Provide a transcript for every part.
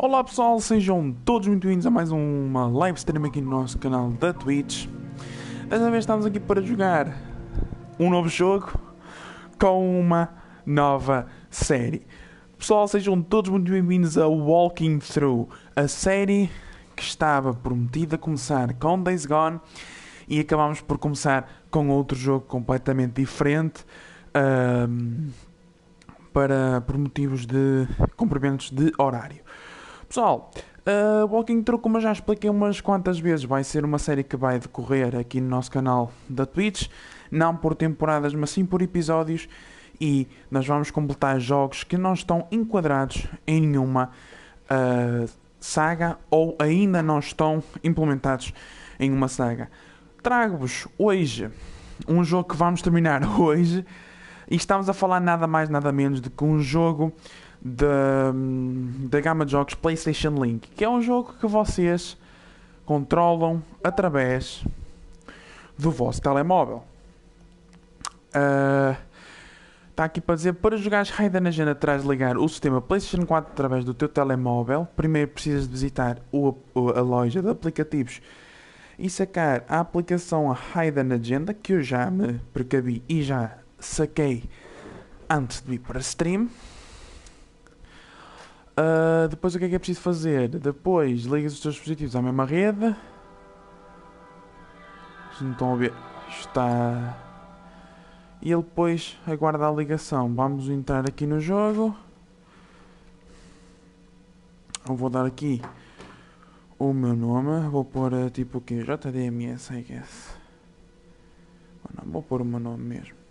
Olá pessoal, sejam todos muito bem-vindos a mais uma live stream aqui no nosso canal da Twitch. Desta vez estamos aqui para jogar um novo jogo com uma nova série. Pessoal, sejam todos muito bem-vindos a Walking Through, a série que estava prometida a começar com Days Gone e acabamos por começar com outro jogo completamente diferente, por motivos de cumprimentos de horário. Pessoal, Walking Through, como eu já expliquei umas quantas vezes, vai ser uma série que vai decorrer aqui no nosso canal da Twitch, não por temporadas, mas sim por episódios, e nós vamos completar jogos que não estão enquadrados em nenhuma saga ou ainda não estão implementados em uma saga. Trago-vos hoje um jogo que vamos terminar hoje, e estamos a falar nada mais nada menos do que um jogo da gama de jogos PlayStation Link, que é um jogo que vocês controlam através do vosso telemóvel. Está aqui para dizer, para jogares Hidden na Agenda terás de ligar o sistema PlayStation 4 através do teu telemóvel. Primeiro precisas de visitar a loja de aplicativos e sacar a aplicação Hidden Agenda, que eu já me precavi e já saquei antes de ir para stream. Depois o que é preciso fazer? Depois ligas os teus dispositivos à mesma rede. Vocês não estão a ver? Está. E ele depois aguarda a ligação. Vamos entrar aqui no jogo. Eu vou dar aqui o meu nome. Vou pôr tipo o quê? JDMS, I guess. Não, vou pôr o meu nome mesmo.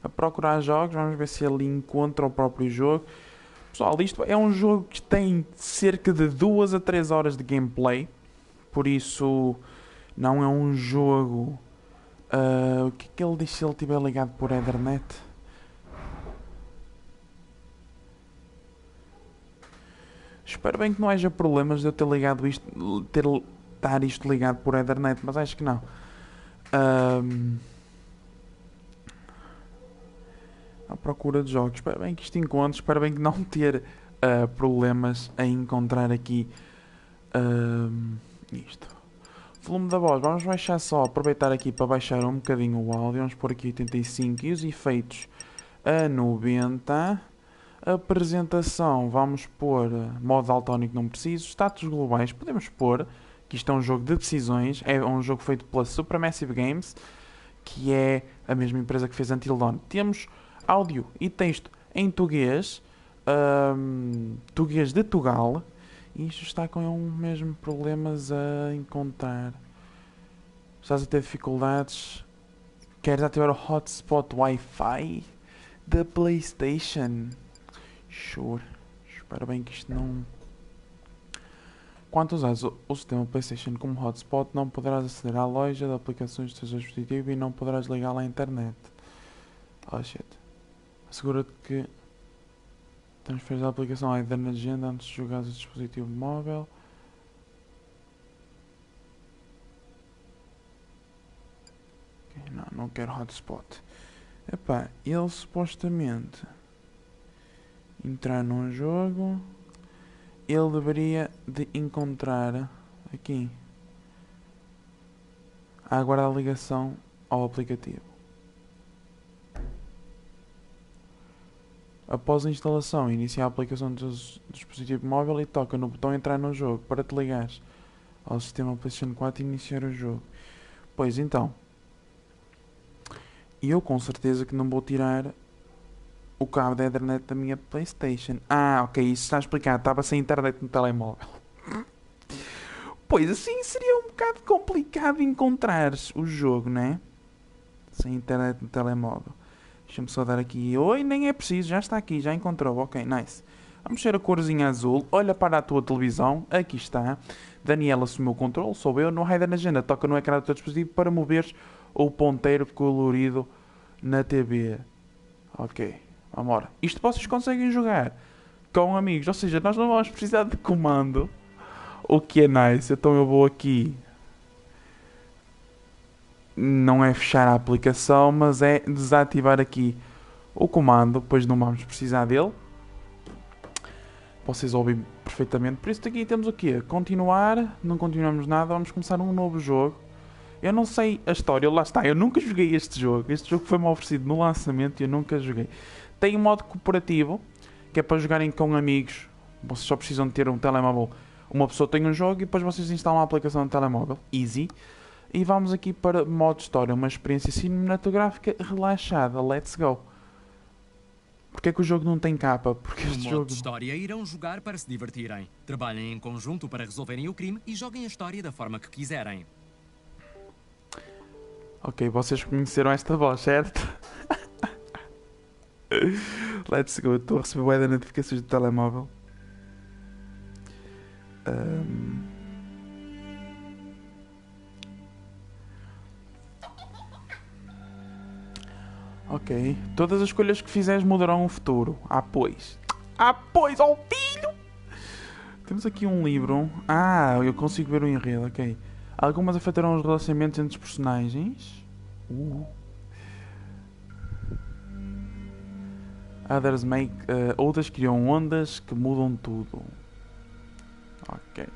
A procurar jogos, vamos ver se ele encontra o próprio jogo. Pessoal, isto é um jogo que tem cerca de 2 a 3 horas de gameplay, por isso não é um jogo... o que é que ele diz se ele estiver ligado por Ethernet? Espero bem que não haja problemas de eu ter ligado isto, estar isto ligado por Ethernet, mas acho que não. À procura de jogos. Espero bem que isto encontre. Espero bem que não ter problemas a encontrar aqui isto. Volume da voz. Vamos baixar só. Aproveitar aqui para baixar um bocadinho o áudio. Vamos pôr aqui 85 e os efeitos a 90. Apresentação. Vamos pôr modo daltónico não preciso. Status globais. Podemos pôr que isto é um jogo de decisões. É um jogo feito pela Supermassive Games, que é a mesma empresa que fez Until Dawn. Temos áudio e texto em tuguês, tuguês de Tugal, e isto está com mesmo problemas a encontrar. Estás a ter dificuldades? Queres ativar o hotspot Wi-Fi da PlayStation? Sure. Espero bem que isto não... Quando usares o sistema PlayStation como hotspot, não poderás aceder à loja de aplicações do teu dispositivo e não poderás ligá-la à internet. Oh shit. Assegura-te que transferes a aplicação à Hidden Agenda antes de jogares o dispositivo móvel. Okay, não quero hotspot. Epá, ele supostamente entrar num jogo, ele deveria de encontrar aqui a aguardar a ligação ao aplicativo. Após a instalação, inicia a aplicação do dispositivo móvel e toca no botão entrar no jogo para te ligares ao sistema PlayStation 4 e iniciar o jogo. Pois então, eu com certeza que não vou tirar o cabo da internet da minha PlayStation. Ok, isso está explicado, estava sem internet no telemóvel. Pois assim seria um bocado complicado encontrar o jogo, né? Sem internet no telemóvel. Deixa-me só dar aqui. Oi, nem é preciso, já está aqui, já encontrou. Ok, nice. Vamos ver a corzinha azul. Olha para a tua televisão. Aqui está. Daniela assumiu o controle, sou eu. No Hidden Agenda, toca no ecrã do teu dispositivo para moveres o ponteiro colorido na TV. Ok, vamos embora. Isto vocês conseguem jogar com amigos, ou seja, nós não vamos precisar de comando. O que é nice. Então eu vou aqui. Não é fechar a aplicação, mas é desativar aqui o comando, depois não vamos precisar dele. Vocês ouvem perfeitamente. Por isso aqui temos o quê? Continuar, não continuamos nada, vamos começar um novo jogo. Eu não sei a história, lá está, eu nunca joguei este jogo. Este jogo foi-me oferecido no lançamento e eu nunca joguei. Tem um modo cooperativo, que é para jogarem com amigos. Vocês só precisam de ter um telemóvel. Uma pessoa tem um jogo e depois vocês instalam a aplicação no telemóvel. Easy. E vamos aqui para modo história, uma experiência cinematográfica relaxada. Let's go. Porquê é que o jogo não tem capa? Porque este No jogo... modo de história irão jogar para se divertirem. Trabalhem em conjunto para resolverem o crime e joguem a história da forma que quiserem. Ok, vocês conheceram esta voz, certo? Let's go. Estou a receber bué de notificações do telemóvel. Ok. Todas as escolhas que fizeres mudarão o futuro. Ah, pois. Ah, pois, ó filho! Temos aqui um livro. Ah, eu consigo ver o enredo, ok. Algumas afetarão os relacionamentos entre os personagens. Outras criam ondas que mudam tudo. Ok.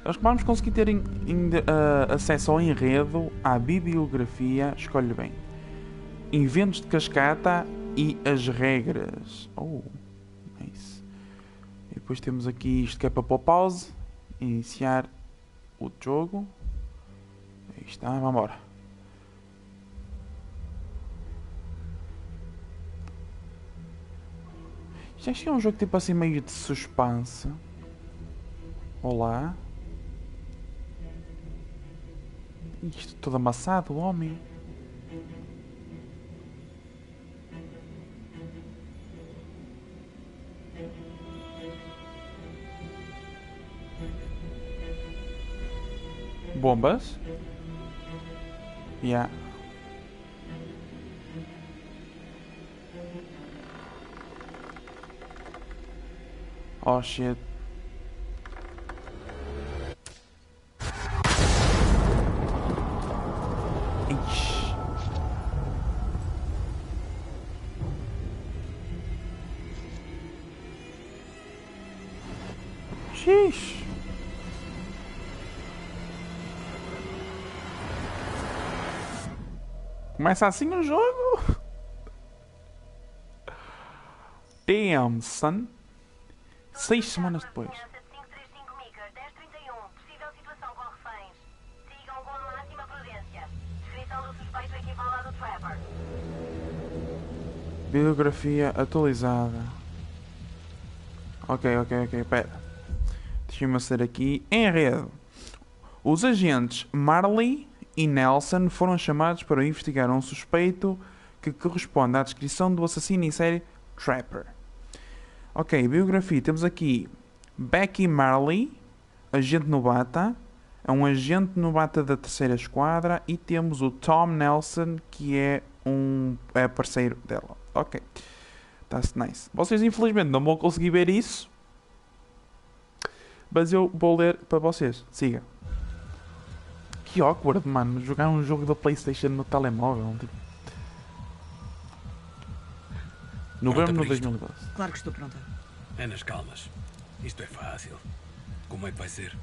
Nós vamos conseguir ter acesso ao enredo, à bibliografia, escolhe bem, inventos de cascata e as regras. Oh, nice. E depois temos aqui isto que é para pôr pause, iniciar o jogo. Aí está, vamos embora. Já achei um jogo tipo assim meio de suspense. Olá. Isto todo amassado, homem. Bombas. Yeah. Oh shit. Ixi. Xiii. Começa assim o jogo? Damn, son. 6 semanas depois. Bibliografia atualizada. Ok, pera. Deixa-me aceder aqui. Enredo. Os agentes Marley e Nelson foram chamados para investigar um suspeito que corresponde à descrição do assassino em série Trapper. Ok, biografia. Temos aqui Becky Marley, agente novata. É um agente novata da terceira esquadra. E temos o Tom Nelson, que é parceiro dela. Ok, that's nice. Vocês infelizmente não vão conseguir ver isso, mas eu vou ler para vocês. Siga. Que awkward, mano, jogar um jogo da PlayStation no telemóvel. Tipo... Novembro de 2012. Claro que estou pronta. É nas calmas. Isto é fácil. Como é que vai ser?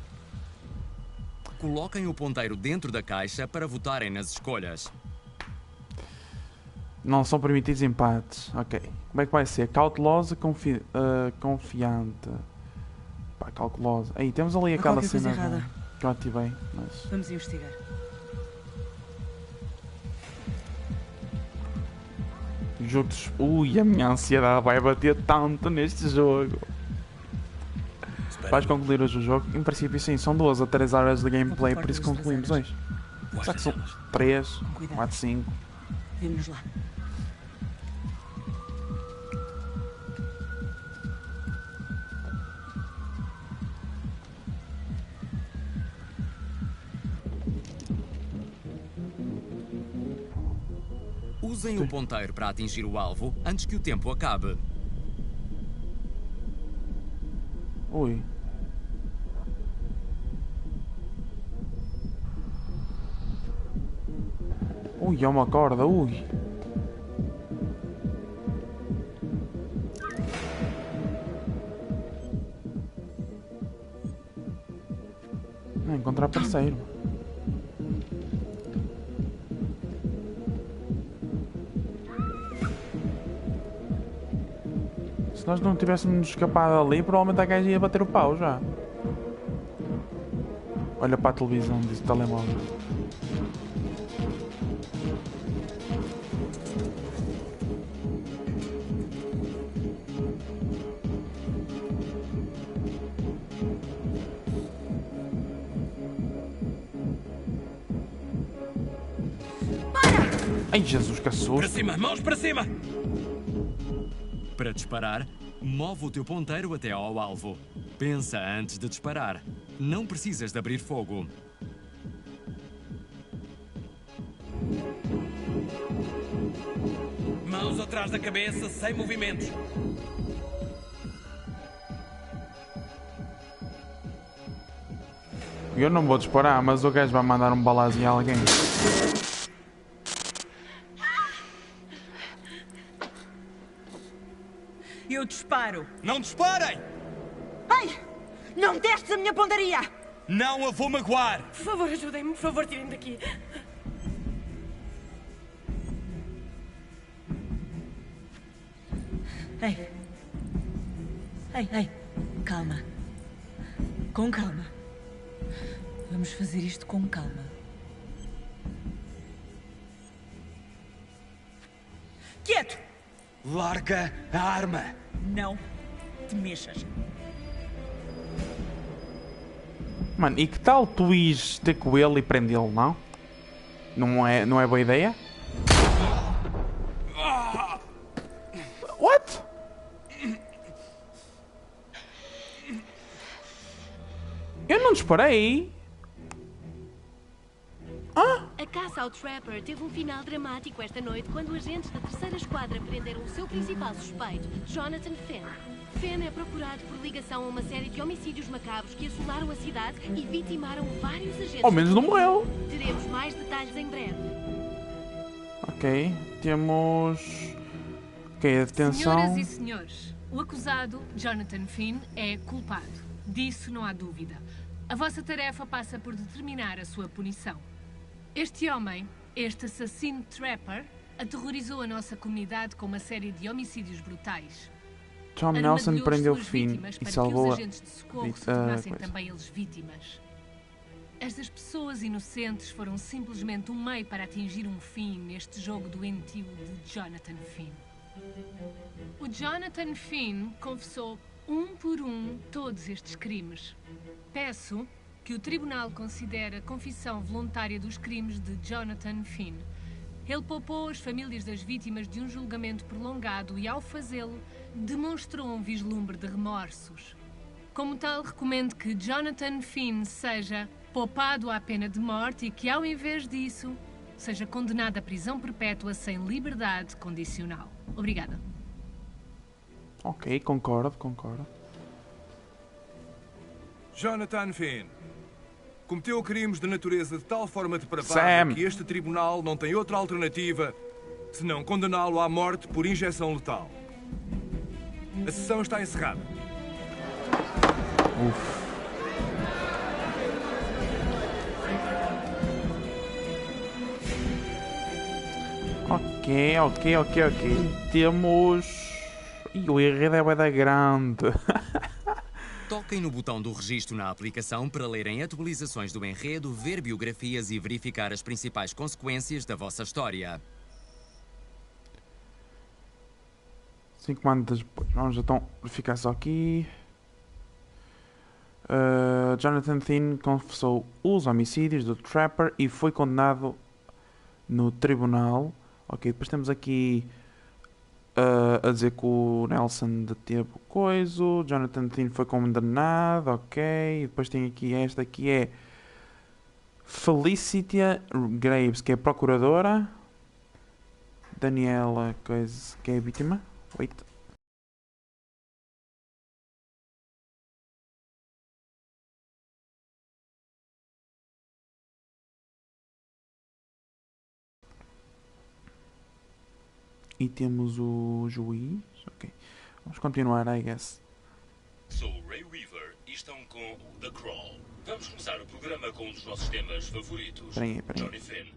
Coloquem o ponteiro dentro da caixa para votarem nas escolhas. Não são permitidos empates. Ok. Como é que vai ser? Cautelosa, confiante. Pá, cautelosa. Aí, temos ali aquela cena que eu ativei. Mas... Vamos investigar. Jogo de... Ui, a minha ansiedade vai bater tanto neste jogo. Vais concluir hoje o jogo? Em princípio sim, são 2 a 3 horas de gameplay, por isso concluímos hoje. Será que são 3, 4, 5? Vemo-nos lá. Usem o ponteiro para atingir o alvo antes que o tempo acabe. Ui. Ui, é uma corda, ui. Encontrar parceiro. Se nós não tivéssemos escapado ali, provavelmente a gaja ia bater o pau já. Olha para a televisão, diz o telemóvel. Ai, Jesus, que assusto. Para cima, mãos para cima! Para disparar, move o teu ponteiro até ao alvo. Pensa antes de disparar. Não precisas de abrir fogo. Mãos atrás da cabeça, sem movimentos. Eu não vou disparar, mas o gajo vai mandar um balazinho a alguém. Eu disparo. Não disparem! Ai! Não destes a minha pontaria! Não a vou magoar! Por favor, ajudem-me. Por favor, tirem-me daqui. Ei! Ei, ei! Calma. Com calma. Vamos fazer isto com calma. Quieto! Larga a arma! Não te mexas. Mano, e que tal tu ires ter com ele e prendê-lo, não? Não é boa ideia? What? Eu não disparei. A caça ao Trapper teve um final dramático esta noite quando agentes da terceira esquadra prenderam o seu principal suspeito, Jonathan Finn. Finn é procurado por ligação a uma série de homicídios macabros que assolaram a cidade e vitimaram vários agentes. Ao menos não morreu. Teremos mais detalhes em breve. Ok, temos... Ok, a detenção... Senhoras e senhores, o acusado, Jonathan Finn, é culpado. Disso não há dúvida. A vossa tarefa passa por determinar a sua punição. Este homem, este assassino Trapper, aterrorizou a nossa comunidade com uma série de homicídios brutais. Tom Nelson Armadilhou prendeu suas Finn vítimas e para salvou que a... os agentes de socorro se tornassem também eles vítimas. Estas pessoas inocentes foram simplesmente um meio para atingir um fim neste jogo doentio de Jonathan Finn. O Jonathan Finn confessou um por um todos estes crimes. Peço que o Tribunal considere a confissão voluntária dos crimes de Jonathan Finn. Ele poupou as famílias das vítimas de um julgamento prolongado e, ao fazê-lo, demonstrou um vislumbre de remorsos. Como tal, recomendo que Jonathan Finn seja poupado à pena de morte e que, ao invés disso, seja condenado à prisão perpétua sem liberdade condicional. Obrigada. Ok, concordo. Jonathan Finn cometeu crimes de natureza de tal forma depravada Sam. que este tribunal não tem outra alternativa senão condená-lo à morte por injeção letal. A sessão está encerrada. Ok. Temos... Ih, o enredo é bué da grande. Toquem no botão do registro na aplicação para lerem atualizações do enredo, ver biografias e verificar as principais consequências da vossa história. 5 comandos depois. Vamos então verificar só aqui. Jonathan Finn confessou os homicídios do Trapper e foi condenado no tribunal. Ok, depois temos aqui a dizer que o Nelson deteve o coiso. Jonathan Finn foi condenado. Ok, e depois tem aqui esta que é Felicitia Graves, que é procuradora. Daniela, coisa, que é a vítima. Wait. E temos o juiz. Ok. Vamos continuar, I guess. Sou o Ray Weaver e estão com o The Crawl. Vamos começar o programa com um dos nossos temas favoritos. Peraí. Johnny Finn.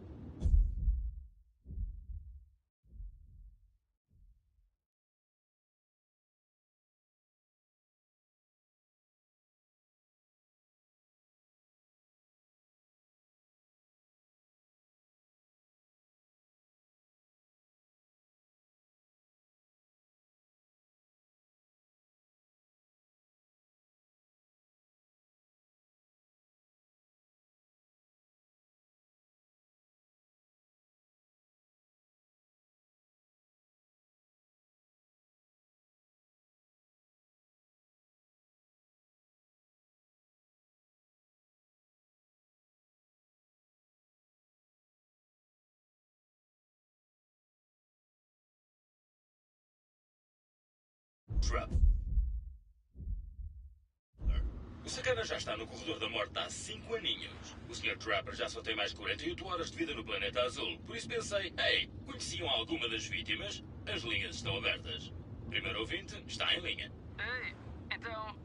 Trap. O sacana já está no corredor da morte há 5 aninhos. O Sr. Trapper já só tem mais 48 horas de vida no planeta azul. Por isso pensei, ei, conheciam alguma das vítimas? As linhas estão abertas. Primeiro ouvinte está em linha. Ei, então...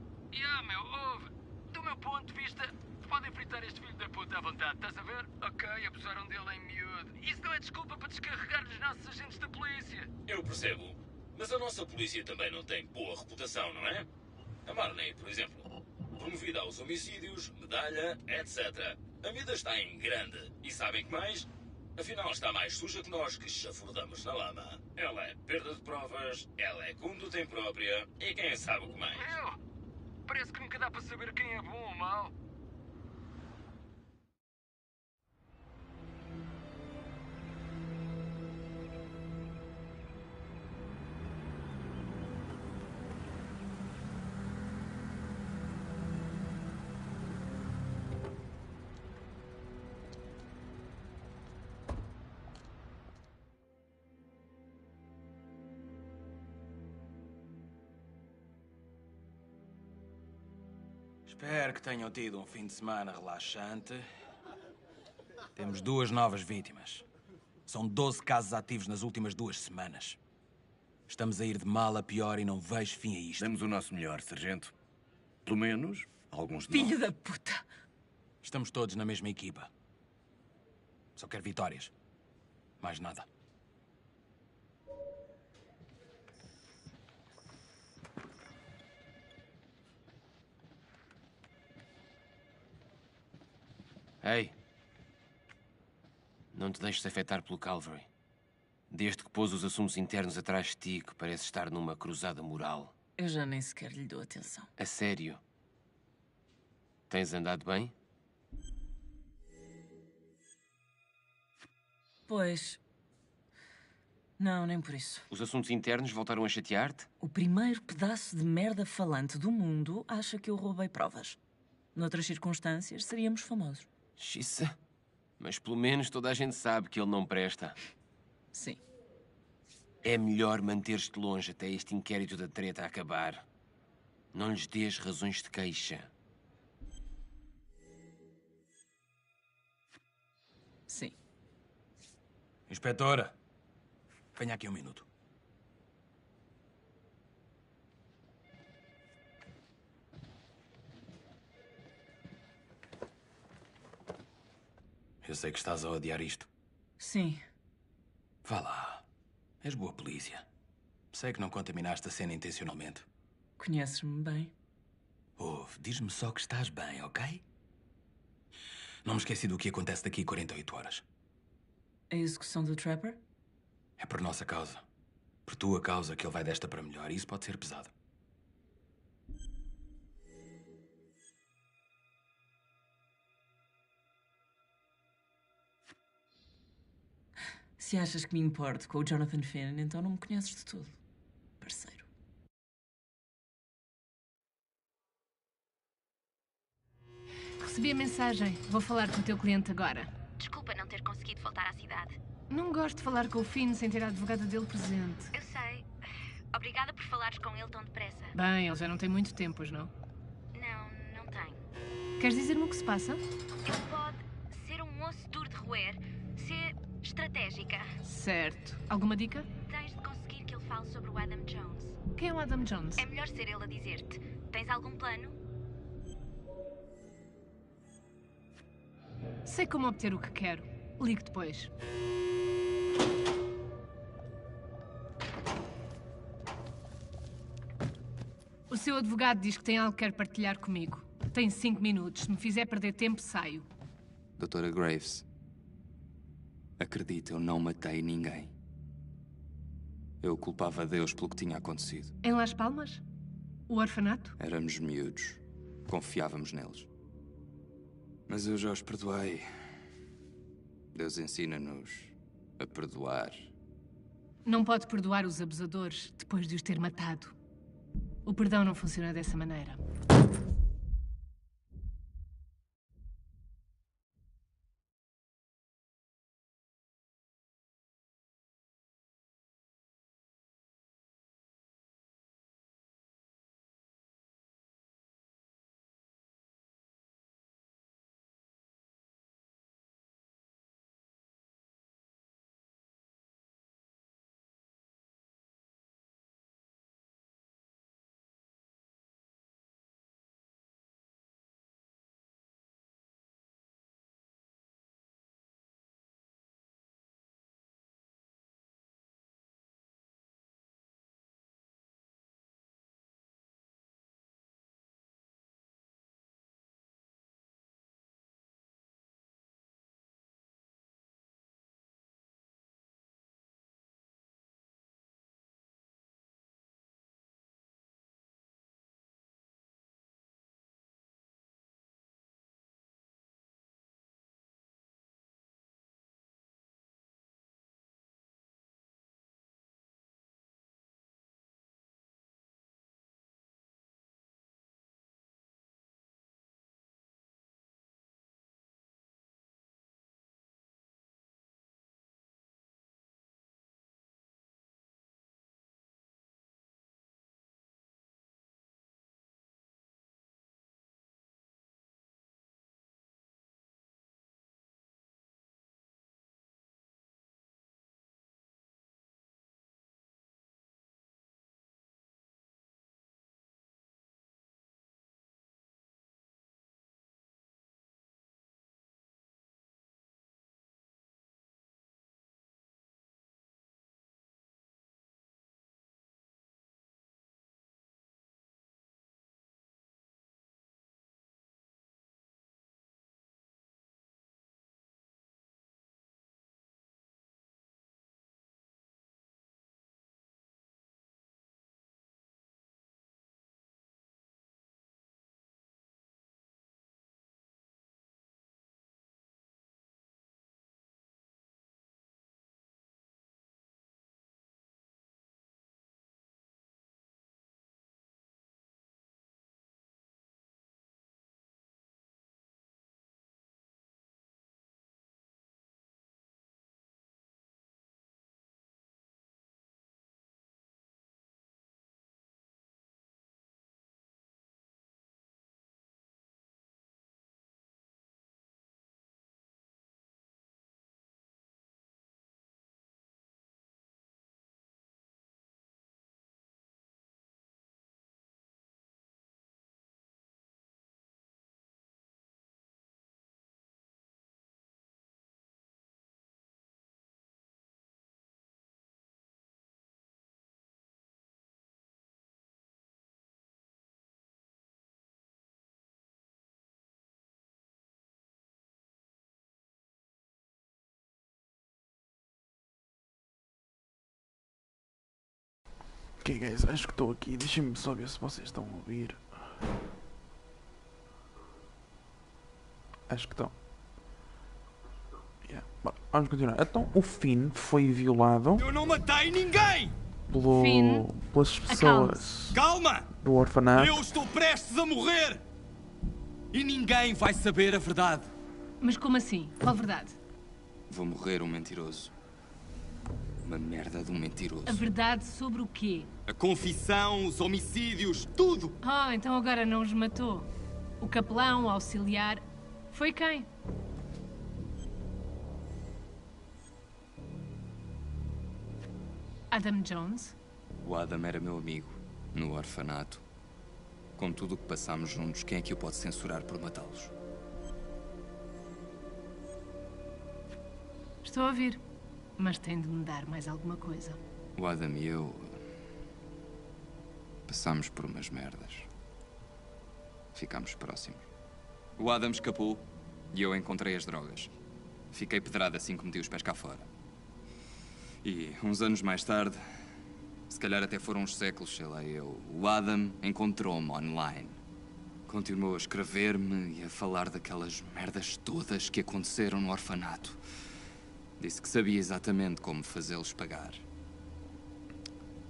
ouve. Do meu ponto de vista, podem fritar este filho da puta à vontade, estás a ver? Ok, abusaram dele em miúdo. Isso não é desculpa para descarregar os nossos agentes da polícia. Eu percebo. Mas a nossa polícia também não tem boa reputação, não é? A Marley, por exemplo, promovida aos homicídios, medalha, etc. A vida está em grande. E sabem que mais? Afinal está mais suja que nós que chafurdamos na lama. Ela é perda de provas, ela é conduta imprópria e quem sabe o que mais. Parece que nunca dá para saber quem é bom ou mau. Espero que tenham tido um fim de semana relaxante. Temos 2 novas vítimas. São 12 casos ativos nas últimas 2 semanas. Estamos a ir de mal a pior e não vejo fim a isto. Demos o nosso melhor, sargento. Pelo menos, alguns de Filho nós. da puta! Estamos todos na mesma equipa. Só quero vitórias. Mais nada. Ei, não te deixes afetar pelo Calvary. Desde que pôs os assuntos internos atrás de ti, que parece estar numa cruzada moral. Eu já nem sequer lhe dou atenção. A sério? Tens andado bem? Pois... Não, nem por isso. Os assuntos internos voltaram a chatear-te? O primeiro pedaço de merda falante do mundo acha que eu roubei provas. Noutras circunstâncias, seríamos famosos. Xissa. Mas pelo menos toda a gente sabe que ele não presta. Sim. É melhor manter-te longe até este inquérito da treta acabar. Não lhes dês razões de queixa. Sim. Inspetora, venha aqui um minuto. Eu sei que estás a odiar isto. Sim. Vá lá. És boa polícia. Sei que não contaminaste a cena intencionalmente. Conheces-me bem. Ouve, diz-me só que estás bem, ok? Não me esqueci do que acontece daqui a 48 horas. A execução do Trapper? É por nossa causa. Por tua causa que ele vai desta para melhor e isso pode ser pesado. Se achas que me importo com o Jonathan Finn, então não me conheces de tudo, parceiro. Recebi a mensagem. Vou falar com o teu cliente agora. Desculpa não ter conseguido voltar à cidade. Não gosto de falar com o Finn sem ter a advogada dele presente. Eu sei. Obrigada por falares com ele tão depressa. Bem, ele já não tem muito tempo, pois não? Não tem. Queres dizer-me o que se passa? Ele pode ser um osso duro de roer, ser estratégica. Certo. Alguma dica? Tens de conseguir que ele fale sobre o Adam Jones. Quem é o Adam Jones? É melhor ser ele a dizer-te. Tens algum plano? Sei como obter o que quero. Ligue depois. O seu advogado diz que tem algo que quer partilhar comigo. Tem 5 minutos. Se me fizer perder tempo, saio. Doutora Graves, acredita, eu não matei ninguém. Eu culpava Deus pelo que tinha acontecido. Em Las Palmas? O orfanato? Éramos miúdos. Confiávamos neles. Mas eu já os perdoei. Deus ensina-nos a perdoar. Não pode perdoar os abusadores depois de os ter matado. O perdão não funciona dessa maneira. Ok, guys, acho que estou aqui. Deixem-me só ver se vocês estão a ouvir. Acho que estão. Yeah. Bom, vamos continuar. Então, o Finn foi violado. Eu não matei ninguém! Pelas pessoas. Calma! Do orfanato. Eu estou prestes a morrer! E ninguém vai saber a verdade. Mas como assim? Qual verdade? Vou morrer um mentiroso. Uma merda de um mentiroso. A verdade sobre o quê? A confissão, os homicídios, tudo! Ah, então agora não os matou. O capelão, o auxiliar... Foi quem? Adam Jones? O Adam era meu amigo, no orfanato. Com tudo o que passámos juntos, quem é que o pode censurar por matá-los? Estou a ouvir. Mas tem de me dar mais alguma coisa. O Adam e eu... passámos por umas merdas. Ficámos próximos. O Adam escapou e eu encontrei as drogas. Fiquei pedrado assim que meti os pés cá fora. E uns anos mais tarde, se calhar até foram uns séculos, sei lá eu, o Adam encontrou-me online. Continuou a escrever-me e a falar daquelas merdas todas que aconteceram no orfanato. Disse que sabia exatamente como fazê-los pagar.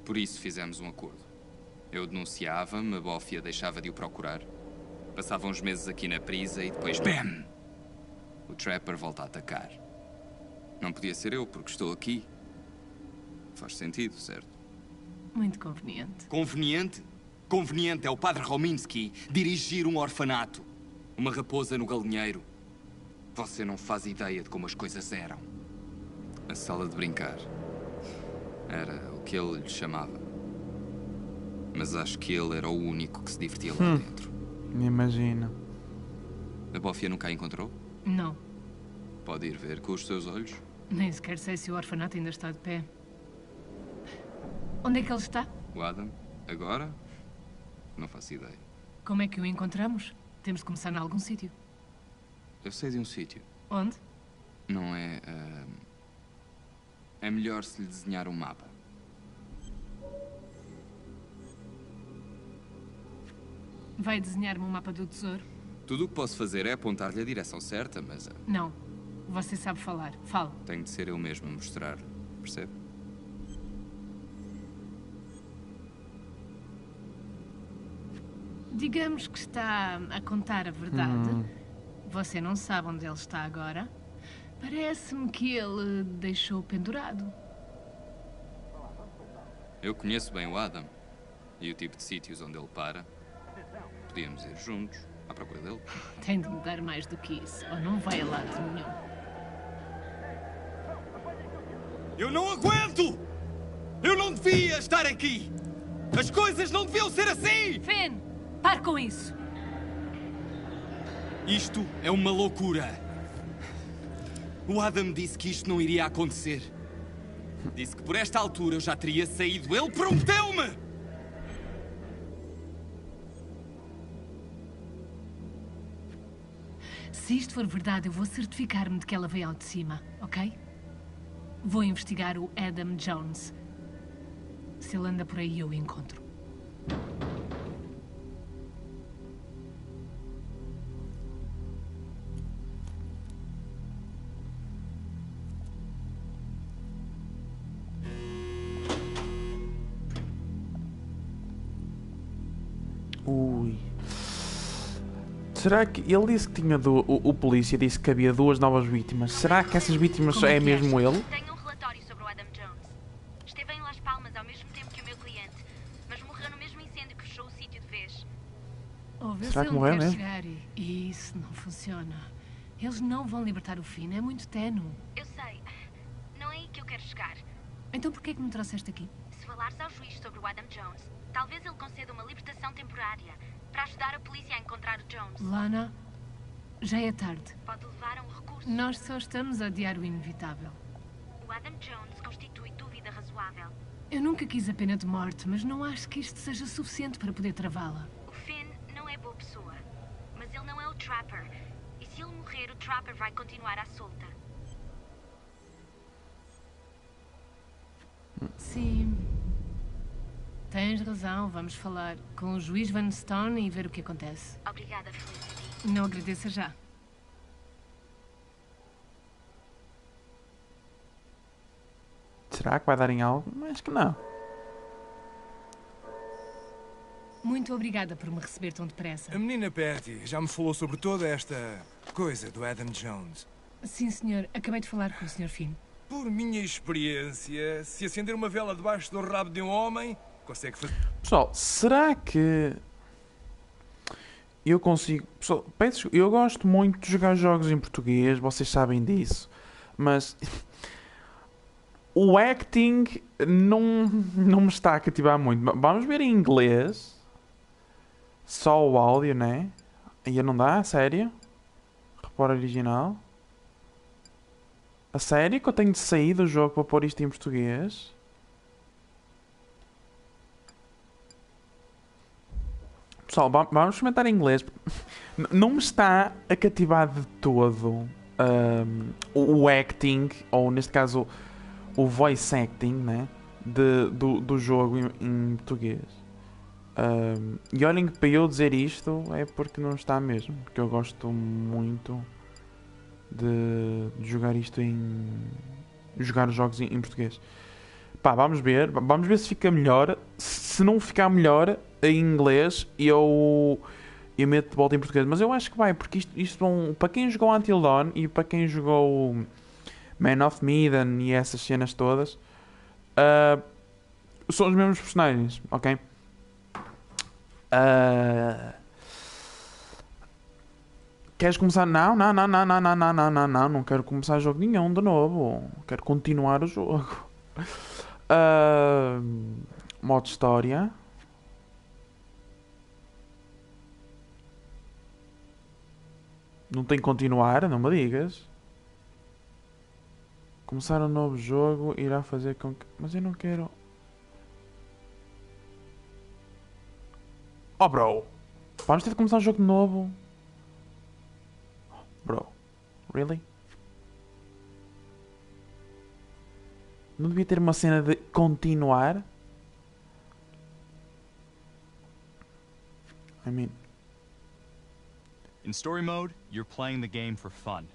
Por isso fizemos um acordo. Eu denunciava-me, a bófia deixava de o procurar. Passava uns meses aqui na prisa e depois, BAM! O Trapper volta a atacar. Não podia ser eu, porque estou aqui. Faz sentido, certo? Muito conveniente. Conveniente? Conveniente é o Padre Rominski dirigir um orfanato. Uma raposa no galinheiro. Você não faz ideia de como as coisas eram. A sala de brincar. Era o que ele lhe chamava. Mas acho que ele era o único que se divertia lá dentro. Me imagino. A bófia nunca a encontrou? Não. Pode ir ver com os seus olhos? Nem sequer sei se o orfanato ainda está de pé. Onde é que ele está? O Adam? Agora? Não faço ideia. Como é que o encontramos? Temos de começar em algum sítio. Eu sei de um sítio. Onde? Não é... É melhor se lhe desenhar um mapa. Vai desenhar-me um mapa do tesouro? Tudo o que posso fazer é apontar-lhe a direção certa, mas... Não. Você sabe falar. Fale. Tenho de ser eu mesmo a mostrar-lhe. Percebe? Digamos que está a contar a verdade. Você não sabe onde ele está agora. Parece-me que ele deixou pendurado. Eu conheço bem o Adam. E o tipo de sítios onde ele para. Podíamos ir juntos, à procura dele. Tem de me dar mais do que isso, ou não vai a lado nenhum. Eu não aguento! Eu não devia estar aqui! As coisas não deviam ser assim! Finn, pare com isso! Isto é uma loucura. O Adam disse que isto não iria acontecer. Disse que por esta altura eu já teria saído. Ele prometeu-me! Se isto for verdade, eu vou certificar-me de que ela veio ao de cima, ok? Vou investigar o Adam Jones. Se ele anda por aí, eu o encontro. Ui. Será que... Ele disse que tinha... O polícia disse que havia 2 novas vítimas. Será que essas vítimas é mesmo ele? Tenho um relatório sobre o Adam Jones. Esteve em Las Palmas ao mesmo tempo que o meu cliente, mas morreu no mesmo incêndio que fechou o sítio de vez. Será que morreu mesmo? Chegar e isso não funciona. Eles não vão libertar o Finn, é muito ténue. Eu sei. Não é aí que eu quero chegar. Então porquê é que me trouxeste aqui? Se falares ao juiz sobre o Adam Jones, talvez ele conceda uma libertação temporária para ajudar a polícia a encontrar o Jones. Lana, já é tarde. Pode levar a um recurso. Nós só estamos a adiar o inevitável. O Adam Jones constitui dúvida razoável. Eu nunca quis a pena de morte, mas não acho que isto seja suficiente para poder travá-la. O Finn não é boa pessoa, mas ele não é o Trapper. E se ele morrer, o Trapper vai continuar à solta. Sim. Tens razão, vamos falar com o juiz Van Stone e ver o que acontece. Obrigada, Felicity. Não agradeça já. Será que vai dar em algo? Acho que não. Muito obrigada por me receber tão depressa. A menina Patty já me falou sobre toda esta coisa do Adam Jones. Sim, senhor. Acabei de falar com o Sr. Finn. Por minha experiência, se acender uma vela debaixo do rabo de um homem, consegue fazer... Pessoal, será que... eu consigo... Pessoal, eu gosto muito de jogar jogos em português, vocês sabem disso. Mas... o acting não me está a cativar muito. Vamos ver em inglês. Só o áudio, né? Aí não dá, sério? Repor original. A sério que eu tenho de sair do jogo para pôr isto em português? Pessoal, vamos experimentar em inglês. Não me está a cativar de todo o acting, ou neste caso o voice acting, né? do jogo em português. E olhem que para eu dizer isto é porque não está mesmo. Porque eu gosto muito de jogar isto jogar os jogos em português. Pá, vamos ver se fica melhor. Se não ficar melhor em inglês, eu meto de volta em português. Mas eu acho que vai, porque isto para quem jogou Until Dawn e para quem jogou Man of Medan e essas cenas todas, são os mesmos personagens, ok? Queres começar? Não quero começar jogo nenhum de novo. Quero continuar o jogo. Modo história. Não tem que continuar, não me digas. Começar um novo jogo irá fazer com que... Mas eu não quero... Oh, bro. Vamos ter de começar um jogo novo. Bro. Really? Não devia ter uma cena de continuar? I mean... In story mode, you're playing the game for fun.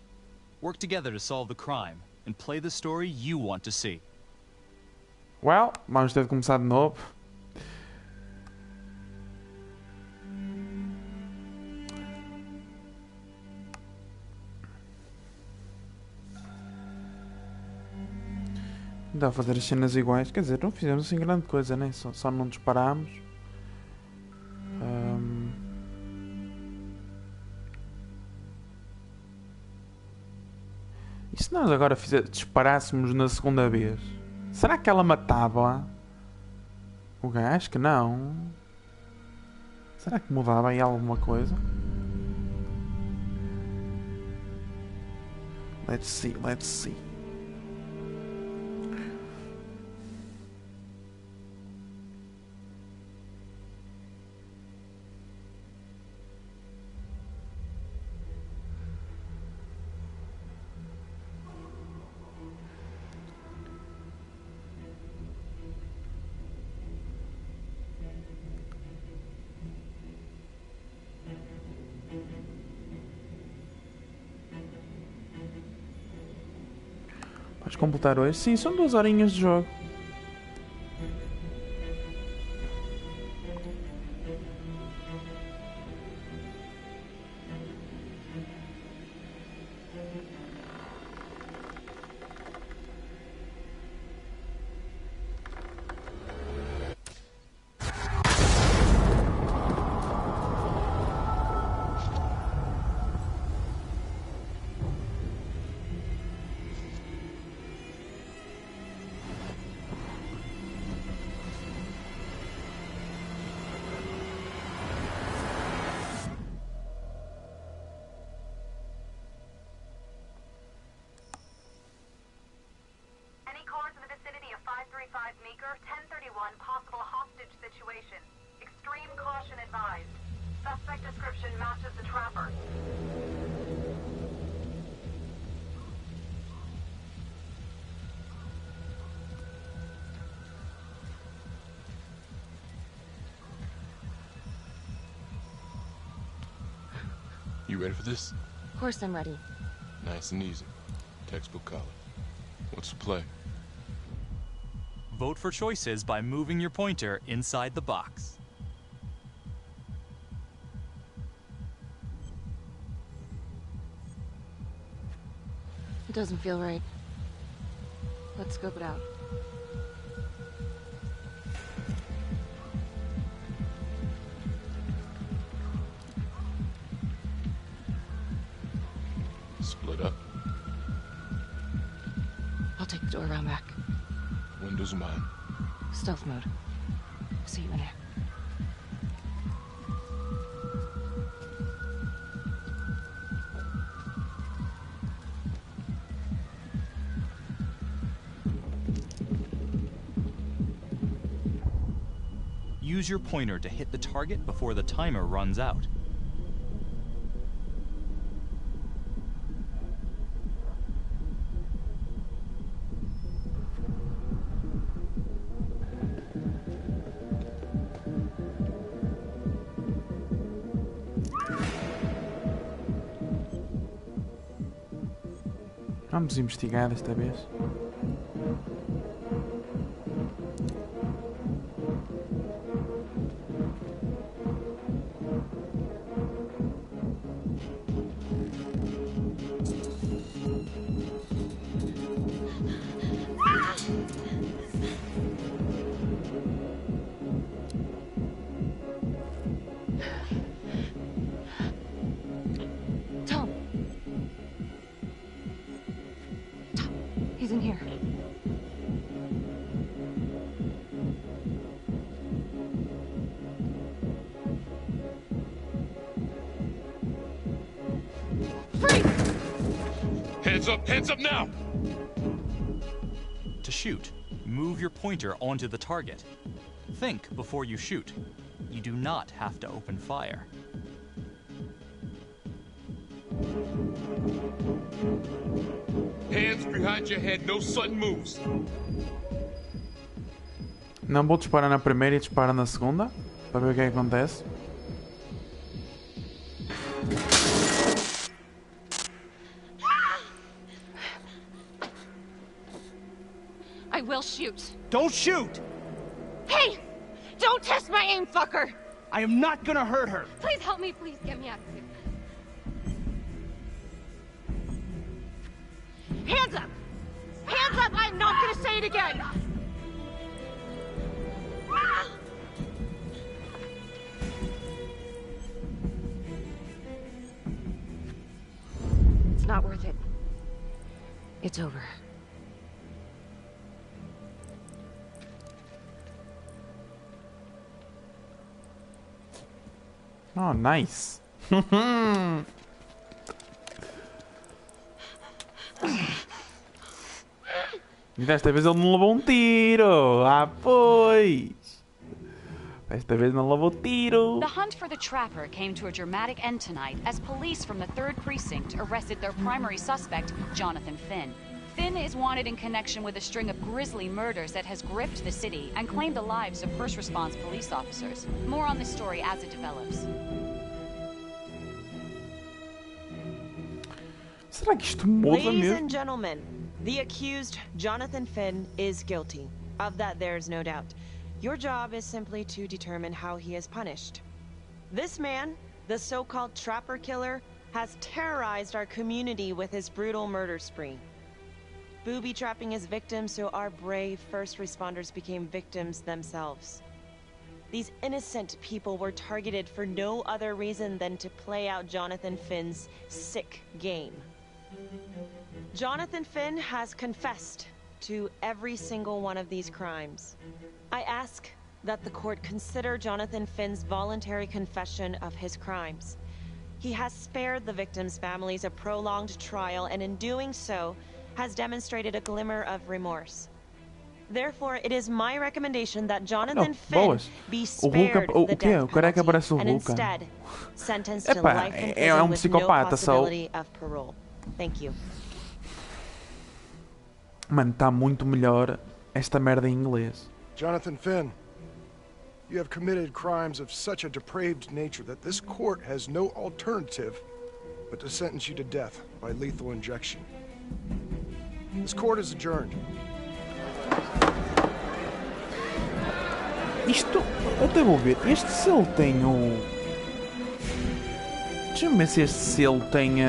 Work together to solve the crime, and play the story you want to see. Well, vamos ter de começar de novo. Dá a fazer as cenas iguais. Quer dizer, não fizemos assim grande coisa, né? Só não disparámos. E se nós agora disparássemos na segunda vez? Será que ela matava o gajo? Acho que não. Será que mudava aí alguma coisa? Let's see. Podes completar hoje? Sim, são 2 horinhas de jogo. You ready for this? Of course I'm ready. Nice and easy. Textbook color. What's the play? Vote for choices by moving your pointer inside the box. It doesn't feel right. Let's scope it out. Split up. I'll take the door around back. Windows mine. Stealth mode. See you in there. Use your pointer to hit the target before the timer runs out. Vamos investigar desta vez. He's in here. Hands up now! To shoot, move your pointer onto the target. Think before you shoot. You do not have to open fire. Hands behind your head, no sudden moves. Não vou disparar na primeira e disparar na segunda, para ver o que é que acontece. I will shoot. Don't shoot! Hey! Don't test my aim, fucker! I am not gonna hurt her. Please help me, please get me out of here. Hands up! Hands up! I'm not gonna say it again! It's not worth it. It's over. Oh, nice. E desta vez ele não levou um tiro. Ah, pois. Desta vez não levou tiro. The hunt for the trapper came to a dramatic end tonight as police from the 3rd Precinct arrested their primary suspect, Jonathan Finn. Finn is wanted in connection with a string of grisly murders that has gripped the city and claimed the lives of first response police officers. More on this story as it develops. Será que isto muda Ladies mesmo? and gentlemen, the accused, Jonathan Finn, is guilty. Of that, there's no doubt. Your job is simply to determine how he is punished. This man, the so-called trapper killer, has terrorized our community with his brutal murder spree. Booby-trapping his victims so our brave first responders became victims themselves. These innocent people were targeted for no other reason than to play out Jonathan Finn's sick game. Jonathan Finn has confessed to every single one of these crimes. I ask that the court consider Jonathan Finn's voluntary confession of his crimes. He has spared the victims' families a prolonged trial, and in doing so, has demonstrated a glimmer of remorse. Therefore, it is my recommendation that Jonathan Finn be spared the death penalty and instead sentenced to life in prison with no possibility of parole. Thank you. Mano, está muito melhor esta merda em inglês. Jonathan Finn, you have committed crimes of such a depraved nature that this court has no alternative but to sentence you to death by lethal injection. This court is adjourned. Isto, até vou ver, este selo tem o... Deixa-me ver se este selo tem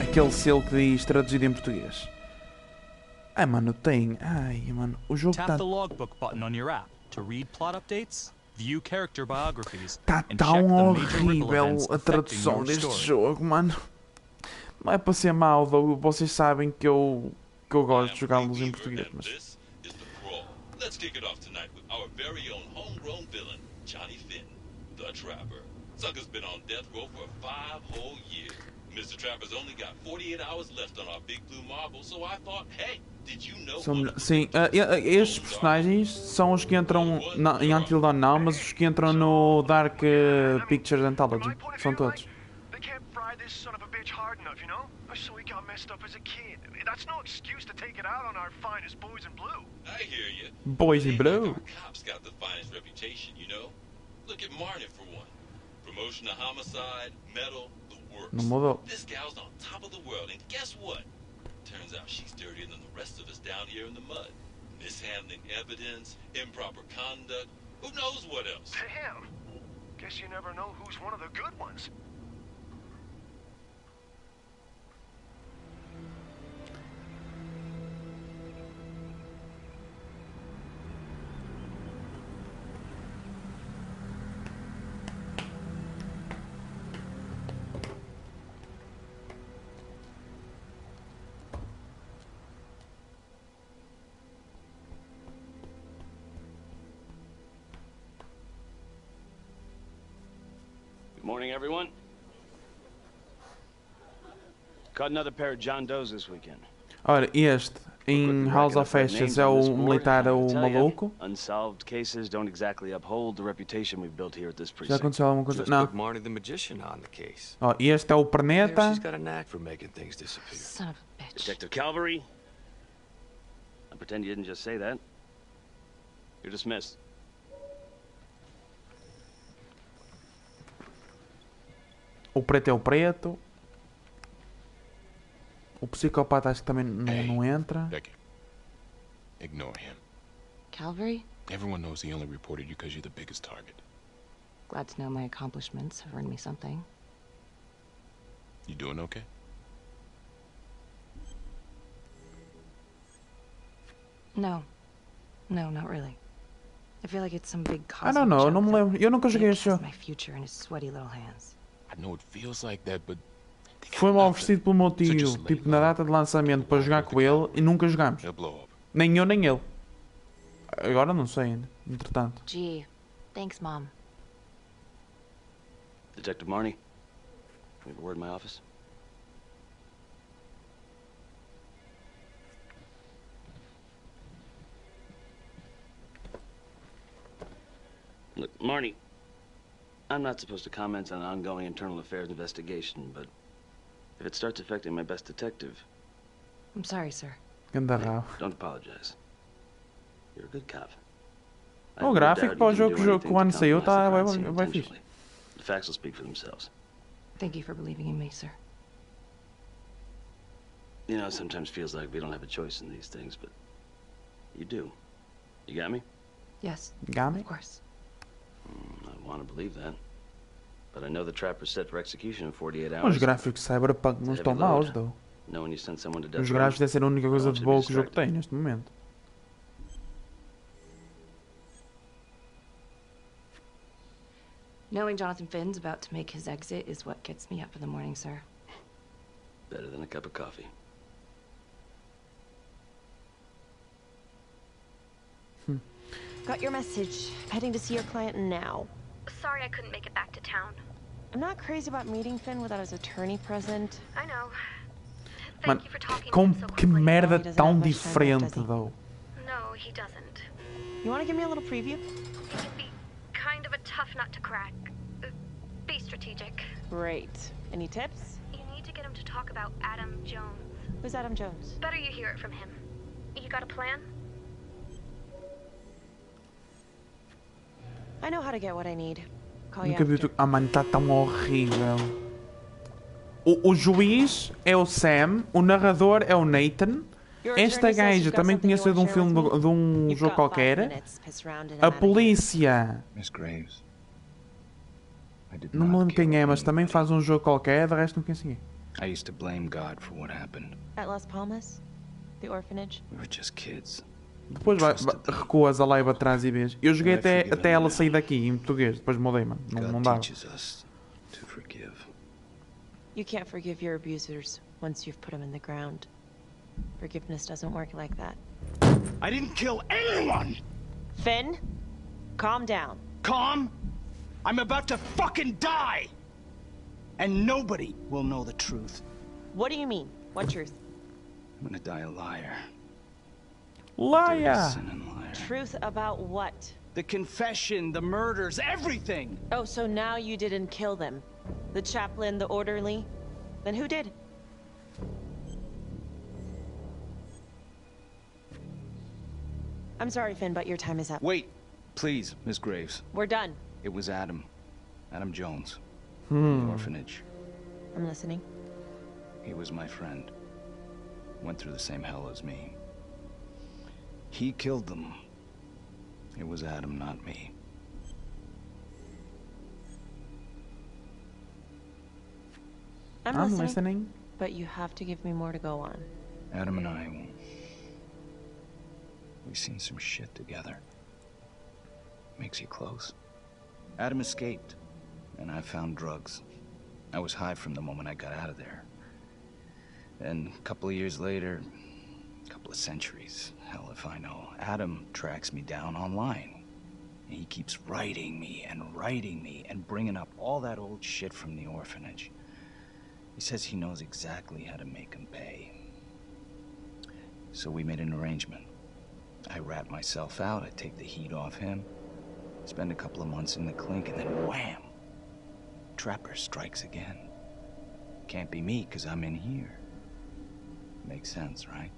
aquele selo que diz traduzido em português. Ai, mano, tem. Ai, mano, o jogo Tap tá... the logbook button on your app to read plot updates, view character biographies, Tá and tão check the major ripple horrível events a affecting tradução your deste story. jogo, mano. Não é para ser mau, vocês sabem que eu gosto de jogá-los em português, mas... Let's kick it off tonight with our very own homegrown villain, Johnny Finn, the Trapper. Sucker's been on death row for 5 whole years. Mr. Trapper's only got 48 hours left on our big blue marble, so I thought, hey, did you know? Sim, estes personagens são os que entram em Until Dawn não, mas os que entram no Dark Pictures Anthology. São todos. They can't fry this son of a bitch hard enough, you know? So he got messed up as a kid. That's no excuse to take it out on our finest boys in blue. I hear you. Boys in blue. Our cops got the finest reputation, you know? Look at Marnie for one. Promotion to homicide, medal, the works. Não mudou. This gal's on top of the world, and guess what? Turns out she's dirtier than the rest of us down here in the mud. Mishandling evidence, improper conduct, who knows what else? Damn. Guess you never know who's one of the good ones. Morning, everyone. Caught another pair of John Does this weekend. Ora, este em House of Ashes é o militar, o maluco. Unsolved cases don't exactly uphold the reputation we've built here at this Já precinct. aconteceu alguma coisa? Não. Marnie the magician on the case. Oh, este é o perneta. She's got a knack for making things disappear. Son of a bitch. Detective Calvary. I pretend you didn't just say that. You're dismissed. O preto é o preto. O psicopata acho que também não entra. Becky, ignore him. Calvary? Everyone knows he only reported you because you're the biggest target. Glad to know my accomplishments have earned me something. You doing okay? No. No, not really. I feel like it's some big I don't know, não me lembro. Eu nunca joguei este jogo. My future in his sweaty little hands. I know it feels like that, but Foi-me oferecido pelo meu tio, tipo na data de lançamento, para jogar com ele e nunca jogámos. Nem eu nem ele. Agora não sei ainda, entretanto. Gee, thanks, Mom. Detective Marnie, we have a word in my office. Look, Marnie, I'm not supposed to comment on an ongoing internal affairs investigation, but if it starts affecting my best detective... I'm sorry, sir. Don't apologize. You're a good cop. O gráfico para o jogo que o ano saiu está bem fixe. The facts will speak for themselves. Thank you for believing in me, sir. You know, it sometimes feels like we don't have a choice in these things, but you do. You got me? Yes. Got me? Of course. I want to believe that. But I know the trapper's set for execution in 48 hours. Os gráficos de Cyberpunk não estão maus, though. Os gráficos devem ser a única coisa de boa que o jogo tem neste momento. Knowing Jonathan Finn's about to make his exit is what gets me up in the morning, sir. Better than a cup of coffee. Got your message. Heading to see your client now. Sorry I couldn't make it back to town. I'm not crazy about meeting Finn without his attorney present. I know. Mano, que merda tão diferente, though. No, he doesn't. You want to give me a little preview? It can be kind of a tough nut to crack. Be strategic. Great. Any tips? You need to get him to talk about Adam Jones. Who's Adam Jones? Better you hear it from him. You got a plan? I know how to get what I need. Call you Nunca vi after. tu... Ah, mano, está tão horrível. O juiz é o Sam, o narrador é o Nathan. Esta gaja também conheço de um filme de um jogo qualquer. A polícia. Não me lembro quem é, mas também faz um jogo qualquer, de resto não conheço ninguém. I used to blame God for what happened. At Las Palmas? The orphanage? We were just kids. Depois recuas a live atrás e vês. Eu joguei até ela sair daqui em português, depois mudei, mano. Não dava. You can't forgive your abusers once you've put them in the ground. Forgiveness doesn't work like that. I didn't kill anyone! Finn, calm down. Calm? I'm about to fucking die! And nobody will know the truth. What do you mean? What truth? I'm gonna die a liar. Liar! Dirty sin and liar. Truth about what? The confession, the murders, everything! Oh, so now you didn't kill them? The chaplain, the orderly? Then who did? I'm sorry, Finn, but your time is up. Wait, please, Miss Graves. We're done. It was Adam. Adam Jones. Hmm. The orphanage. I'm listening. He was my friend. Went through the same hell as me. He killed them. It was Adam, not me. I'm listening. But you have to give me more to go on. Adam and I, we've seen some shit together. Makes you close. Adam escaped, and I found drugs. I was high from the moment I got out of there. And a couple of years later, a couple of centuries, hell if I know, Adam tracks me down online. And he keeps writing me and bringing up all that old shit from the orphanage. He says he knows exactly how to make him pay. So we made an arrangement. I rat myself out, I take the heat off him, spend a couple of months in the clink, and then wham! Trapper strikes again. Can't be me, 'cause I'm in here. Makes sense, right?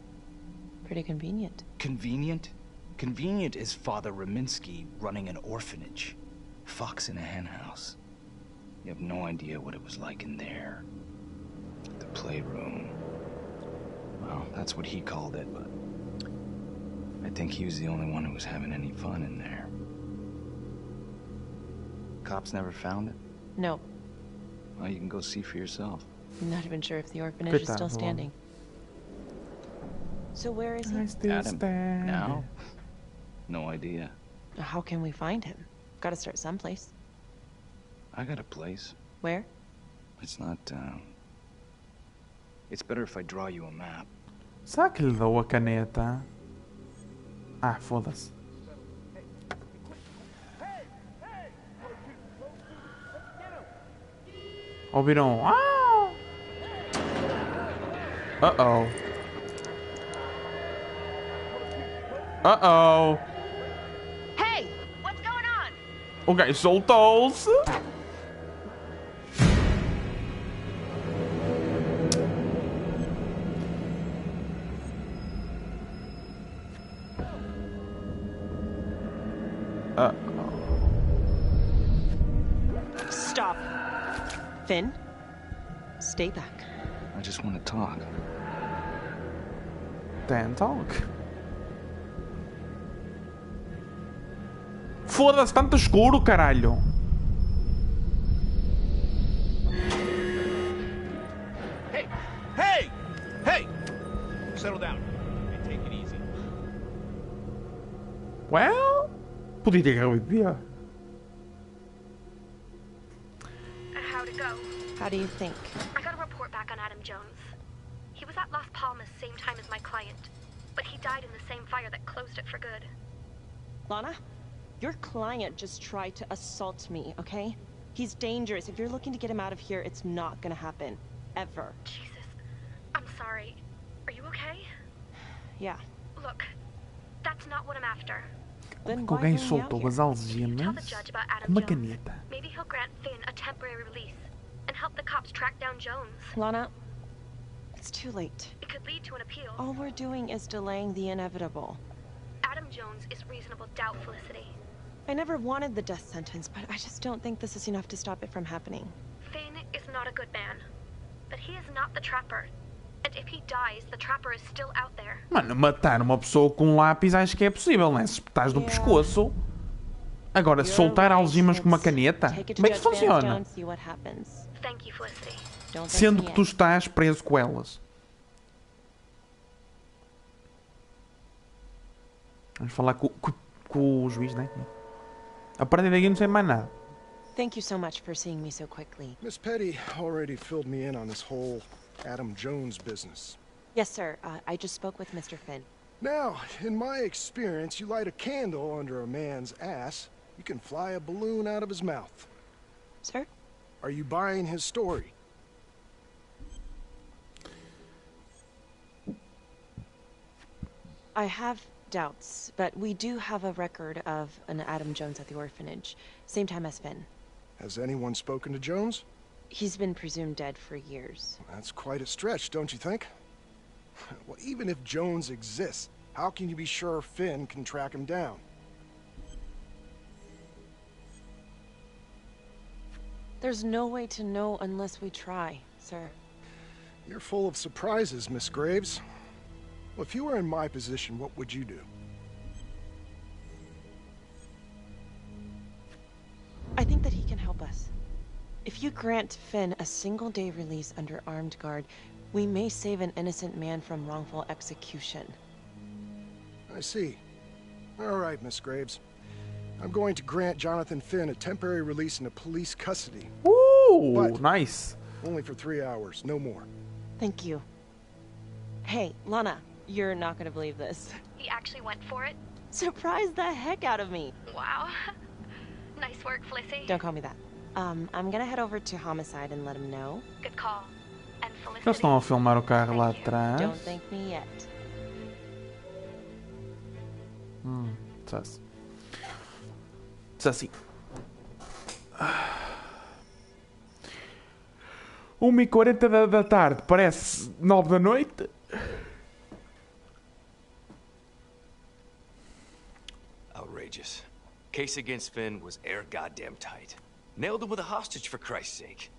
Pretty convenient. Convenient? Convenient is Father Raminsky running an orphanage. Fox in a henhouse. You have no idea what it was like in there. The playroom. Well, that's what he called it, but I think he was the only one who was having any fun in there. Cops never found it? No. Well, you can go see for yourself. I'm not even sure if the orphanage is still standing. So where is he? Adam. Now? No idea. How can we find him? Gotta start someplace. I got a place. Where? It's not, It's better if I draw you a map. Será que lhe dou a caneta? Ah, foda-se. Ouviram? Ah! Uh-oh. Uh-oh. Hey! What's going on? O gajo soltou-se. Stop. Finn, stay back. I just want to talk. Then talk. Foda-se, tanto escuro, caralho. Hey! Hey! Hey! Settle down and take it easy. Well, podia ter acabado de ver. How'd it go? How do you think? I got a report back on Adam Jones. He was at Las Palmas same time as my client, but he died in the same fire that closed it for good. Lana, your client just tried to assault me, okay? He's dangerous. If you're looking to get him out of here, it's not gonna happen. Ever. Jesus. I'm sorry. Are you okay? Yeah. Look, that's not what I'm after. Como é que alguém soltou as algemas com uma caneta? Maybe he'll grant Finn a temporary release and help the cops track down Jones. Lana, it's too late. It could lead to an appeal. All we're doing is delaying the inevitable. Adam Jones is reasonable doubt, Felicity. I never wanted the death sentence, but I just don't think this is enough to stop it from happening. Finn is not a good man, but he is not the Trapper. And if he dies, the Trapper is still out there. Mano, matar uma pessoa com um lápis acho que é possível, né? Se estás no pescoço. Agora, soltar algemas com uma caneta? Como é que isso funciona? Sendo que tu estás preso com elas. Vamos falar com o juiz, né? A partir daqui não sei mais nada. Thank you so much for seeing me so quickly. Miss Petty already filled me in on this whole Adam Jones business. Yes, sir. I just spoke with Mr. Finn. Now, in my experience, you light a candle under a man's ass, you can fly a balloon out of his mouth. Sir? Are you buying his story? I have doubts, but we do have a record of an Adam Jones at the orphanage. Same time as Finn. Has anyone spoken to Jones? He's been presumed dead for years. That's quite a stretch, don't you think? Well, even if Jones exists, how can you be sure Finn can track him down? There's no way to know unless we try, sir. You're full of surprises, Miss Graves. Well, if you were in my position, what would you do? I think that he can help us. If you grant Finn a single-day release under armed guard, we may save an innocent man from wrongful execution. I see. All right, Miss Graves. I'm going to grant Jonathan Finn a temporary release into police custody. Ooh, but nice. Only for 3 hours, no more. Thank you. Hey, Lana, you're not gonna believe this. He actually went for it? Surprised the heck out of me. Wow. Nice work, Flissy. Don't call me that. I'm gonna head over to Homicide and let him know. Good call. And Felicity. Eles estão a filmar o carro lá atrás. Don't thank me yet. Diz assim. 1h40 da tarde, parece 9 da noite. Outrageous. Case against Finn was air goddamn tight. Nailed him with a hostage, for Christ's sake.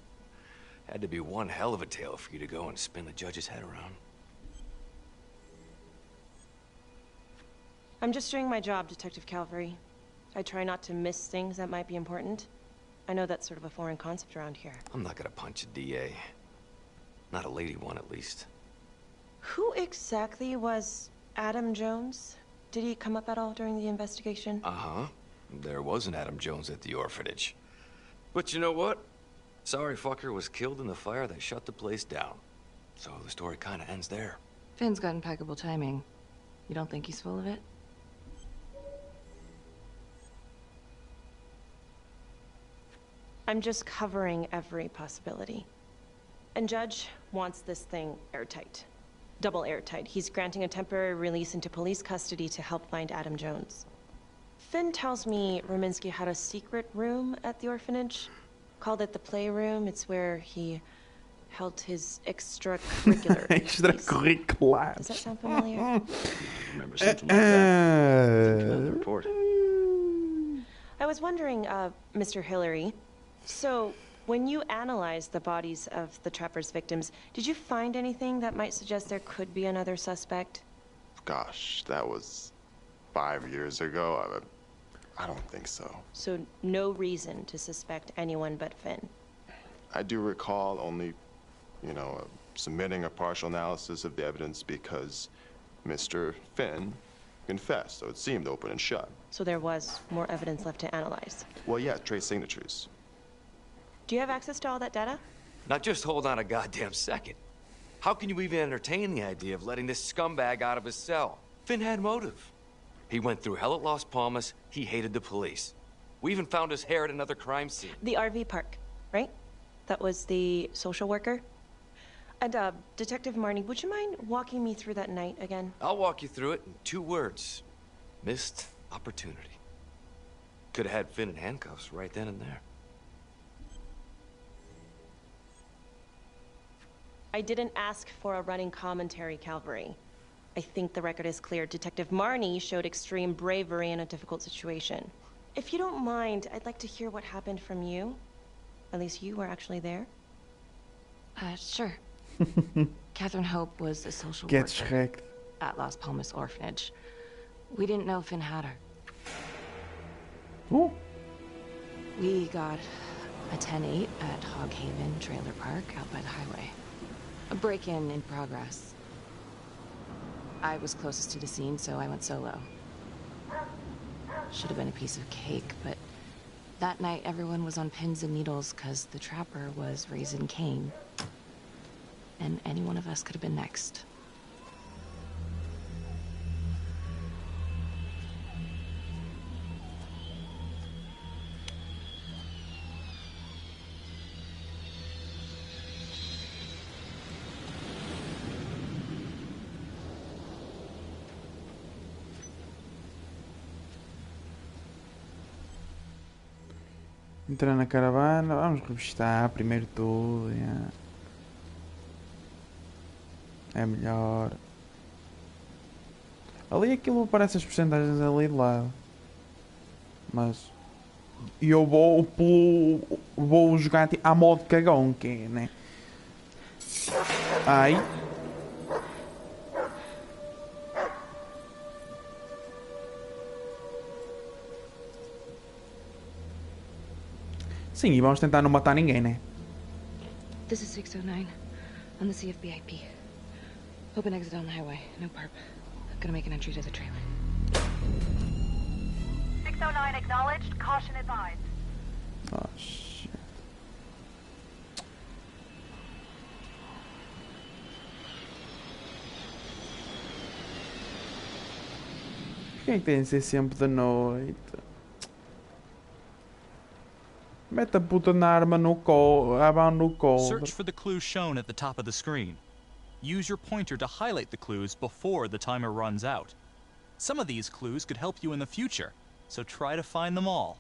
Had to be one hell of a tale for you to go and spin the judge's head around. I'm just doing my job, Detective Calvary. I try not to miss things that might be important. I know that's sort of a foreign concept around here. I'm not gonna punch a DA. Not a lady one, at least. Who exactly was Adam Jones? Did he come up at all during the investigation? Uh-huh. There was an Adam Jones at the orphanage. But you know what? Sorry fucker was killed in the fire that shut the place down. So the story kind of ends there. Finn's got impeccable timing. You don't think he's full of it? I'm just covering every possibility. And Judge wants this thing airtight. Double airtight. He's granting a temporary release into police custody to help find Adam Jones. Finn tells me Rominsky had a secret room at the orphanage. Called it the playroom. It's where he held his extracurricular Extracurricular. Does that sound familiar? Remember something like that? From the report. I was wondering, Mr. Hillary, so when you analyzed the bodies of the Trapper's victims, did you find anything that might suggest there could be another suspect? Gosh, that was 5 years ago. I don't think so. So no reason to suspect anyone but Finn? I do recall only, submitting a partial analysis of the evidence because Mr. Finn confessed, so it seemed open and shut. So there was more evidence left to analyze? Well, yeah, trace signatures. Do you have access to all that data? Now just hold on a goddamn second. How can you even entertain the idea of letting this scumbag out of his cell? Finn had motive. He went through hell at Las Palmas. He hated the police. We even found his hair at another crime scene. The RV park, right? That was the social worker? And, Detective Marnie, would you mind walking me through that night again? I'll walk you through it in 2 words. Missed opportunity. Could have had Finn in handcuffs right then and there. I didn't ask for a running commentary, Calvary. I think the record is clear. Detective Marnie showed extreme bravery in a difficult situation. If you don't mind, I'd like to hear what happened from you. At least you were actually there. Sure. Catherine Hope was a social Gets worker wrecked. at Las Palmas Orphanage. We didn't know Finn had her. Ooh. We got a 10-8 at Hog Haven Trailer Park out by the highway. A break-in in progress. I was closest to the scene, so I went solo. Should have been a piece of cake, but that night everyone was on pins and needles because the Trapper was raising Cain. And any one of us could have been next. Entrar na caravana, vamos revistar primeiro tudo. Yeah. É melhor. Ali aquilo aparece as porcentagens ali de lado. Mas eu vou jogar tipo, a modo cagão, que é, né? Ai. Sim, e vamos tentar não matar ninguém, né? This is 609 on the CFBIP. Open exit on the highway. No perp. Gonna make an entry to the trailer. 609 acknowledged. Caution advised. Oh, shit. Porquê é que tem de ser sempre de noite? Mete a puta na arma no colo, no colo. Search for the clues shown at the top of the screen. Use your pointer to highlight the clues before the timer runs out. Some of these clues could help you in the future, so try to find them all.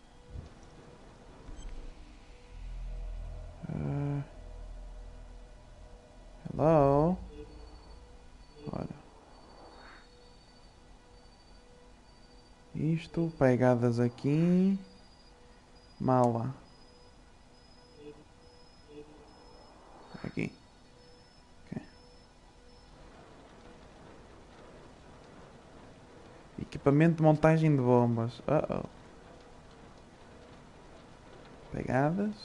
Hello? Olha. Isto, pegadas aqui. Mala. Aqui. Okay. Equipamento de montagem de bombas. Uh-oh. Pegadas.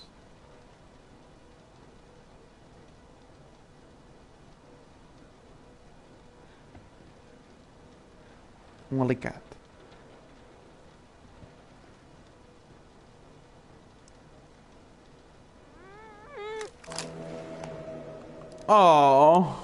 Um alicate. Oh.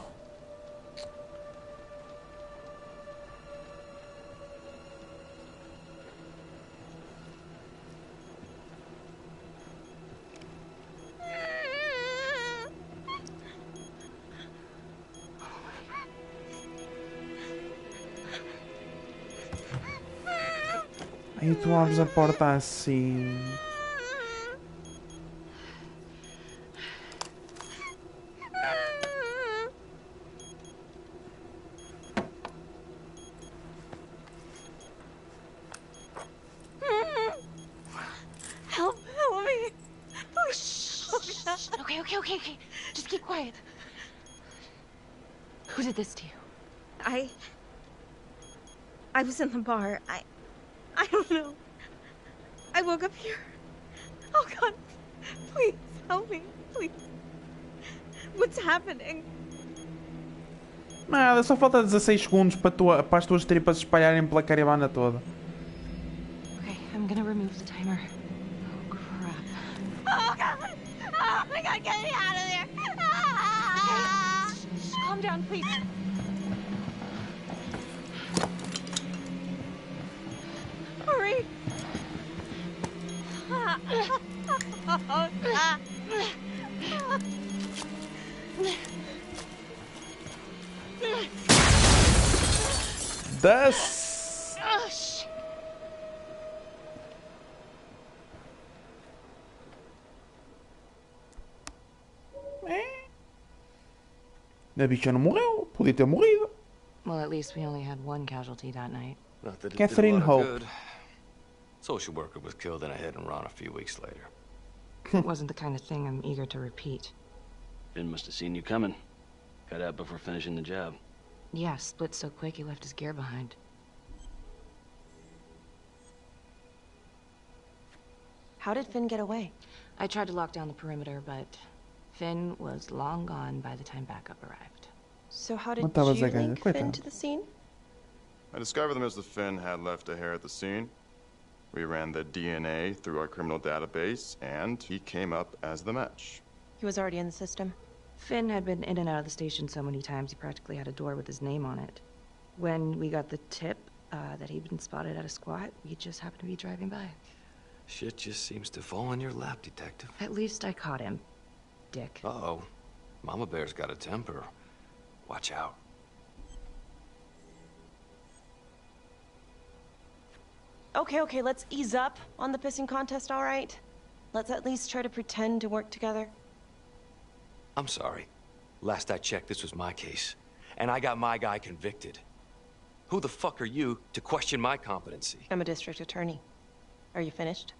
Aí tu abres a porta assim. Help me. Oh, shh. Okay. Just keep quiet. Who did this to you? I was in the bar. I don't know. I woke up here. Oh, God. Please, help me. Please. What's happening? Nada, só falta 16 segundos para as tuas tripas se espalharem pela caravana toda. Okay, I'm gonna remove the timer. Oh, crap. Oh, God. Oh, my God, get me out of there. Okay. Shh, calm down, please. Hurry. Das. A bicha não morreu, podia ter morrido. Well, at least we only had one casualty that night. Not that it Catherine did a lot of Hope. good. Social worker was killed in a hit and run a few weeks later. It wasn't the kind of thing I'm eager to repeat. Finn must have seen you coming. Got out before finishing the job. Yeah, split so quick he left his gear behind. How did Finn get away? I tried to lock down the perimeter, but Finn was long gone by the time backup arrived. So how did Matava you Zagana, link Finn coitado. to the scene? I discovered that Mr. Finn had left a hair at the scene. We ran the DNA through our criminal database, and he came up as the match. He was already in the system. Finn had been in and out of the station so many times he practically had a door with his name on it. When we got the tip that he'd been spotted at a squat, we just happened to be driving by. Shit just seems to fall in your lap, Detective. At least I caught him, Dick. Uh-oh. Mama Bear's got a temper. Watch out. Okay, let's ease up on the pissing contest, all right? Let's at least try to pretend to work together. I'm sorry. Last I checked, this was my case. And I got my guy convicted. Who the fuck are you to question my competency? I'm a district attorney. Are you finished?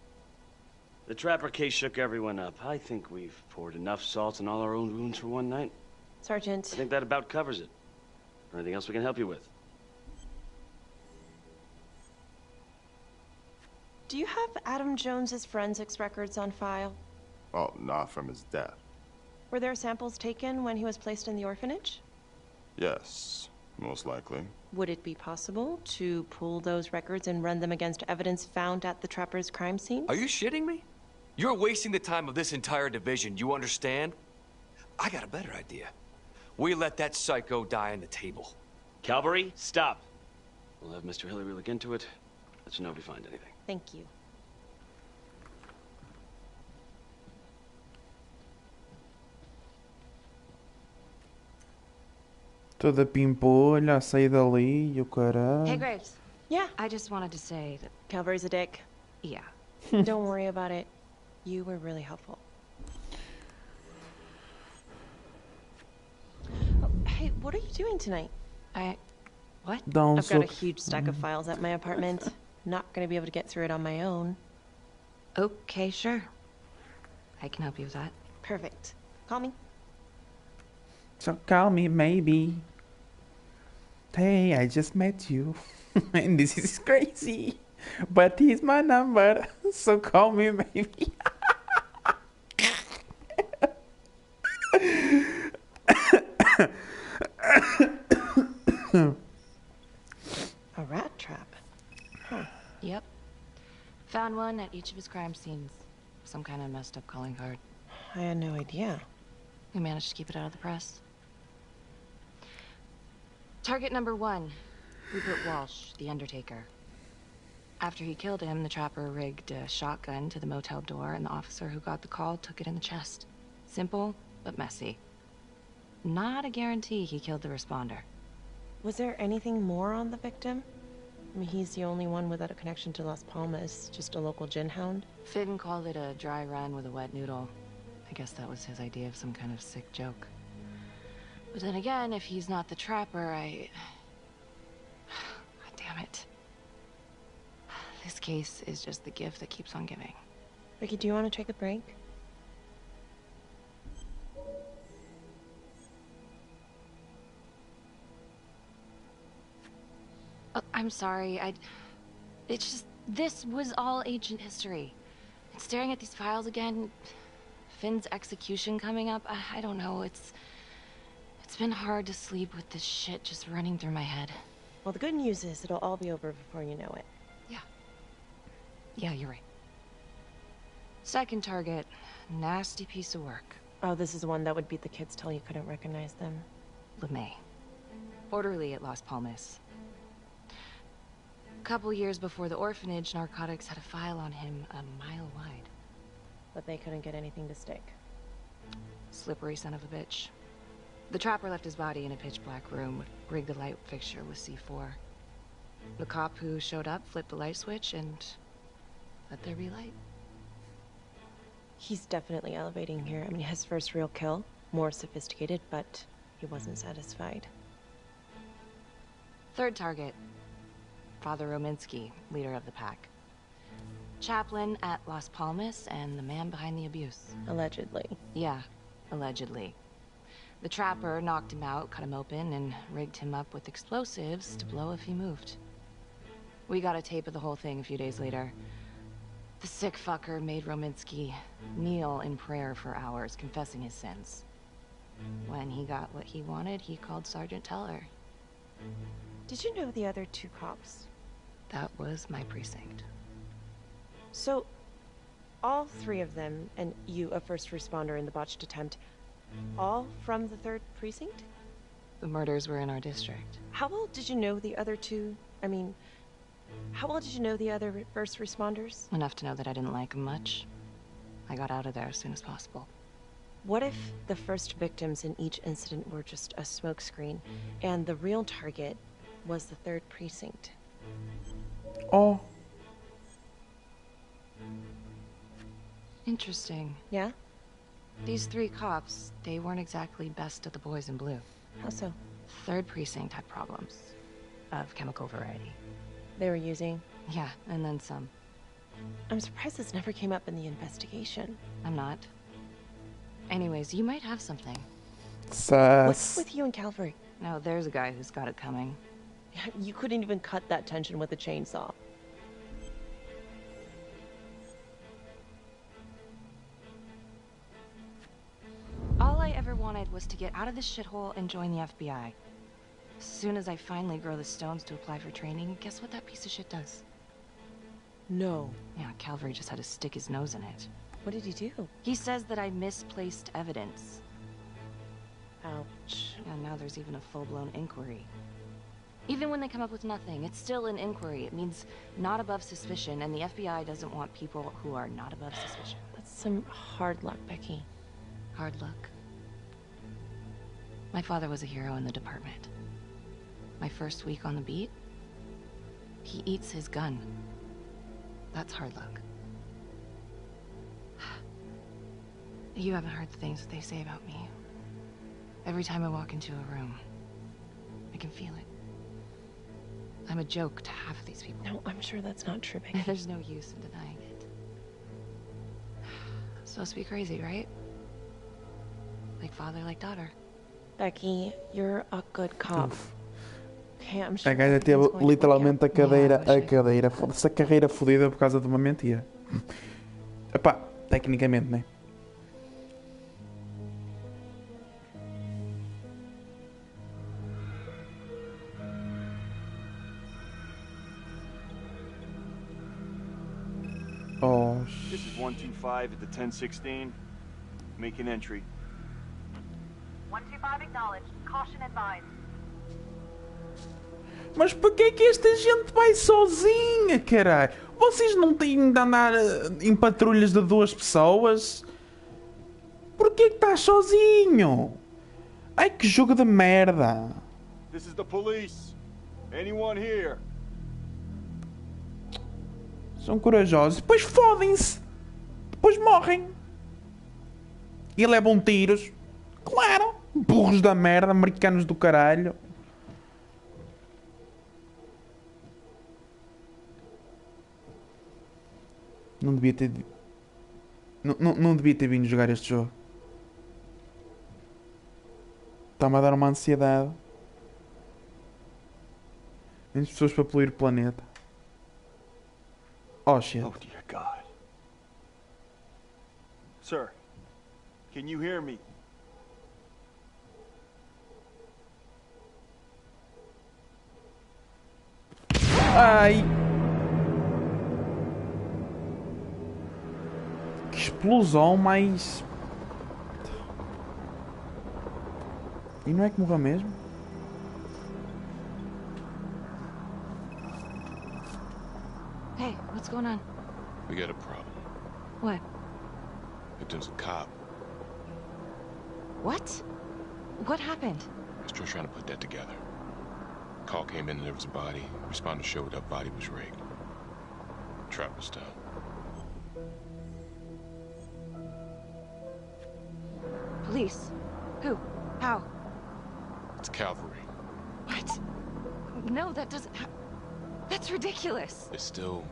The Trapper case shook everyone up. I think we've poured enough salt in all our own wounds for one night. Sergeant. I think that about covers it. Anything else we can help you with? Do you have Adam Jones's forensics records on file? Oh, not from his death. Were there samples taken when he was placed in the orphanage? Yes, most likely. Would it be possible to pull those records and run them against evidence found at the Trapper's crime scene? Are you shitting me? You're wasting the time of this entire division, you understand? I got a better idea. We let that psycho die on the table. Calvary, stop. We'll have Mr. Hillary look into it. Let you know if we find anything. Thank you. Toda pimpolha, saí dali e o caralho. Hey, Graves. Yeah? I just wanted to say that... Calvary's a dick. Yeah. Don't worry about it. You were really helpful. Oh, hey, what are you doing tonight? What? I've got a huge stack of files at my apartment. Not gonna be able to get through it on my own. Okay, sure. I can help you with that. Perfect. Call me. So call me, maybe. Hey, I just met you. And this is crazy. But here's my number. So call me, maybe. A rat trap. Huh. Yep. Found one at each of his crime scenes. Some kind of messed up calling card. I had no idea. We managed to keep it out of the press. Target number 1, Rupert Walsh, the Undertaker. After he killed him, the Trapper rigged a shotgun to the motel door, and the officer who got the call took it in the chest. Simple, but messy. Not a guarantee he killed the responder. Was there anything more on the victim? I mean, he's the only one without a connection to Las Palmas, just a local gin hound. Finn called it a dry run with a wet noodle. I guess that was his idea of some kind of sick joke. But then again, if he's not the Trapper, God damn it. This case is just the gift that keeps on giving. Ricky, do you want to take a break? Oh, I'm sorry, it's just, this was all ancient history. And staring at these files again, Finn's execution coming up, I don't know, it's been hard to sleep with this shit just running through my head. Well, the good news is it'll all be over before you know it. Yeah, you're right. Second target, nasty piece of work. Oh, this is the one that would beat the kids till you couldn't recognize them. LeMay. Orderly at Las Palmas. A couple years before the orphanage, narcotics had a file on him a mile wide. But they couldn't get anything to stick. Slippery son of a bitch. The Trapper left his body in a pitch-black room, rigged the light fixture with C4. The cop who showed up flipped the light switch and let there be light. He's definitely elevating here. I mean, his first real kill, more sophisticated, but he wasn't satisfied. Third target, Father Rominsky, leader of the pack. Chaplain at Las Palmas and the man behind the abuse. Allegedly. Yeah, allegedly. The Trapper knocked him out, cut him open, and rigged him up with explosives to blow if he moved. We got a tape of the whole thing a few days later. The sick fucker made Rominsky kneel in prayer for hours, confessing his sins. When he got what he wanted, he called Sergeant Teller. Did you know the other 2 cops? That was my precinct. So, all 3 of them, and you, a first responder in the botched attempt, all from the 3rd precinct? The murders were in our district. How well did you know the other 2? I mean, how well did you know the other first responders? Enough to know that I didn't like them much. I got out of there as soon as possible. What if the first victims in each incident were just a smokescreen, and the real target was the 3rd precinct? Oh. Interesting. Yeah? These 3 cops, they weren't exactly best of the boys in blue. How so? 3rd precinct had problems. Of chemical variety. They were using? Yeah, and then some. I'm surprised this never came up in the investigation. I'm not. Anyways, you might have something. What's with you and Calvary? No, there's a guy who's got it coming. You couldn't even cut that tension with a chainsaw. All I ever wanted was to get out of this shithole and join the FBI. As soon as I finally grow the stones to apply for training, guess what that piece of shit does? No. Yeah, Calvary just had to stick his nose in it. What did he do? He says that I misplaced evidence. Ouch. And now there's even a full-blown inquiry. Even when they come up with nothing, it's still an inquiry. It means not above suspicion, and the FBI doesn't want people who are not above suspicion. That's some hard luck, Becky. Hard luck? My father was a hero in the department. My first week on the beat, he eats his gun. That's hard luck. You haven't heard the things that they say about me. Every time I walk into a room, I can feel it. I'm a joke to half of these people. No, I'm sure that's not true, Becky. There's no use in denying it. It's supposed to be crazy, right? Like father, like daughter. Becky, you're a good cop. Okay, I'm sure A gaja teve literalmente a cadeira, foda-se, a carreira fodida por causa de uma mentira. Epá, tecnicamente, né? Oh, This is 125 at the 1016. Make an entry. 125 acknowledged. Caution advised. Mas porquê que esta gente vai sozinha, caralho? Vocês não têm de andar em patrulhas de 2 pessoas? Porquê que estás sozinho? Ai, que jogo de merda. This is the police. Anyone here? São corajosos. Depois fodem-se. Depois morrem. E levam tiros. Claro. Burros da merda, americanos do caralho. Não devia ter... Não devia ter vindo jogar este jogo. Está-me a dar uma ansiedade. Menos pessoas para poluir o planeta. Oh shit. Oh dear God. Sir, can you hear me? Ai. Que explosão mais... E não é que morreu mesmo? Hey, what's going on? We got a problem. What? Victim's a cop. What? What happened? Still trying to put that together. Call came in and there was a body. Responder showed up, body was rigged. Trap was down. Police? Who? How? It's cavalry. What? No, that doesn't... That's ridiculous. They're still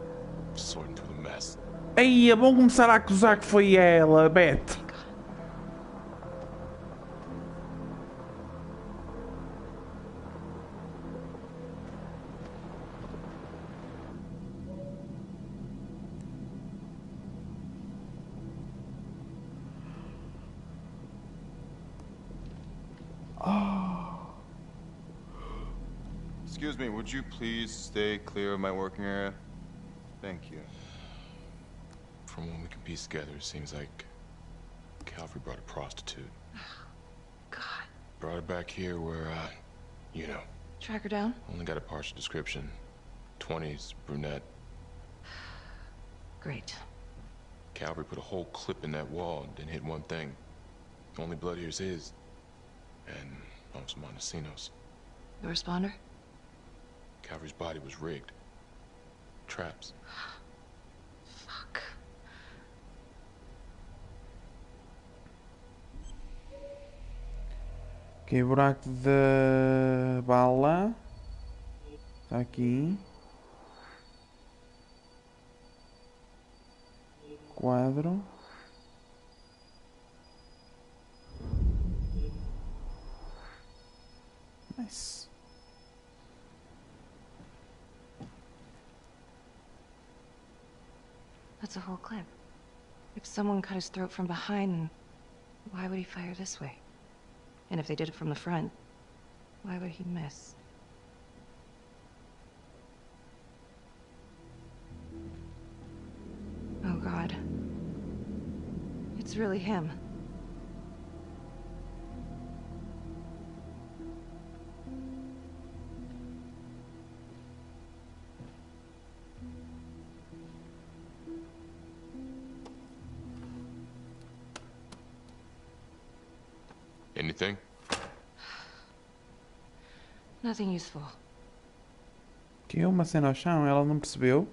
sorting through the mess. Aí, vão começar a acusar que foi ela, Beth. Excuse me, would you please stay clear of my working area? Thank you. From what we can piece together, it seems like Calvary brought a prostitute. God. Brought her back here where, you know. Track her down? Only got a partial description. 20s, brunette. Great. Calvary put a whole clip in that wall and didn't hit one thing. Only blood here's his. And almost Montesinos. The responder? Calvary's body was rigged. Traps. Fuck. Ok, buraco de bala. Está aqui. Quadro. Nice. That's a whole clip. If someone cut his throat from behind, why would he fire this way? And if they did it from the front, why would he miss? Oh God. It's really him. Anything? Nothing useful. Que uma cena ao chão, ela não percebeu.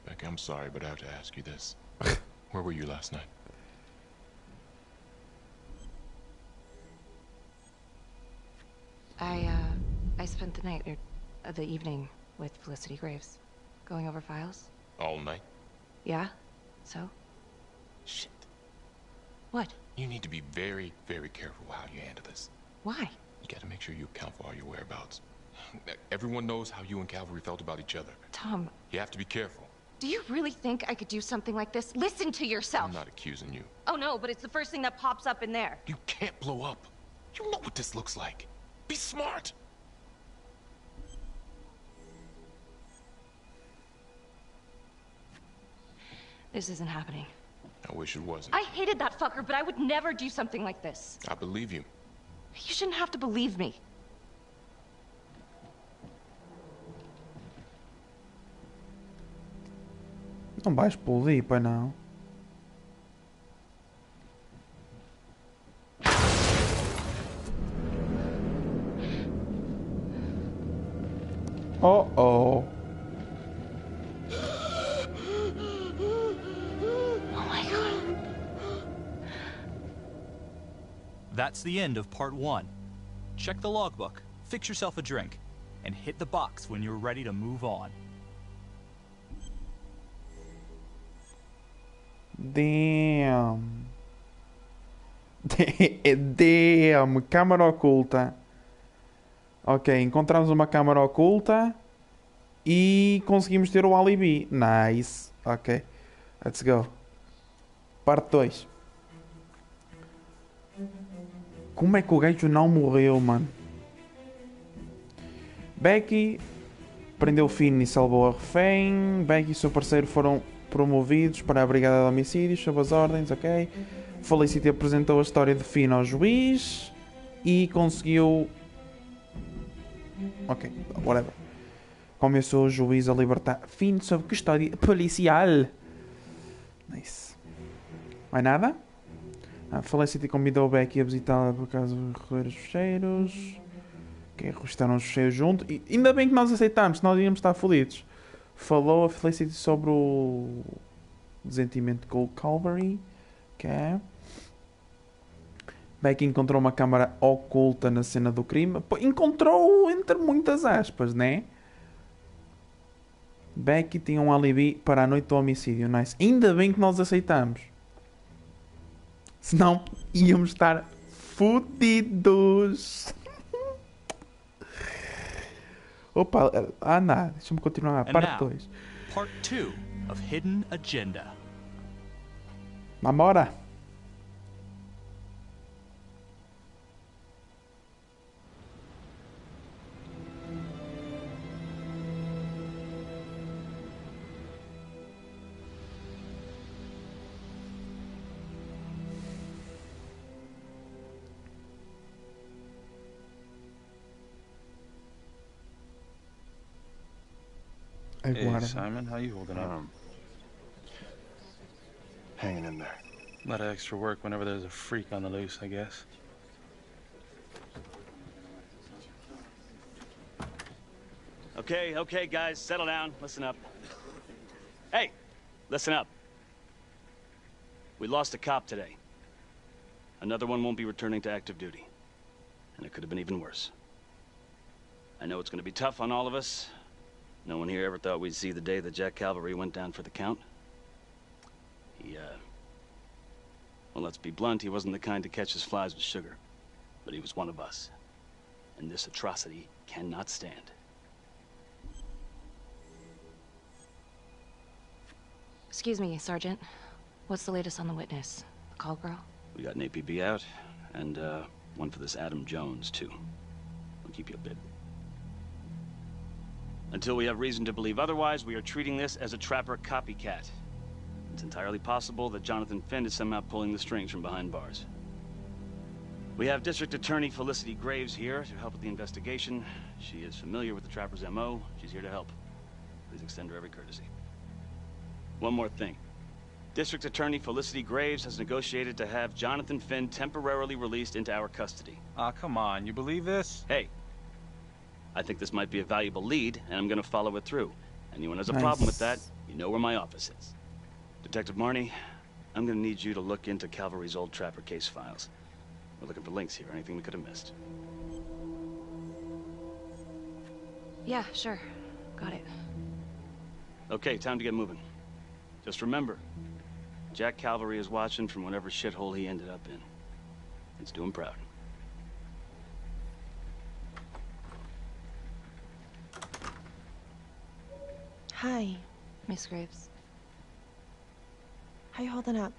Becky, I'm sorry, but I have to ask you this. Where were you last night? I spent the night, or the evening, with Felicity Graves. Going over files. All night? Yeah? So? Shit. What? You need to be very, very careful how you handle this. Why? You gotta make sure you account for all your whereabouts. Everyone knows how you and Calvary felt about each other. Tom. You have to be careful. Do you really think I could do something like this? Listen to yourself. I'm not accusing you. Oh no, but it's the first thing that pops up in there. You can't blow up. You know what this looks like. Be smart. This isn't happening. I wish it wasn't. I hated that fucker, but I would never do something like this. I believe you. You shouldn't have to believe me. Não vai explodir, pois não. Oh oh. That's the end of part 1. Check the logbook, fix yourself a drink, and hit the box when you're ready to move on. Damn. Damn. Câmara oculta. Ok, encontramos uma câmara oculta e conseguimos ter o alibi. Nice. Ok. Let's go. Parte 2. Como é que o gajo não morreu, mano? Becky prendeu Finn e salvou a refém. Becky e seu parceiro foram promovidos para a Brigada de Homicídios sob as ordens, ok? Felicity apresentou a história de Finn ao juiz e conseguiu... Ok, whatever. Começou o juiz a libertar Finn sob custódia policial. Nice. Mais nada? A Felicity convidou a Becky a visitá-la por causa de recolher os fecheiros. Que revistaram os fecheiros junto. E ainda bem que nós aceitámos, senão íamos estar fodidos. Falou a Felicity sobre o desentimento com o Calvary. Okay. Becky encontrou uma câmara oculta na cena do crime. Pô, encontrou entre muitas aspas, né? Becky tinha um alibi para a noite do homicídio. Nice. Ainda bem que nós aceitamos. Senão íamos estar fodidos. Opa, não. Deixa-me continuar. Parte 2. Part 2 of Hidden Agenda. Namora. Hey, Simon, how you holding up? Hanging in there. A lot of extra work whenever there's a freak on the loose, I guess. Okay, guys, settle down. Listen up. Hey, listen up. We lost a cop today. Another one won't be returning to active duty. And it could have been even worse. I know it's going to be tough on all of us. No one here ever thought we'd see the day that Jack Cavalry went down for the count. Well, let's be blunt, he wasn't the kind to catch his flies with sugar. But he was one of us. And this atrocity cannot stand. Excuse me, Sergeant. What's the latest on the witness? The call girl? We got an APB out, and one for this Adam Jones, too. We'll keep you updated. Until we have reason to believe otherwise, we are treating this as a trapper copycat. It's entirely possible that Jonathan Finn is somehow pulling the strings from behind bars. We have District Attorney Felicity Graves here to help with the investigation. She is familiar with the trapper's MO. She's here to help. Please extend her every courtesy. One more thing. District Attorney Felicity Graves has negotiated to have Jonathan Finn temporarily released into our custody. Aw, come on. You believe this? Hey, I think this might be a valuable lead, and I'm going to follow it through. Anyone has a problem with that, you know where my office is. Detective Marnie, I'm going to need you to look into Cavalry's old trapper case files. We're looking for links here, anything we could have missed. Yeah, sure. Got it. Okay, time to get moving. Just remember, Jack Cavalry is watching from whatever shithole he ended up in. Let's do him proud. Hi. Miss Graves. How you holding up?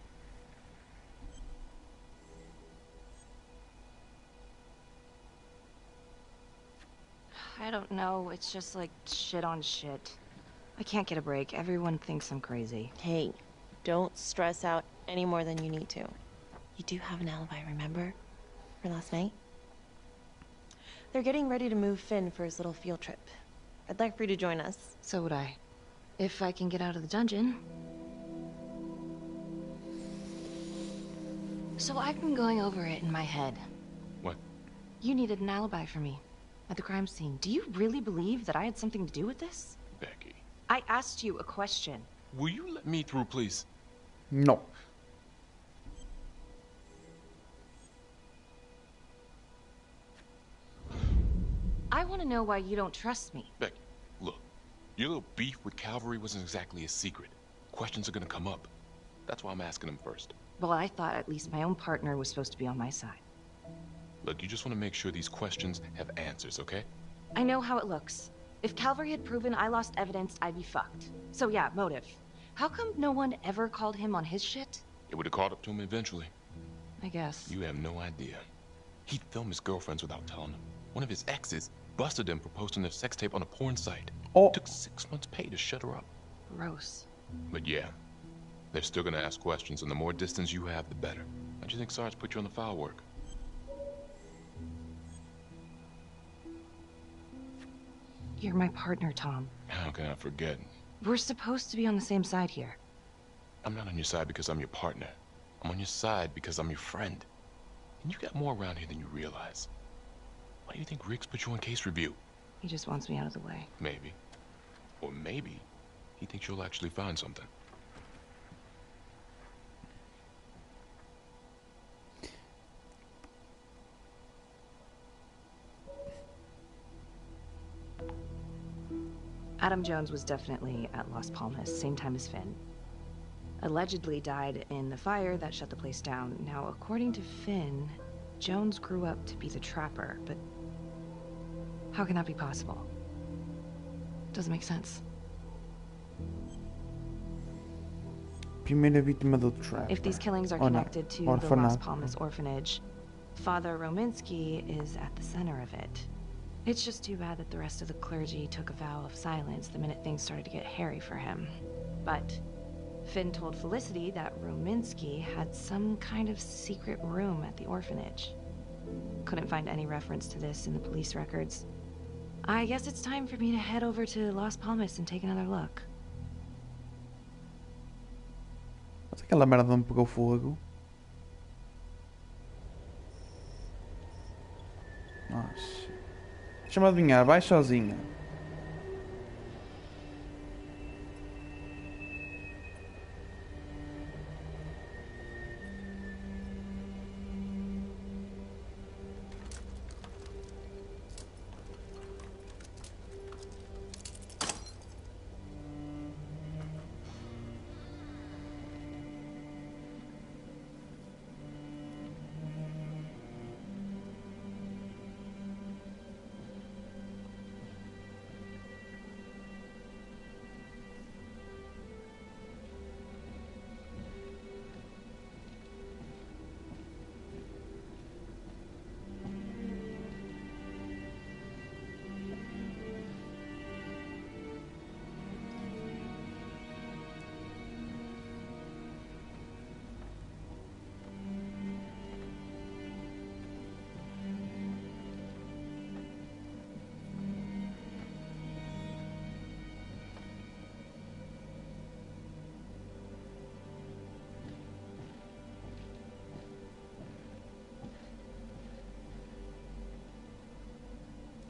I don't know. It's just like shit on shit. I can't get a break. Everyone thinks I'm crazy. Hey, don't stress out any more than you need to. You do have an alibi, remember? For last night? They're getting ready to move Finn for his little field trip. I'd like for you to join us. So would I. If I can get out of the dungeon. So I've been going over it in my head. What? You needed an alibi for me at the crime scene. Do you really believe that I had something to do with this? Becky. I asked you a question. Will you let me through, please? No. I want to know why you don't trust me. Becky, look. Your little beef with Cavalry wasn't exactly a secret. Questions are gonna come up. That's why I'm asking them first. Well, I thought at least my own partner was supposed to be on my side. Look, you just want to make sure these questions have answers, okay? I know how it looks. If Cavalry had proven I lost evidence, I'd be fucked. So yeah, motive. How come no one ever called him on his shit? It would have caught up to him eventually. I guess. You have no idea. He'd film his girlfriends without telling them. One of his exes busted him for posting their sex tape on a porn site. Oh. Took 6 months' pay to shut her up. Gross. But yeah, they're still gonna ask questions, and the more distance you have, the better. How do you think Sarge put you on the file work? You're my partner, Tom. How can I forget? We're supposed to be on the same side here. I'm not on your side because I'm your partner. I'm on your side because I'm your friend. And you got more around here than you realize. Why do you think Riggs put you on case review? He just wants me out of the way. Maybe. Or maybe he thinks you'll actually find something. Adam Jones was definitely at Las Palmas, same time as Finn. Allegedly died in the fire that shut the place down. Now, according to Finn, Jones grew up to be the trapper, but how can that be possible? Doesn't make sense. Primeira vítima do trapper. If these killings are connected to the Las Palmas orphanage, Father Rominsky is at the center of it. It's just too bad that the rest of the clergy took a vow of silence the minute things started to get hairy for him. But Finn told Felicity that Rominsky had some kind of secret room at the orphanage. Couldn't find any reference to this in the police records. I guess it's time for me to head over to Las Palmas and take another look. Mas aquela merda não pegou fogo. Nossa. Deixa-me adivinhar, vai sozinha.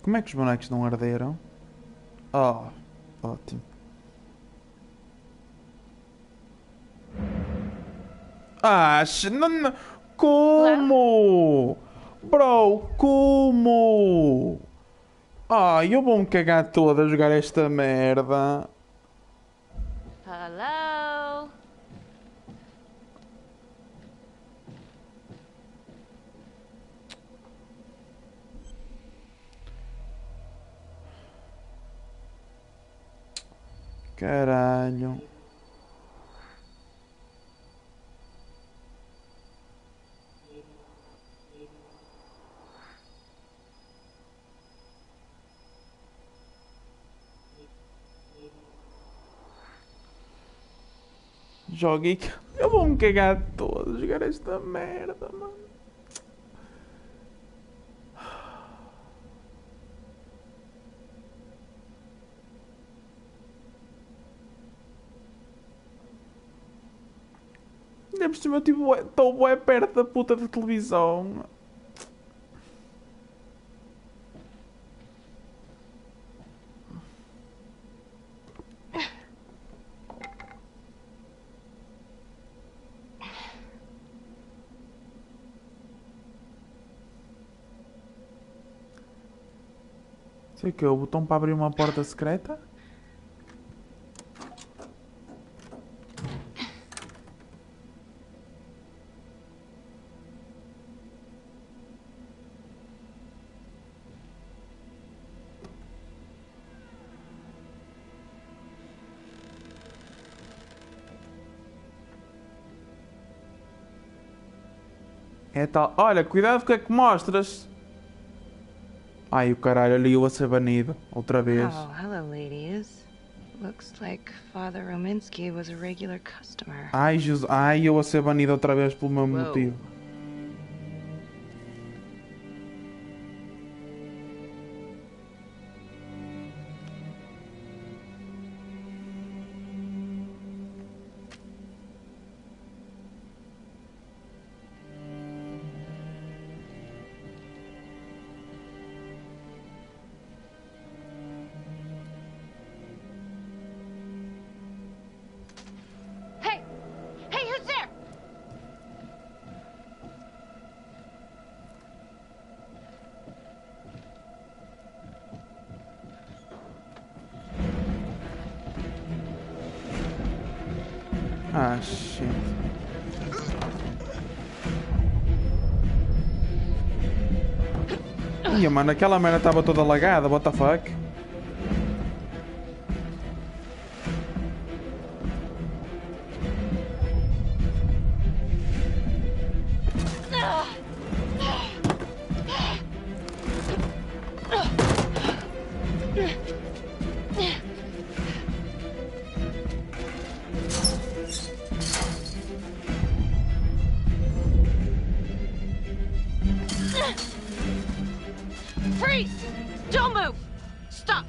Como é que os bonecos não arderam? Oh, ótimo. Ah, não, como? Bro, como? Ah, eu vou-me cagar toda a jogar esta merda. Hello? Caralho. Joguei. Eu vou-me cagar todo a jogar esta merda, mano. Ainda por cima, tipo, estou bué perto da puta da televisão. Sei que é o botão para abrir uma porta secreta? É tal. Olha, cuidado com o que é que mostras. Ai, o caralho, ali eu a ser banido. Outra vez. Oh, hello, ladies. Looks like Father Rominsky was a regular customer. Ai, Jesus. Ai, eu a ser banido outra vez pelo mesmo motivo. Ah, shit. Ia, mano, aquela merda estava toda lagada, what the fuck? Freeze! Don't move! Stop!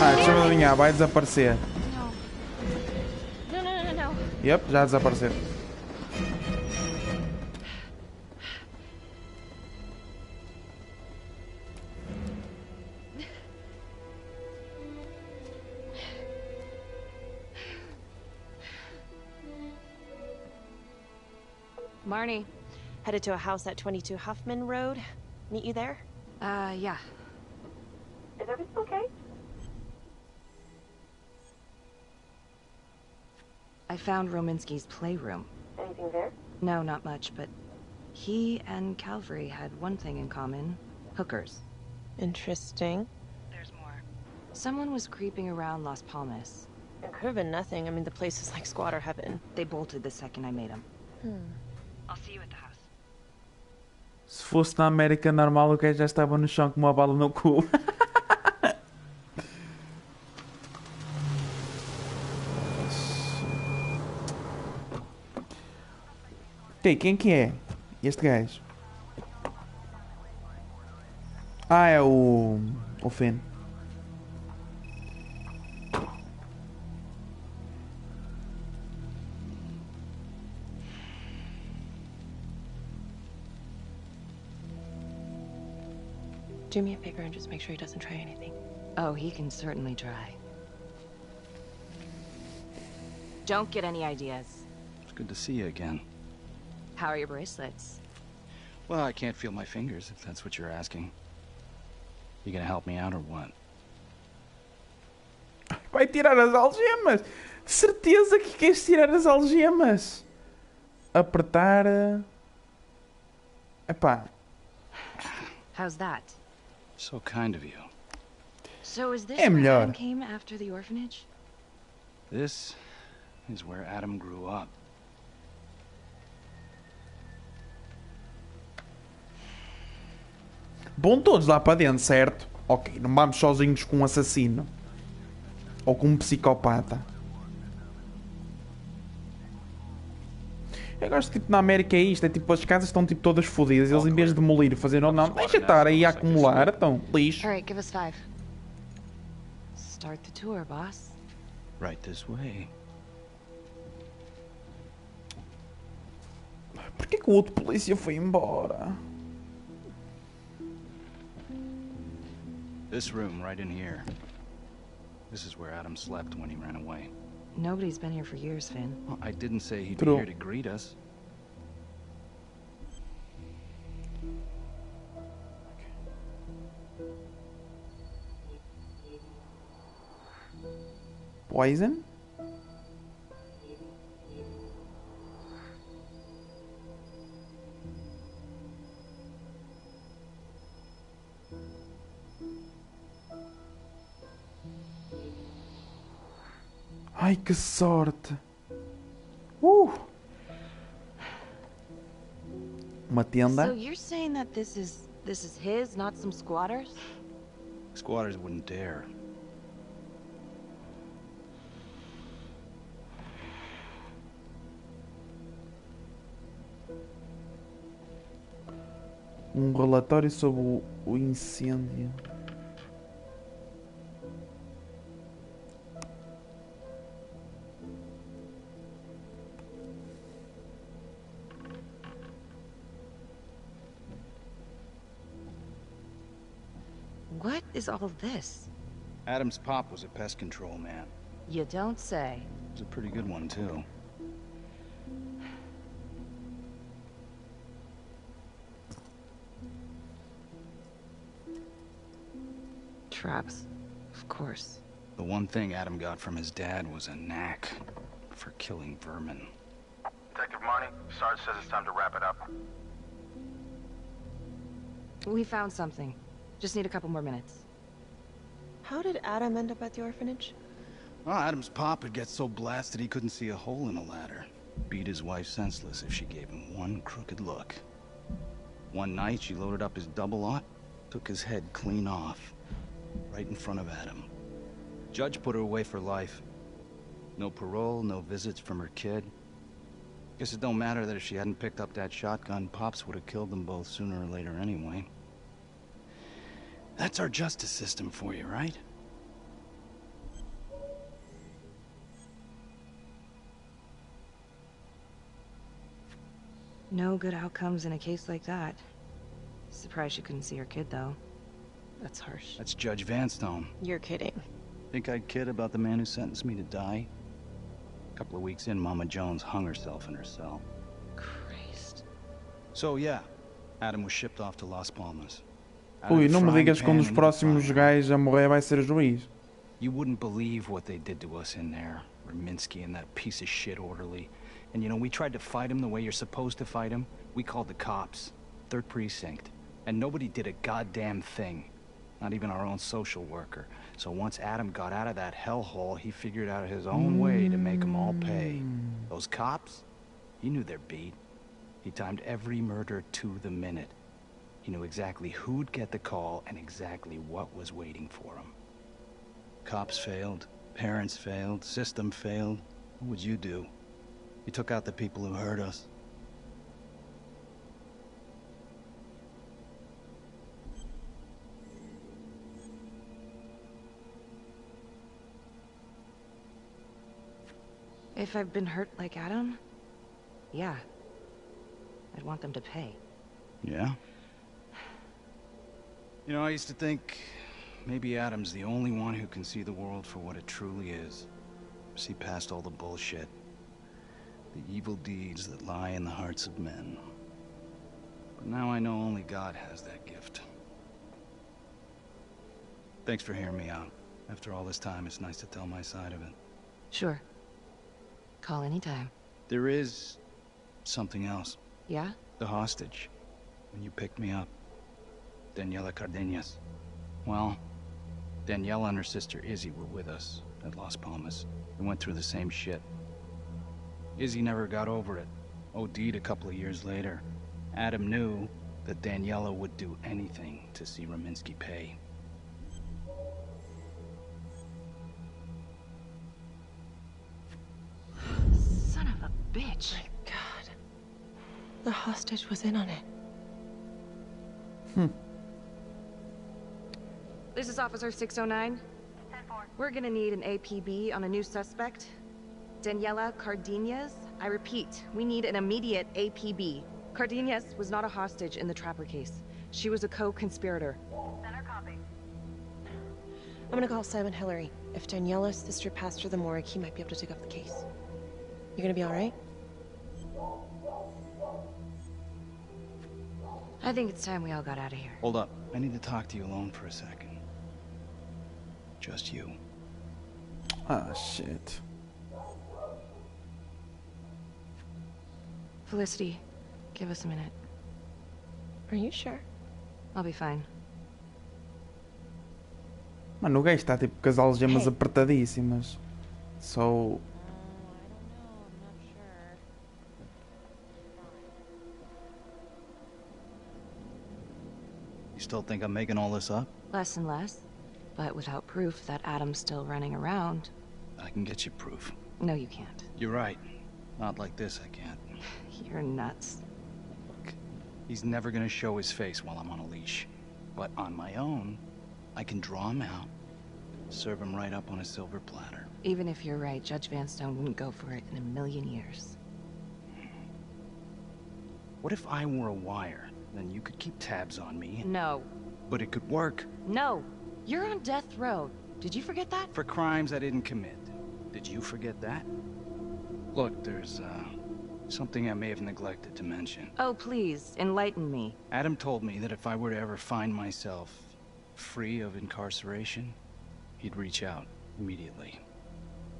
Ah, deixa eu alinhar, vai desaparecer. No. Yep, já desapareceu. Marnie, headed to a house at 22 Huffman Road. Meet you there? Yeah. Is everything okay? I found Rominsky's playroom. Anything there? No, not much, but he and Calvary had one thing in common. Hookers. Interesting. There's more. Someone was creeping around Las Palmas. It could have been nothing. I mean, the place is like squatter heaven. They bolted the second I made them. I'll see you at the house. Se fosse na América normal, o gajo já estava no chão com uma bala no cu. Ok, quem que é? Este gajo? Ah, é o Finn. Do me a favor and just make sure he doesn't try anything. Oh, he can certainly try. Don't get any ideas. It's good to see you again. How are your bracelets? Well, I can't feel my fingers, if that's what you're asking. You gonna help me out or what? Vai tirar as algemas! Certeza que queres tirar as algemas! Apertar... Epá. How's that? So kind of you. So is this É where melhor. Adam came after the orphanage? This is where Adam grew up. Bom, todos lá para dentro, certo? Ok, não vamos sozinhos com um assassino. Ou com um psicopata. Eu gosto, tipo, na América é isto. É tipo, as casas estão tipo todas fodidas. Eles em vez de demolir, fazer não, deixa estar aí a acumular. Então, lixo. Alright, give us 5. Start the tour, boss. Right this way. Porquê que o outro polícia foi embora? This room right in here. This is where Adam slept when he ran away. Nobody's been here for years, Finn. Well, I didn't say he'd True. be here to greet us. Poison? Ai, que sorte! Uma tenda? So you're saying that this is his, not some squatters? Squatters wouldn't dare. Um relatório sobre o incêndio. What is all of this? Adam's pop was a pest control man. You don't say. He was a pretty good one, too. Traps, of course. The one thing Adam got from his dad was a knack for killing vermin. Detective Marnie, Sarge says it's time to wrap it up. We found something. Just need a couple more minutes. How did Adam end up at the orphanage? Well, Adam's pop would get so blasted he couldn't see a hole in a ladder. Beat his wife senseless if she gave him one crooked look. One night, she loaded up his double-aught, took his head clean off, right in front of Adam. Judge put her away for life. No parole, no visits from her kid. Guess it don't matter that if she hadn't picked up that shotgun, Pops would have killed them both sooner or later anyway. That's our justice system for you, right? No good outcomes in a case like that. Surprised she couldn't see her kid, though. That's harsh. That's Judge Vanstone. You're kidding. Think I'd kid about the man who sentenced me to die? A couple of weeks in, Mama Jones hung herself in her cell. Christ. So, yeah, Adam was shipped off to Las Palmas. Ui, não me digas que um dos próximos gajos a morrer vai ser o juiz. You wouldn't believe what they did to us in there. Raminsky and that piece of shit orderly. And you know, we tried to fight him the way you're supposed to fight him. We called the cops. 3rd Precinct. And nobody did a goddamn thing. Not even our own social worker. So once Adam got out of that hellhole, he figured out his own way to make them all pay. Those cops, he knew their beat. He timed every murder to the minute. He knew exactly who'd get the call and exactly what was waiting for him. Cops failed, parents failed, system failed. What would you do? You took out the people who hurt us. If I've been hurt like Adam, yeah. I'd want them to pay. Yeah? You know, I used to think maybe Adam's the only one who can see the world for what it truly is. See past all the bullshit. The evil deeds that lie in the hearts of men. But now I know only God has that gift. Thanks for hearing me out. After all this time, it's nice to tell my side of it. Sure. Call anytime. There is something else. Yeah? The hostage. When you picked me up. Daniela Cardenas. Well, Daniela and her sister Izzy were with us at Las Palmas. We went through the same shit. Izzy never got over it. OD'd a couple of years later. Adam knew that Daniela would do anything to see Rominsky pay. Son of a bitch. My God. The hostage was in on it. This is Officer 609. We're gonna need an APB on a new suspect. Daniela Cardenas. I repeat, we need an immediate APB. Cardenas was not a hostage in the Trapper case. She was a co-conspirator. Center copy. I'm gonna call Simon Hillary. If Daniela's sister passed through the morgue, he might be able to dig up the case. You gonna be alright? I think it's time we all got out of here. Hold up. I need to talk to you alone for a second. Just you. Ah, shit. Felicity, give us a minute. Are you sure? I'll be fine. Mano, o gajo está tipo com as algemas apertadíssimas. So... You still think I'm making all this up? Less and less. But without proof that Adam's still running around... I can get you proof. No, you can't. You're right. Not like this, I can't. You're nuts. Look, he's never gonna show his face while I'm on a leash. But on my own, I can draw him out, serve him right up on a silver platter. Even if you're right, Judge Vanstone wouldn't go for it in a million years. What if I were a wire? Then you could keep tabs on me. No. But it could work. No. You're on death row. Did you forget that? For crimes I didn't commit. Did you forget that? Look, there's, something I may have neglected to mention. Oh, please, enlighten me. Adam told me that if I were to ever find myself free of incarceration, he'd reach out immediately.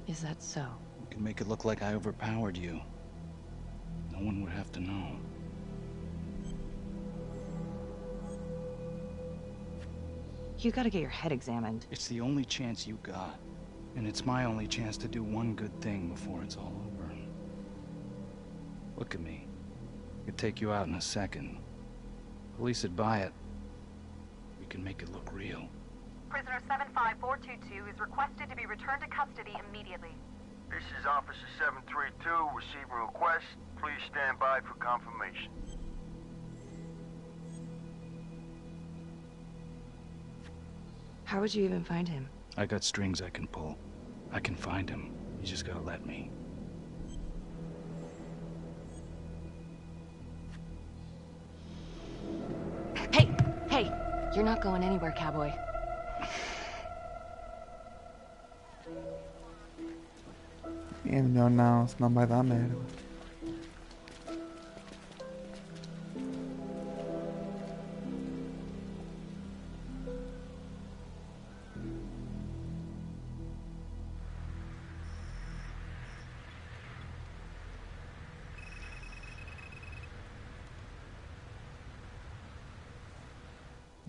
Is that so? You can make it look like I overpowered you. No one would have to know. You gotta get your head examined. It's the only chance you got. And it's my only chance to do one good thing before it's all over. Look at me. I could take you out in a second. Police would buy it. We can make it look real. Prisoner 75422 is requested to be returned to custody immediately. This is Officer 732 receiving request. Please stand by for confirmation. How would you even find him? I got strings I can pull. I can find him. You just gotta let me. Hey! Hey! You're not going anywhere, cowboy. É melhor não, senão vai dar merda.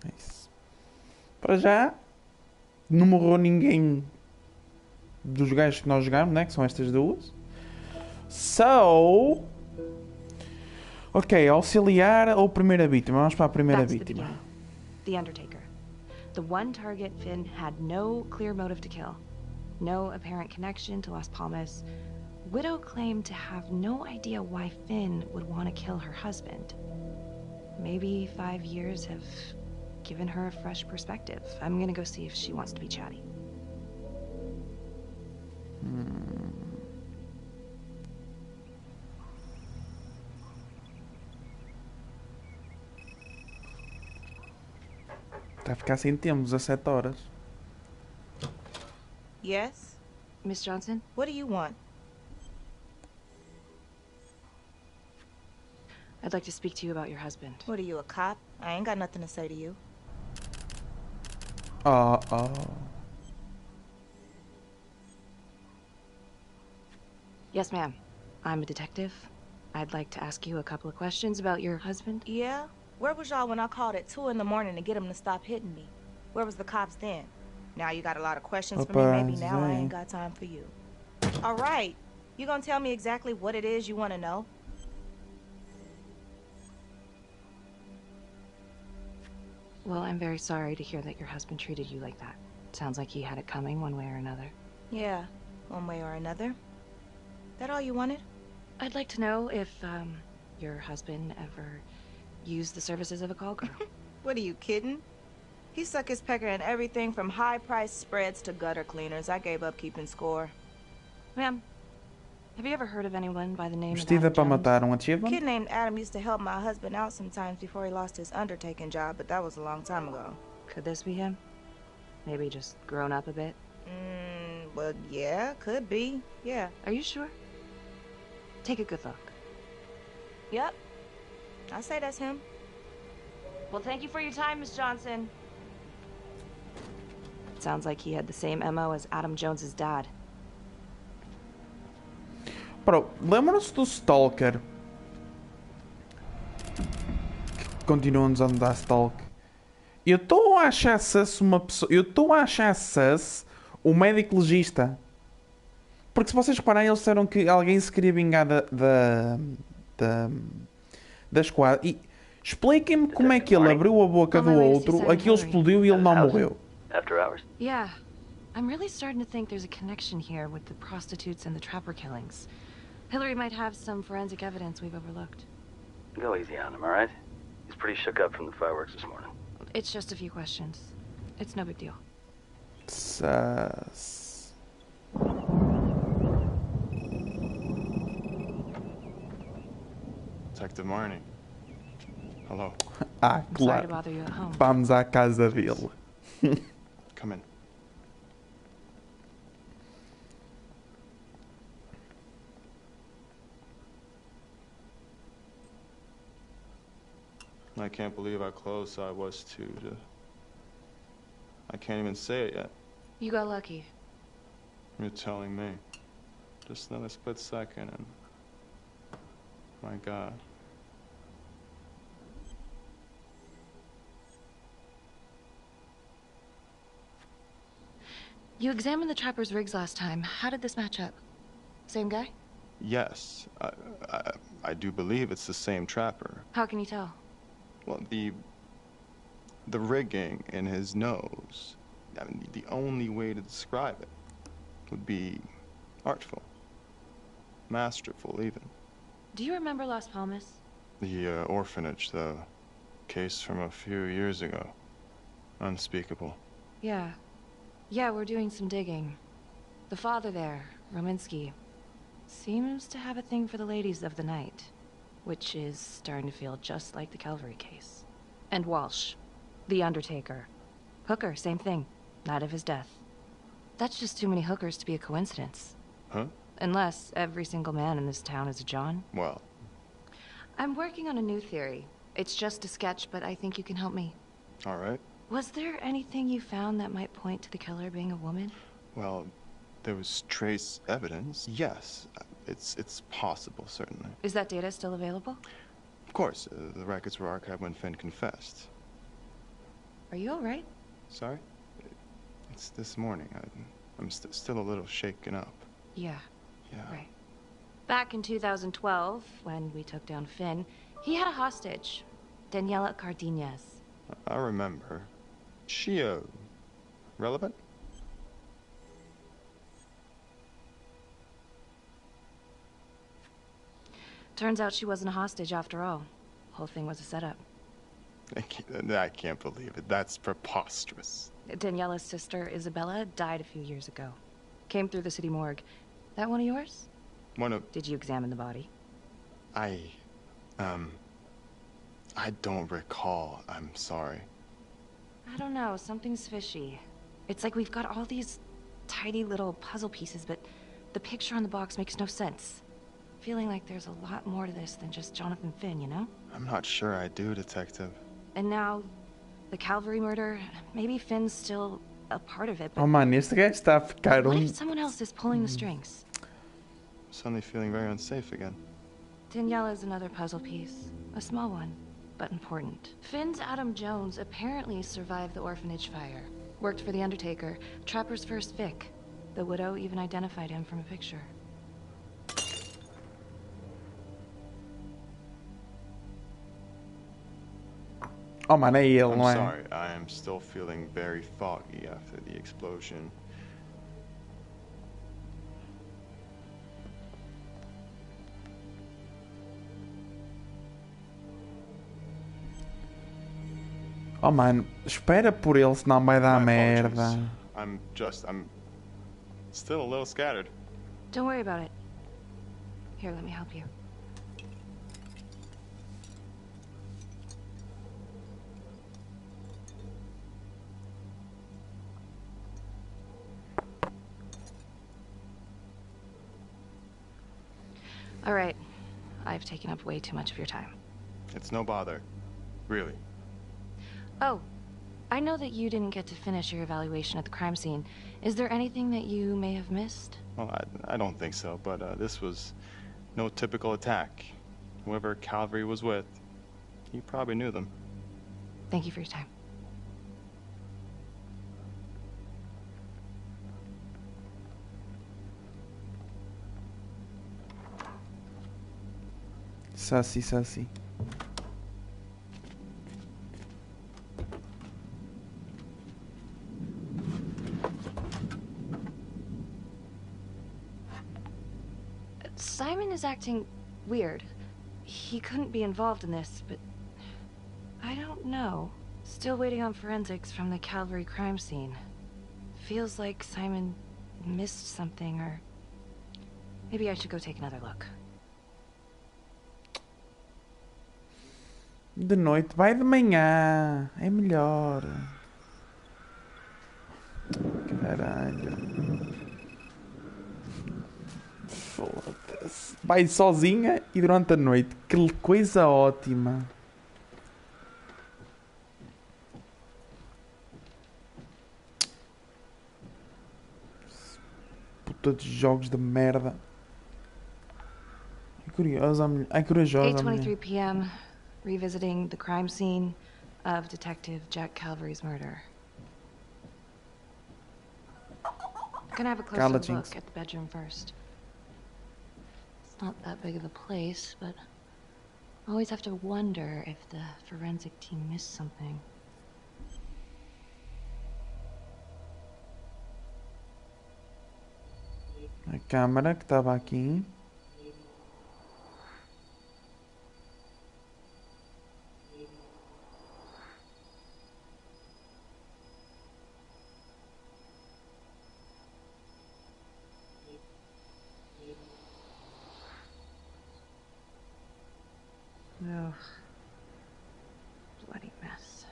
É isso. Para já, não morreu ninguém dos gajos que nós jogamos, né? Que são estas duas. So... Ok, auxiliar ou primeira vítima? Vamos para a primeira vítima. The Undertaker. The one target Finn had no clear motive to kill. No apparent connection to Las Palmas. Widow claimed to have no idea why Finn would want to kill her husband. Maybe 5 years have given her a fresh perspective. I'm gonna go see if she wants to be chatty. Está a ficar sem tempo, 17 horas. Yes? Miss Johnson? What do you want? I'd like to speak to you about your husband. What are you, a cop? I ain't got nothing to say to you. Yes, ma'am. I'm a detective. I'd like to ask you a couple of questions about your husband. Yeah? Where was y'all when I called at 2 in the morning to get him to stop hitting me? Where was the cops then? Now you got a lot of questions for me. Maybe now I ain't got time for you. All right. You gonna tell me exactly what it is you want to know? Well, I'm very sorry to hear that your husband treated you like that. Sounds like he had it coming one way or another. Yeah, one way or another. That all you wanted? I'd like to know if, your husband ever used the services of a call girl. What are you kidding? He suck his pecker in everything from high-priced spreads to gutter cleaners. I gave up keeping score. Ma'am, have you ever heard of anyone by the name of Vestida Adam para Jones? matar um A achievement? kid named Adam used to help my husband out sometimes before he lost his undertaking job, but that was a long time ago. Could this be him? Maybe just grown up a bit? Well, yeah, could be. Yeah. Are you sure? Take a good look. Yep. I say that's him. Well, thank you for your time, Miss Johnson. It sounds like he had the same MO as Adam Jones's dad. Bro, lembram-se do Stalker? Continuam-nos a dar Stalk. Eu estou a achar sus uma pessoa. Eu estou a achar sus o médico legista. Porque se vocês repararem, eles disseram que alguém se queria vingar da esquadra. E expliquem-me como é que ele abriu a boca do outro, aquilo explodiu e ele não morreu. After hours? Yeah. I'm really starting to think there's a connection here with the prostitutes and the trapper killings. Hillary might have some forensic evidence we've overlooked. Go easy on him, all right? He's pretty shook up from the fireworks this morning. It's just a few questions. It's no big deal. Sus. Detective Marnie. Hello. Ah, Sorry claro. to bother you at home. Vamos à casa dele. Come in. I can't believe how close I was to I can't even say it yet. You got lucky. You're telling me. Just another split second and... My God. You examined the trapper's rigs last time. How did this match up? Same guy? Yes. I do believe it's the same trapper. How can you tell? Well, the rigging in his nose. I mean, the only way to describe it would be artful. Masterful, even. Do you remember Las Palmas? The orphanage, the case from a few years ago. Unspeakable. Yeah. Yeah, we're doing some digging. The father there, Rominsky, seems to have a thing for the ladies of the night, which is starting to feel just like the Calvary case. And Walsh, the undertaker. Hooker, same thing. Night of his death. That's just too many hookers to be a coincidence. Huh? Unless every single man in this town is a John. Well. I'm working on a new theory. It's just a sketch, but I think you can help me. All right. Was there anything you found that might point to the killer being a woman? Well, there was trace evidence. Yes, it's possible, certainly. Is that data still available? Of course, the records were archived when Finn confessed. Are you all right? Sorry? It's this morning. I'm still a little shaken up. Yeah. Yeah. Right. Back in 2012, when we took down Finn, he had a hostage, Daniela Cardenas. I remember. She, relevant? Turns out she wasn't a hostage after all. Whole thing was a setup. I can't believe it. That's preposterous. Daniela's sister, Isabella, died a few years ago. Came through the city morgue. That one of yours? One of... Did you examine the body? I don't recall. I'm sorry. I don't know, something's fishy. It's like we've got all these tidy little puzzle pieces, but the picture on the box makes no sense. Feeling like there's a lot more to this than just Jonathan Finn, you know? I'm not sure I do, Detective. And now, the Calvary murder, maybe Finn's still a part of it, but Oh mano, este gajo está a ficar what if someone else is pulling the strings? I'm suddenly feeling very unsafe again. Daniela's another puzzle piece. A small one, but important. Finn's Adam Jones apparently survived the orphanage fire. Worked for the Undertaker, Trapper's first Vic. The widow even identified him from a picture. Oh mano, é ele, I'm não é? sorry, I am still feeling very foggy after the explosion. Oh mano, espera por ele, senão vai dar My merda. apologies. I'm still a little scattered. Don't worry about it. Here, let me help you. All right. I've taken up way too much of your time. It's no bother. Really. Oh, I know that you didn't get to finish your evaluation at the crime scene. Is there anything that you may have missed? Well, I don't think so, but this was no typical attack. Whoever Calvary was with, he probably knew them. Thank you for your time. Sassy. Simon is acting weird. He couldn't be involved in this, but I don't know. Still waiting on forensics from the Calvary crime scene. Feels like Simon missed something, or maybe I should go take another look. De noite, vai de manhã. É melhor. Caralho. Foda-se. Vai sozinha e durante a noite. Que coisa ótima. Puta de jogos de merda. É curiosa a mulher. É corajosa a mulher. 8:23 p.m. Revisiting the crime scene of Detective Jack Calvary's murder. Gonna have a closer look at the bedroom first. It's not that big of a place, but I always have to wonder if the forensic team missed something. A câmera que estava aqui. Oh, bloody mess.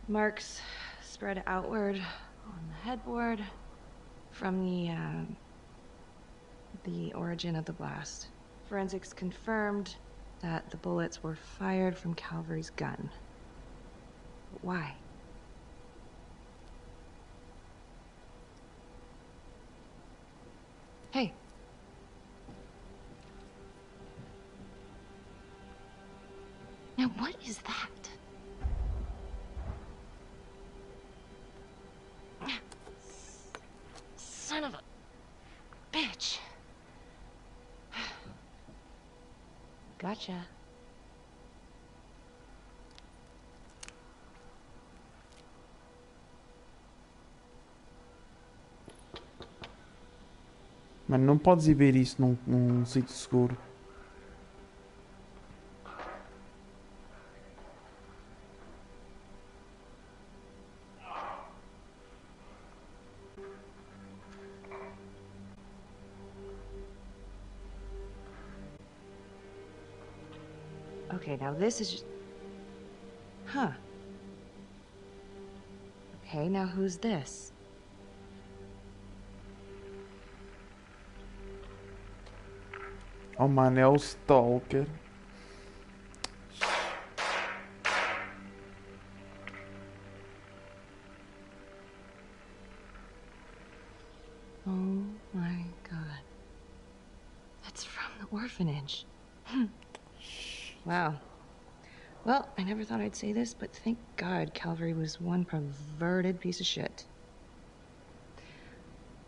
Marks spread outward on the headboard from the origin of the blast. Forensics confirmed that the bullets were fired from Calvary's gun. But why? Hey. Now what is that? Son of a bitch. Gotcha. Mano, não podes ir ver isso num sítio seguro. Okay, now this is just... Huh. Okay, now who's this? Oh mano, é o Stalker. Oh my god. That's from the orphanage. Wow. Well, I never thought I'd say this, but thank God Calvary was one perverted piece of shit.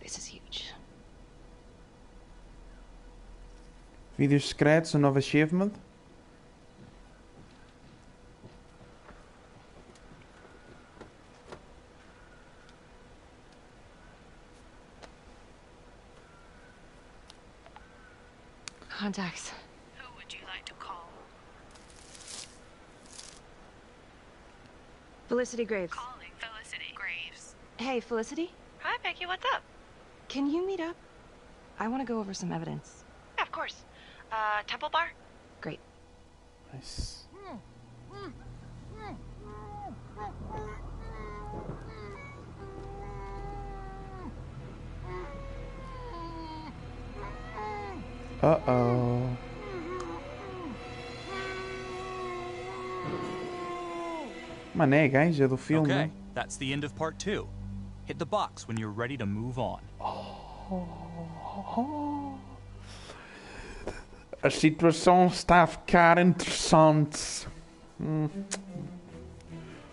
This is huge. Vídeos secretos, um novo achievement. Contacts. Who would you like to call? Felicity Graves. Calling Felicity Graves. Hey, Felicity? Hi, Becky, what's up? Can you meet up? I want to go over some evidence. Yeah, of course. Temple Bar? Great. Nice. Uh-oh. Mané, gaja do filme. Okay, that's the end of part 2. Hit the box when you're ready to move on. A situação está a ficar interessante.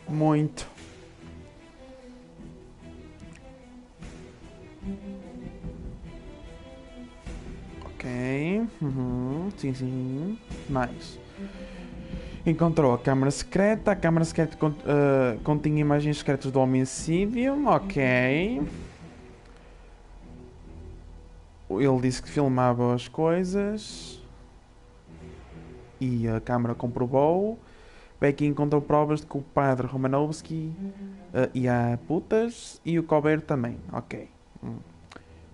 Muito. Ok. Sim, sim. Mais. Encontrou a câmara secreta. A câmara secreta continha imagens secretas do homicídio. Ok. Ele disse que filmava as coisas. E a câmara comprovou. Becky encontrou provas de que o padre Romanovski ia a putas. E o Colbert também. Ok.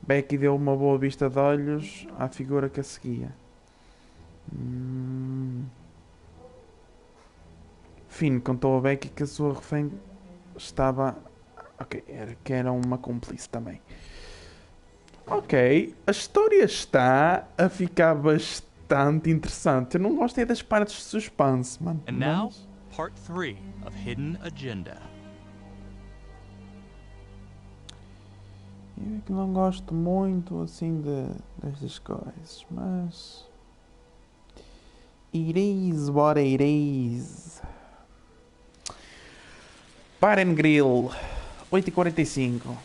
Becky deu uma boa vista de olhos à figura que a seguia. Finn contou a Becky que a sua refém estava... Ok, era uma cúmplice também. Ok, a história está a ficar bastante interessante. Eu não gostei das partes de suspense, mano. And now, part 3 of Hidden Agenda. Eu é que não gosto muito assim destas coisas, mas... It is what it is. Bar and Grill, 8h45.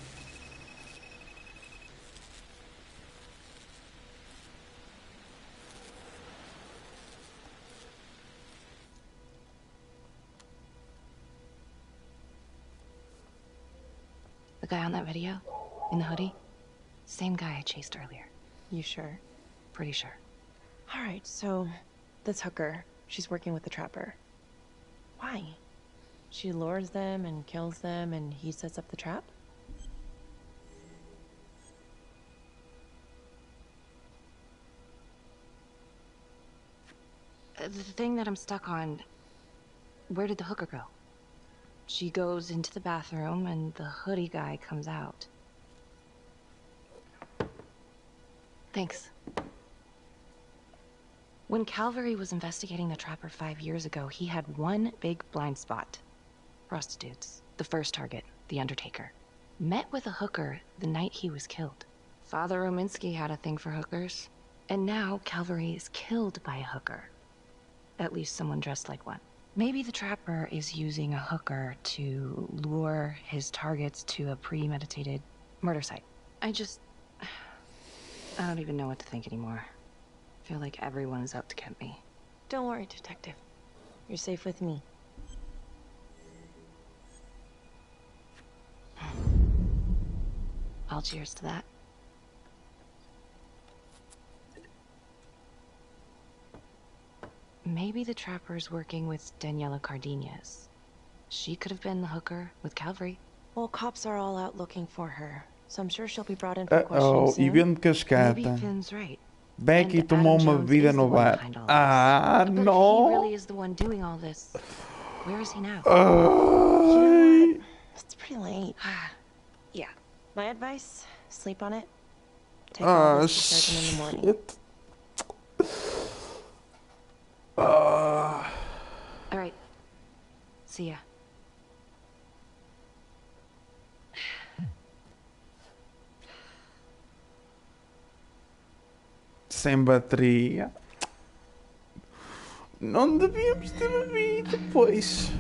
The guy on that video? In the hoodie? Same guy I chased earlier. You sure? Pretty sure. All right, so this hooker, she's working with the trapper. Why? She lures them and kills them and he sets up the trap? The thing that I'm stuck on, where did the hooker go? She goes into the bathroom and the hoodie guy comes out. Thanks. When Calvary was investigating the trapper 5 years ago, he had one big blind spot. Prostitutes. The first target, the Undertaker. Met with a hooker the night he was killed. Father Rominsky had a thing for hookers. And now Calvary is killed by a hooker. At least someone dressed like one. Maybe the trapper is using a hooker to lure his targets to a premeditated murder site. I don't even know what to think anymore. I feel like everyone's out to get me. Don't worry, Detective. You're safe with me. I'll cheers to that. Maybe the trapper's working with Daniela Cardenas. She could have been the hooker with Calvary. Well, cops are all out looking for her, so I'm sure she'll be brought in for questioning soon. E vendo cascata. Maybe Finn's right. Becky tomou uma bebida no bar. Ah, But não! he really is the one doing all this. Where is he now? You know what? It's pretty late. Yeah. My advice, sleep on it. Take all this to surgeon in the morning. All right. See ya. Sem bateria. Não devíamos ter bebido, pois.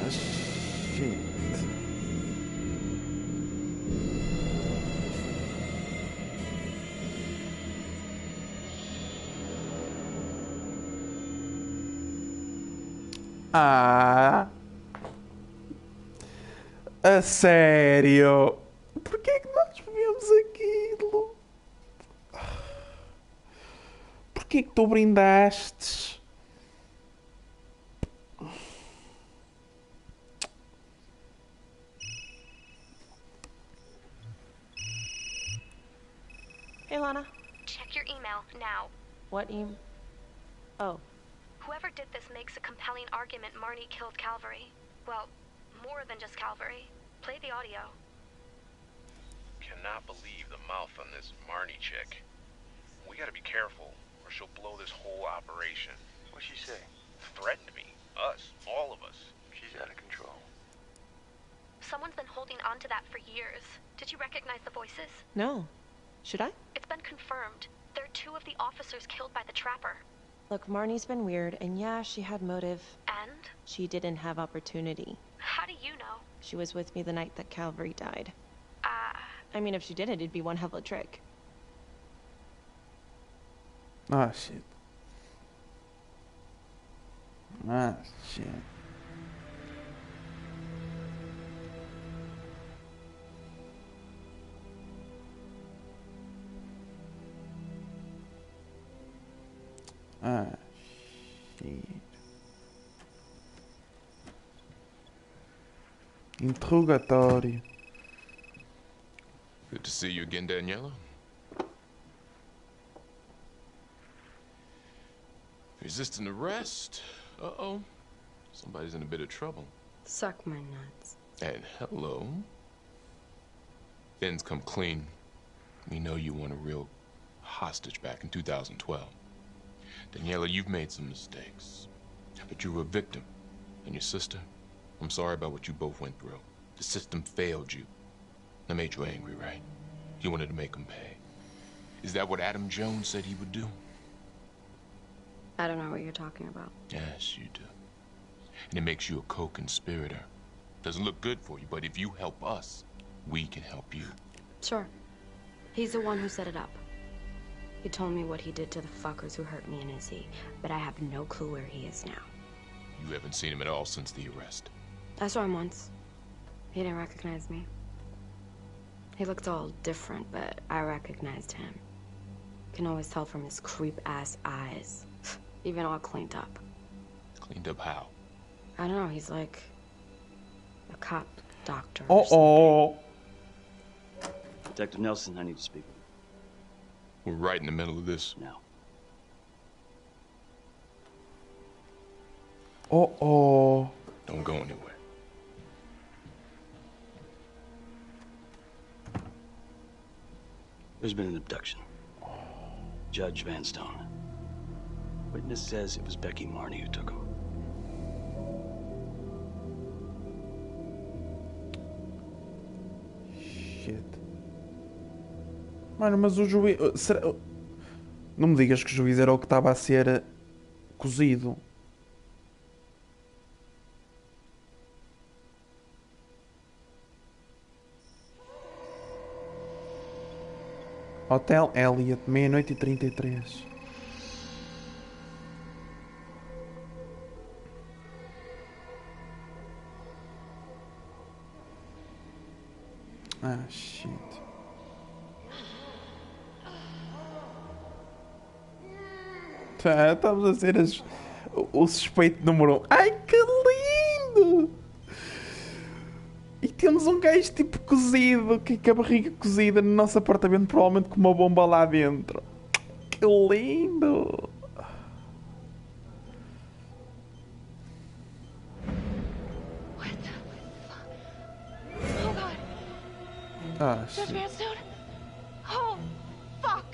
Shit. A sério? Porquê é que nós bebemos aquilo? Porquê é que tu brindaste? Hey, Lana. Check your email now. What email? Oh. Whoever did this makes a compelling argument Marnie killed Calvary. Well, more than just Calvary. Play the audio. Cannot believe the mouth on this Marnie chick. We gotta be careful, or she'll blow this whole operation. What'd she say? Threatened me. Us. All of us. She's out of control. Someone's been holding on to that for years. Did you recognize the voices? No. Should I? It's been confirmed. They're two of the officers killed by the trapper. Look, Marnie's been weird, and yeah, she had motive. And? She didn't have opportunity. How do you know? She was with me the night that Calvary died. I mean, if she didn't, it'd be one hell of a trick. Shit. Shit. Shit. Interrogatório. Good to see you again, Daniela. Resisting arrest? Uh-oh. Somebody's in a bit of trouble. Suck my nuts. And hello. Finn's come clean. We know you weren't a real hostage back in 2012. Daniela, you've made some mistakes. But you were a victim. And your sister, I'm sorry about what you both went through. The system failed you. That made you angry, right? You wanted to make him pay. Is that what Adam Jones said he would do? I don't know what you're talking about. Yes, you do. And it makes you a co-conspirator. Doesn't look good for you, but if you help us, we can help you. Sure. He's the one who set it up. He told me what he did to the fuckers who hurt me in Izzy, but I have no clue where he is now. You haven't seen him at all since the arrest. I saw him once. He didn't recognize me. He looked all different, but I recognized him. Can always tell from his creep-ass eyes. Even all cleaned up. Cleaned up how? I don't know, he's like a cop doctor or something. Detective Nelson, I need to speak with you. We're right in the middle of this. Now. Don't go anywhere. There's been an abduction. Judge Vanstone. Witness says it was Becky Marnie who took him. Shit. Mano, mas o juiz... Não me digas que o juiz era o que estava a ser cozido. Hotel Elliot, 00:33. Shit. Estamos a ser o suspeito número 1. Ai, que lindo! E temos um gajo tipo cozido, com a barriga cozida no nosso apartamento, provavelmente com uma bomba lá dentro. Que lindo! This man soon? Oh, fuck!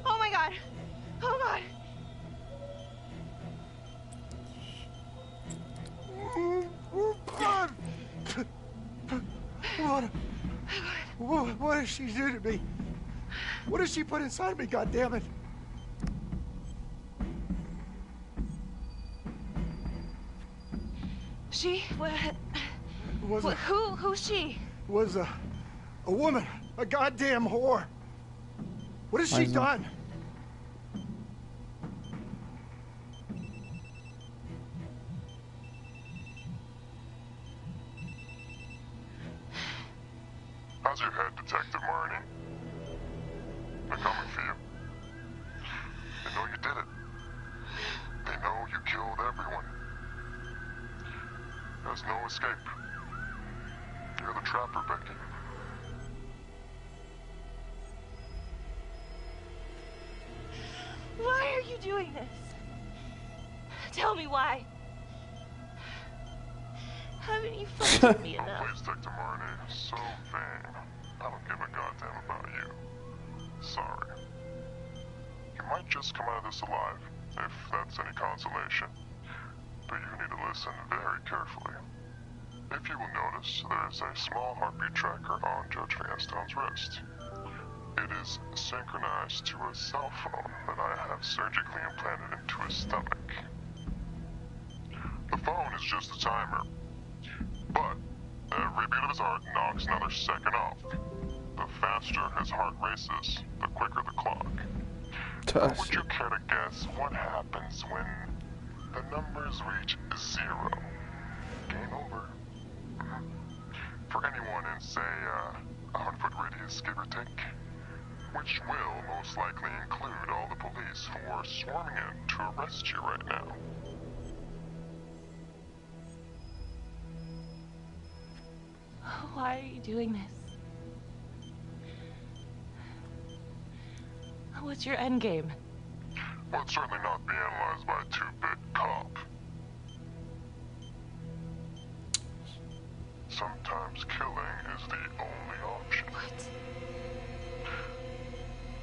Oh my god! Oh god! What does she do to me? What does she put inside me, goddammit? She? Was who's she? Was a woman, a goddamn whore. What has she done? How's your head, Detective Marnie? They're coming for you. They know you did it. They know you killed everyone. There's no escape. You're the trapper, Becky. Why are you doing this? Tell me why. Haven't you fucked with me enough? Please, Detective Marnie. So vain. I don't give a goddamn about you. Sorry. You might just come out of this alive, if that's any consolation. But you need to listen very carefully. If you will notice, there is a small heartbeat tracker on Judge Van Stone's wrist. It is synchronized to a cell phone that I have surgically implanted into his stomach. The phone is just a timer, but every beat of his heart knocks another second off. The faster his heart races, the quicker the clock. Would you care to guess what happens when the numbers reach 0? Game over. For anyone in, say, a 100-foot radius, give or take, which will most likely include all the police who are swarming in to arrest you right now. Why are you doing this? What's your end game? Well, it's certainly not be analyzed by a 2-bit cop. Sometimes killing is the only option. What?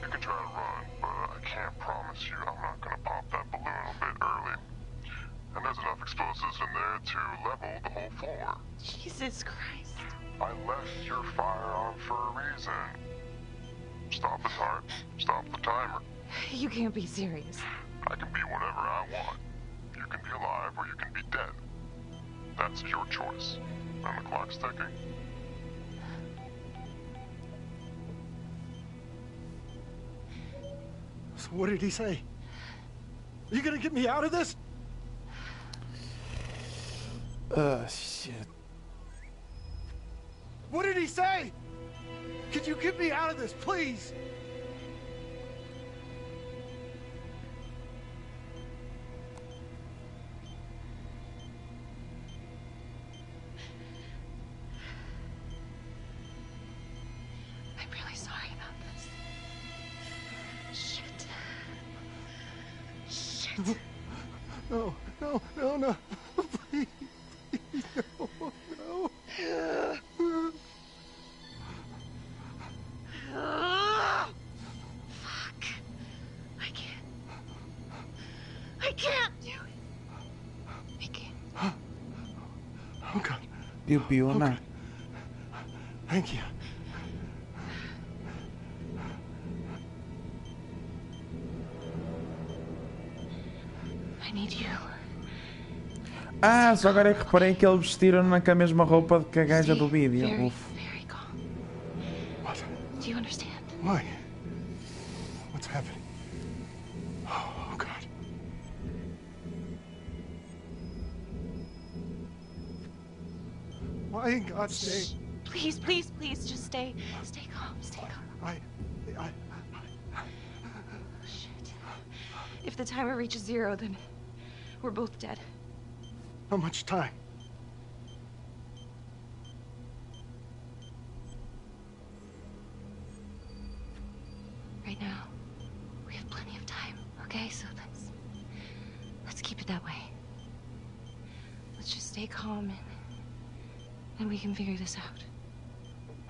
You can try to run, but I can't promise you I'm not gonna pop that balloon a bit early. And there's enough explosives in there to level the whole floor. Jesus Christ. I left your firearm for a reason. Stop his heart, stop the timer. You can't be serious. I can be whatever I want. You can be alive or you can be dead. That's your choice. And the clock's ticking. So what did he say? Are you gonna get me out of this? Shit. What did he say? Could you get me out of this, please? I'm really sorry about this. Shit. Shit. No. Please. No. Fuck. I can't do it. I can't. Oh, God. Piu, Okay. na. Thank you. I need you. Ah, só agora é que reparei que eles vestiram-na com a mesma roupa que a gaja do vídeo. Very calm. What? Do you understand? Why? What's happening? Oh, God. Why in God's name? Please, just stay calm, Shit. If the timer reaches 0, then we're both dead. How much time? Right now, we have plenty of time, okay? So let's keep it that way. Let's just stay calm and we can figure this out.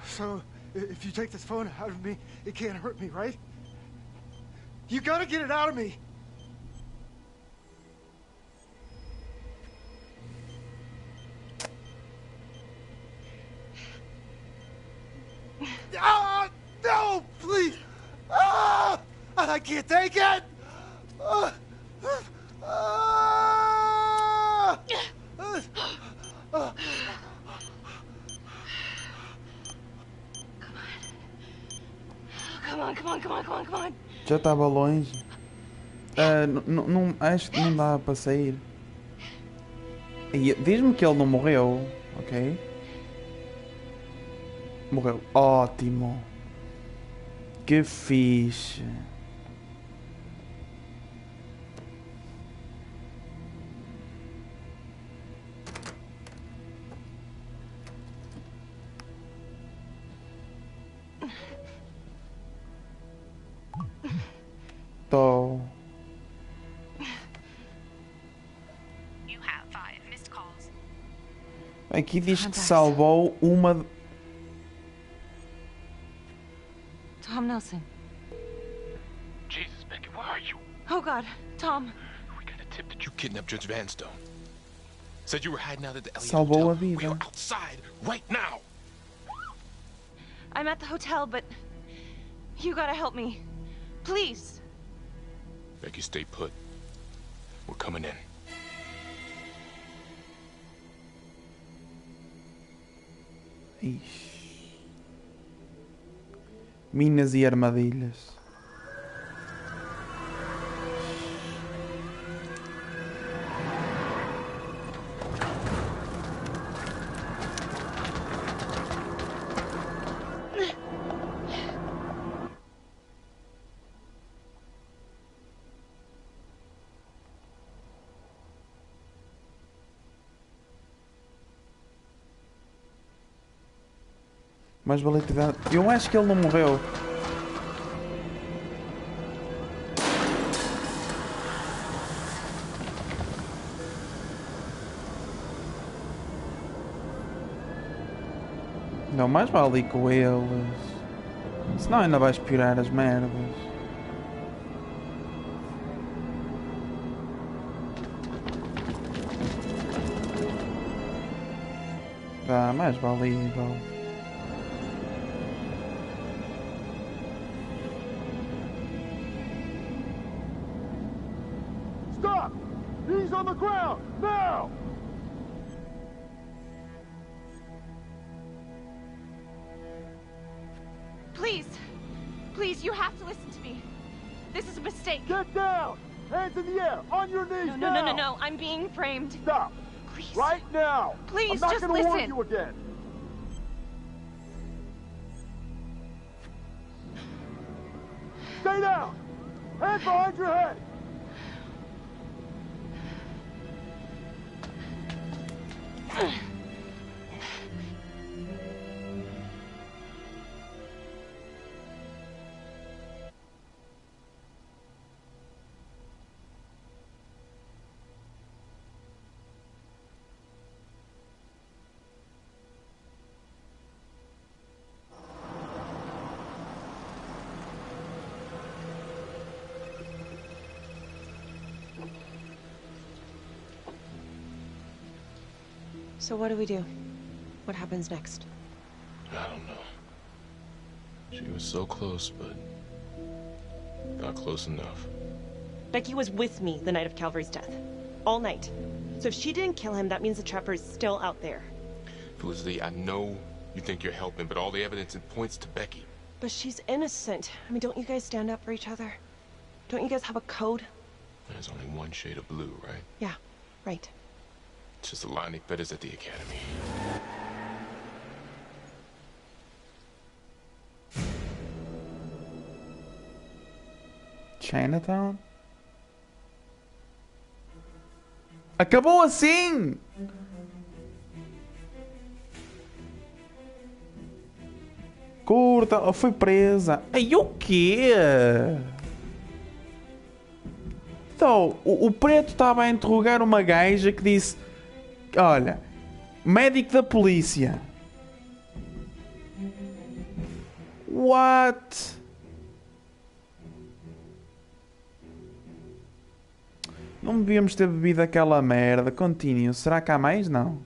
So, If you take this phone out of me, it can't hurt me, right? You gotta get it out of me. Ah, no, please. Ah, I can't take it. Come on. Já estava longe. Acho que não dá para sair. Diz-me que ele não morreu, ok? Morreu. Ótimo. Que fixe. Tô. Aqui diz que salvou uma. Tom Nelson. Jesus, Becky, where are you? Oh God, Tom. We got a tip that you kidnapped Judge Vanstone. Said you were hiding out at the Elliott Salvou Hotel. a vida. We are outside right now. I'm at the hotel, but you gotta help me. Please. Becky, stay put. We're coming in. Ixi. Minas e armadilhas. Mas vale ter dado. Eu acho que ele não morreu. Não, mais vale ir com eles. Senão ainda vais piorar as merdas. Vá, mais vale ir, vale. Stop! Knees on the ground! Now! Please, you have to listen to me. This is a mistake. Get down! Hands in the air! On your knees now! No. I'm being framed. Stop! Please. Right now! Please, I'm just not gonna warn listen. you again. Stay down! Hands behind your head! So what do? What happens next? I don't know. She was so close, but not close enough. Becky was with me the night of Calvary's death. All night. So if she didn't kill him, that means the trapper is still out there. Felicity, I know you think you're helping, but all the evidence points to Becky. But she's innocent. I mean, don't you guys stand up for each other? Don't you guys have a code? There's only one shade of blue, right? Yeah, right. It's just a line they fed us at the academy. Chinatown? Acabou assim! Curta, foi presa. Ai, o quê? Então, o preto estava a interrogar uma gaja que disse: olha, médico da polícia. What? Não devíamos ter bebido aquela merda. Continue. Será que há mais? Não.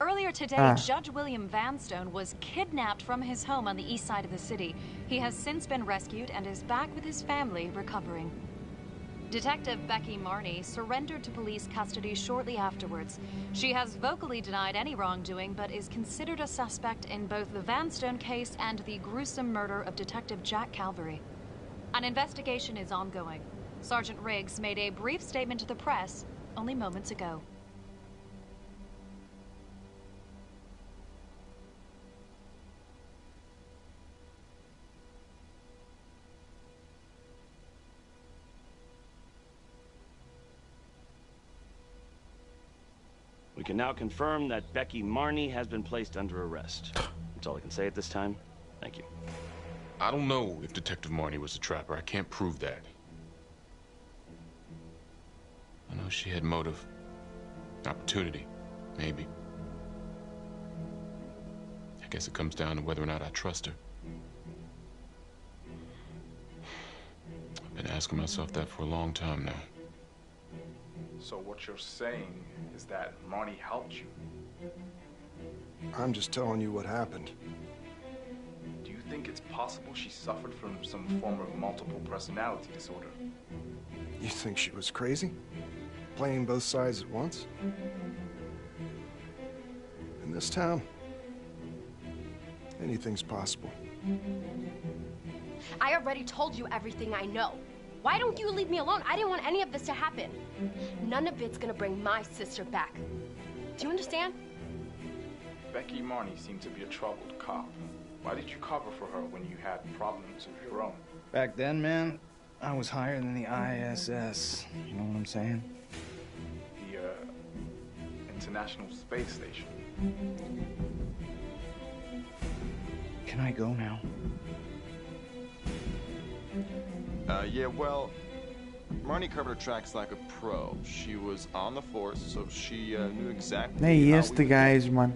Earlier today, Judge William Vanstone was kidnapped from his home on the east side of the city. He has since been rescued and is back with his family, recovering. Detective Becky Marney surrendered to police custody shortly afterwards. She has vocally denied any wrongdoing, but is considered a suspect in both the Vanstone case and the gruesome murder of Detective Jack Calvary. An investigation is ongoing. Sergeant Riggs made a brief statement to the press only moments ago. We can now confirm that Becky Marney has been placed under arrest. That's all I can say at this time. Thank you. I don't know if Detective Marney was a trapper. I can't prove that. I know she had motive. Opportunity. Maybe. I guess it comes down to whether or not I trust her. I've been asking myself that for a long time now. So what you're saying is that Marnie helped you? I'm just telling you what happened. Do you think it's possible she suffered from some form of multiple personality disorder? You think she was crazy? Playing both sides at once? In this town, anything's possible. I already told you everything I know. Why don't you leave me alone? I didn't want any of this to happen. None of it's gonna bring my sister back. Do you understand? Becky Marney seemed to be a troubled cop. Why did you cover for her when you had problems of your own? Back then, man, I was higher than the ISS. You know what I'm saying? The, International Space Station. Can I go now? Yeah, well, Marnie covered her tracks like a pro. She was on the force, so she knew exactly. É este gajo, mano.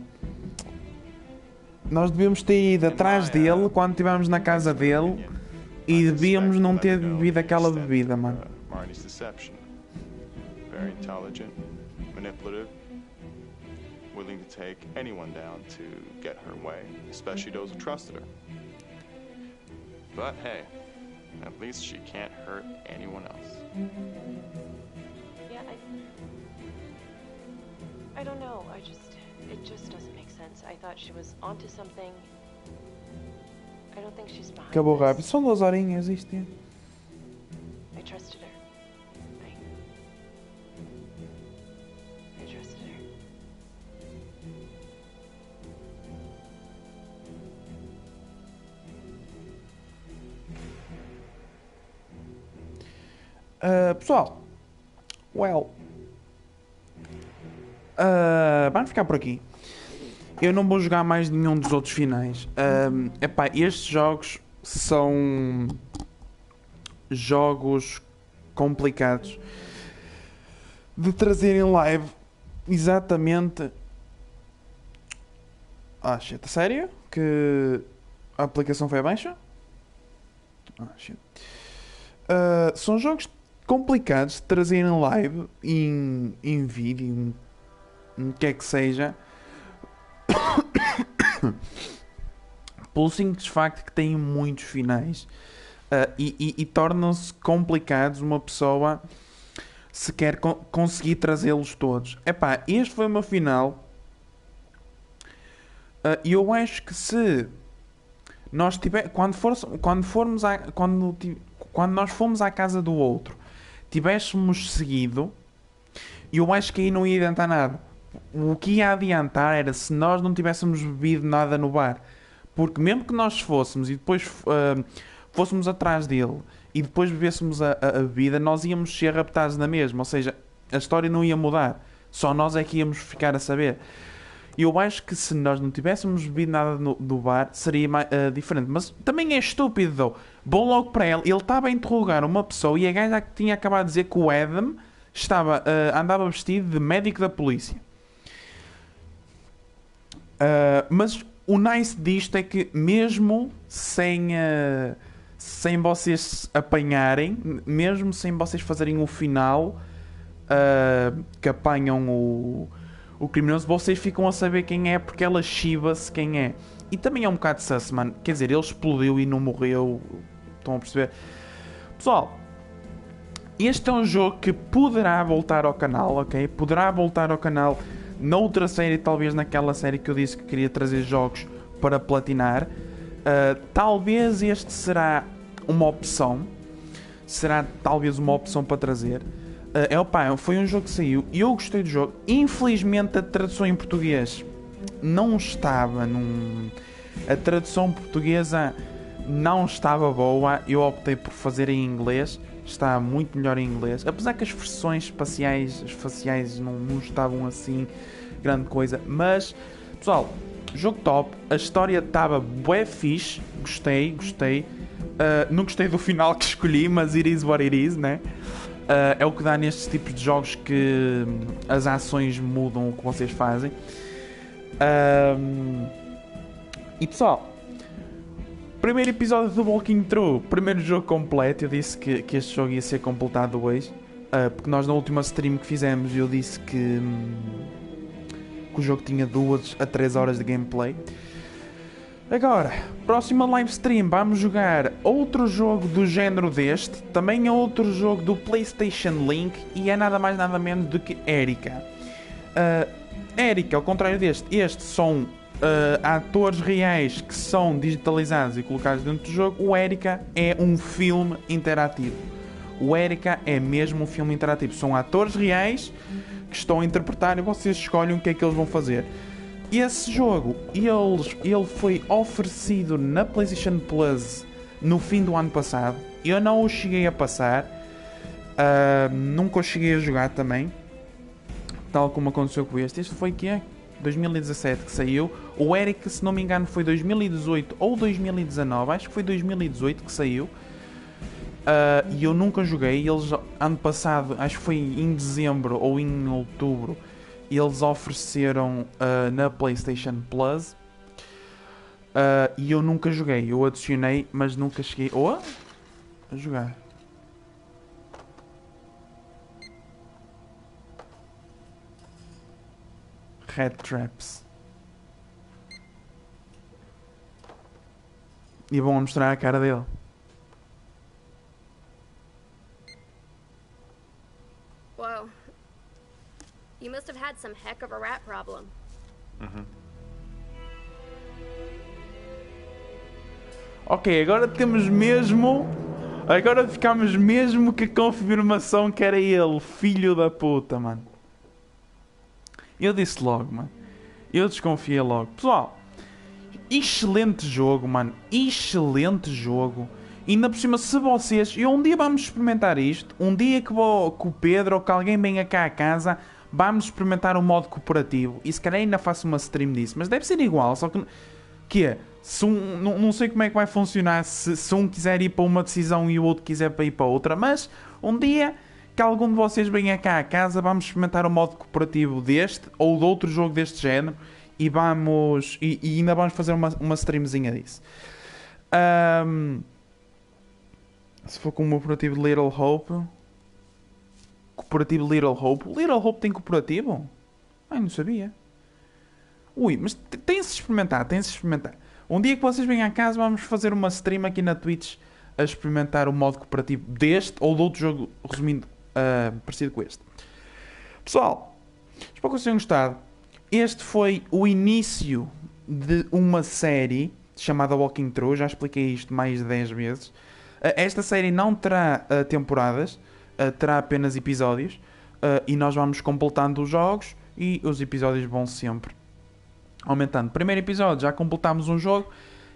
Nós devíamos ter ido atrás dele quando estivemos na casa dele e devíamos não ter bebido aquela bebida, mano. Marnie's deception. Very intelligent, manipulative, willing to take anyone down to get her way, especially those who trusted her. But hey, at least she can't hurt anyone else. Yeah, I don't know. It just doesn't make sense. I thought she was onto something. I don't think she's behind Acabou this. rápido. São 2 horinhas isto. I trusted her. I trusted her. Pessoal, vamos ficar por aqui. Eu não vou jogar mais nenhum dos outros finais. Epá, estes jogos são jogos complicados de trazer em live. Exatamente. Shit, sério? Que a aplicação foi abaixo? Shit. São jogos complicados de trazer em live, em vídeo, em que é que seja, pelo simples facto que têm muitos finais e tornam-se complicados uma pessoa se quer conseguir trazê-los todos. Epá, este foi o meu final. E eu acho que se nós quando nós fomos à casa do outro, tivéssemos seguido, eu acho que aí não ia adiantar nada. O que ia adiantar era se nós não tivéssemos bebido nada no bar. Porque mesmo que nós fôssemos e depois fôssemos atrás dele e depois bebêssemos a bebida, nós íamos ser raptados na mesma. Ou seja, a história não ia mudar. Só nós é que íamos ficar a saber. E eu acho que se nós não tivéssemos bebido nada do bar, seria diferente. Mas também é estúpido. Vou logo para ele. Ele estava a interrogar uma pessoa e a gaja que tinha acabado de dizer que o Adam andava vestido de médico da polícia. Mas o nice disto é que mesmo sem vocês apanharem, mesmo sem vocês fazerem o final que apanham o criminoso, vocês ficam a saber quem é, porque ela chiva-se quem é. E também é um bocado sus, mano. Quer dizer, ele explodiu e não morreu. Estão a perceber? Pessoal, este é um jogo que poderá voltar ao canal, ok? Poderá voltar ao canal noutra série, talvez naquela série que eu disse que queria trazer jogos para platinar. Talvez este será uma opção. Será talvez uma opção para trazer. Foi um jogo que saiu e eu gostei do jogo. Infelizmente a tradução em português não estava a tradução portuguesa não estava boa. Eu optei por fazer em inglês. Está muito melhor em inglês, apesar que as versões faciais não estavam assim grande coisa. Mas pessoal, jogo top, a história estava bué fixe, gostei. Não gostei do final que escolhi, mas it is what it is, né? É o que dá nestes tipos de jogos, que as ações mudam o que vocês fazem. E pessoal, primeiro episódio do Walking Through, primeiro jogo completo. Eu disse que este jogo ia ser completado hoje, porque nós na última stream que fizemos eu disse que o jogo tinha 2 a 3 horas de gameplay. Agora, próxima live stream vamos jogar outro jogo do género deste, também é outro jogo do PlayStation Link, e é nada mais nada menos do que Erika. Erika, ao contrário estes são atores reais que são digitalizados e colocados dentro do jogo. O Erika é um filme interativo. O Erika é mesmo um filme interativo. São atores reais que estão a interpretar e vocês escolhem o que é que eles vão fazer. Esse jogo, ele foi oferecido na PlayStation Plus no fim do ano passado. Eu não o cheguei a passar. Nunca o cheguei a jogar também. Tal como aconteceu com este. Este foi que é 2017 que saiu. O Erika, se não me engano, foi 2018 ou 2019. Acho que foi 2018 que saiu. E eu nunca joguei. Eles, ano passado, acho que foi em dezembro ou em outubro, eles ofereceram na PlayStation Plus. E eu nunca joguei. Eu adicionei, mas nunca cheguei a jogar. Red Traps. E vão mostrar a cara dele. Whoa. You must have had some heck of a rat problem. Ok, agora temos mesmo... Agora ficamos mesmo com a confirmação que era ele. Filho da puta, mano. Eu disse logo, mano. Eu desconfiei logo. Pessoal, excelente jogo, mano. Excelente jogo. E ainda por cima, se vocês... um dia vamos experimentar isto. Um dia que o Pedro ou que alguém venha cá a casa, vamos experimentar o modo cooperativo. E se calhar ainda faço uma stream disso. Mas deve ser igual, só que... Que é? Se não sei como é que vai funcionar se um quiser ir para uma decisão e o outro quiser para ir para outra. Mas um dia que algum de vocês venha cá a casa, vamos experimentar o modo cooperativo deste ou de outro jogo deste género. E vamos... E ainda vamos fazer uma streamzinha disso. Se for com o cooperativo Little Hope... Cooperativo Little Hope... Little Hope tem cooperativo? Ai, não sabia. Ui, mas tem-se experimentar. Um dia que vocês venham a casa, vamos fazer uma stream aqui na Twitch a experimentar o modo cooperativo deste ou de outro jogo, resumindo, parecido com este. Pessoal, espero que vocês tenham gostado. Este foi o início de uma série chamada Walking Through. Já expliquei isto mais de 10 vezes. Esta série não terá temporadas, terá apenas episódios. E nós vamos completando os jogos e os episódios vão sempre aumentando. Primeiro episódio, já completámos um jogo.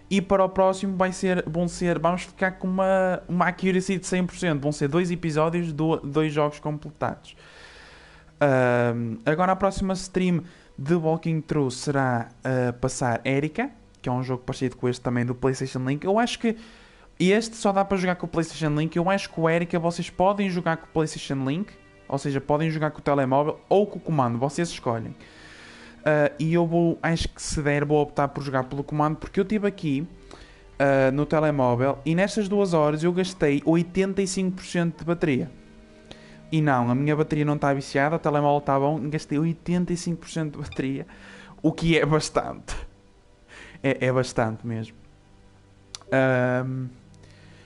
E para o próximo vamos ficar com uma accuracy de 100%. Vão ser 2 episódios, 2 jogos completados. Agora a próxima stream de Walking Through será passar Erika, que é um jogo parecido com este também do PlayStation Link. Eu acho que este só dá para jogar com o PlayStation Link. Eu acho que o Erika vocês podem jogar com o PlayStation Link. Ou seja, podem jogar com o telemóvel ou com o comando, vocês escolhem. E eu vou, acho que se der, vou optar por jogar pelo comando, porque eu estive aqui no telemóvel e nestas 2 horas eu gastei 85% de bateria. E não, a minha bateria não está viciada, o telemóvel está bom, gastei 85% de bateria, o que é bastante. É bastante mesmo.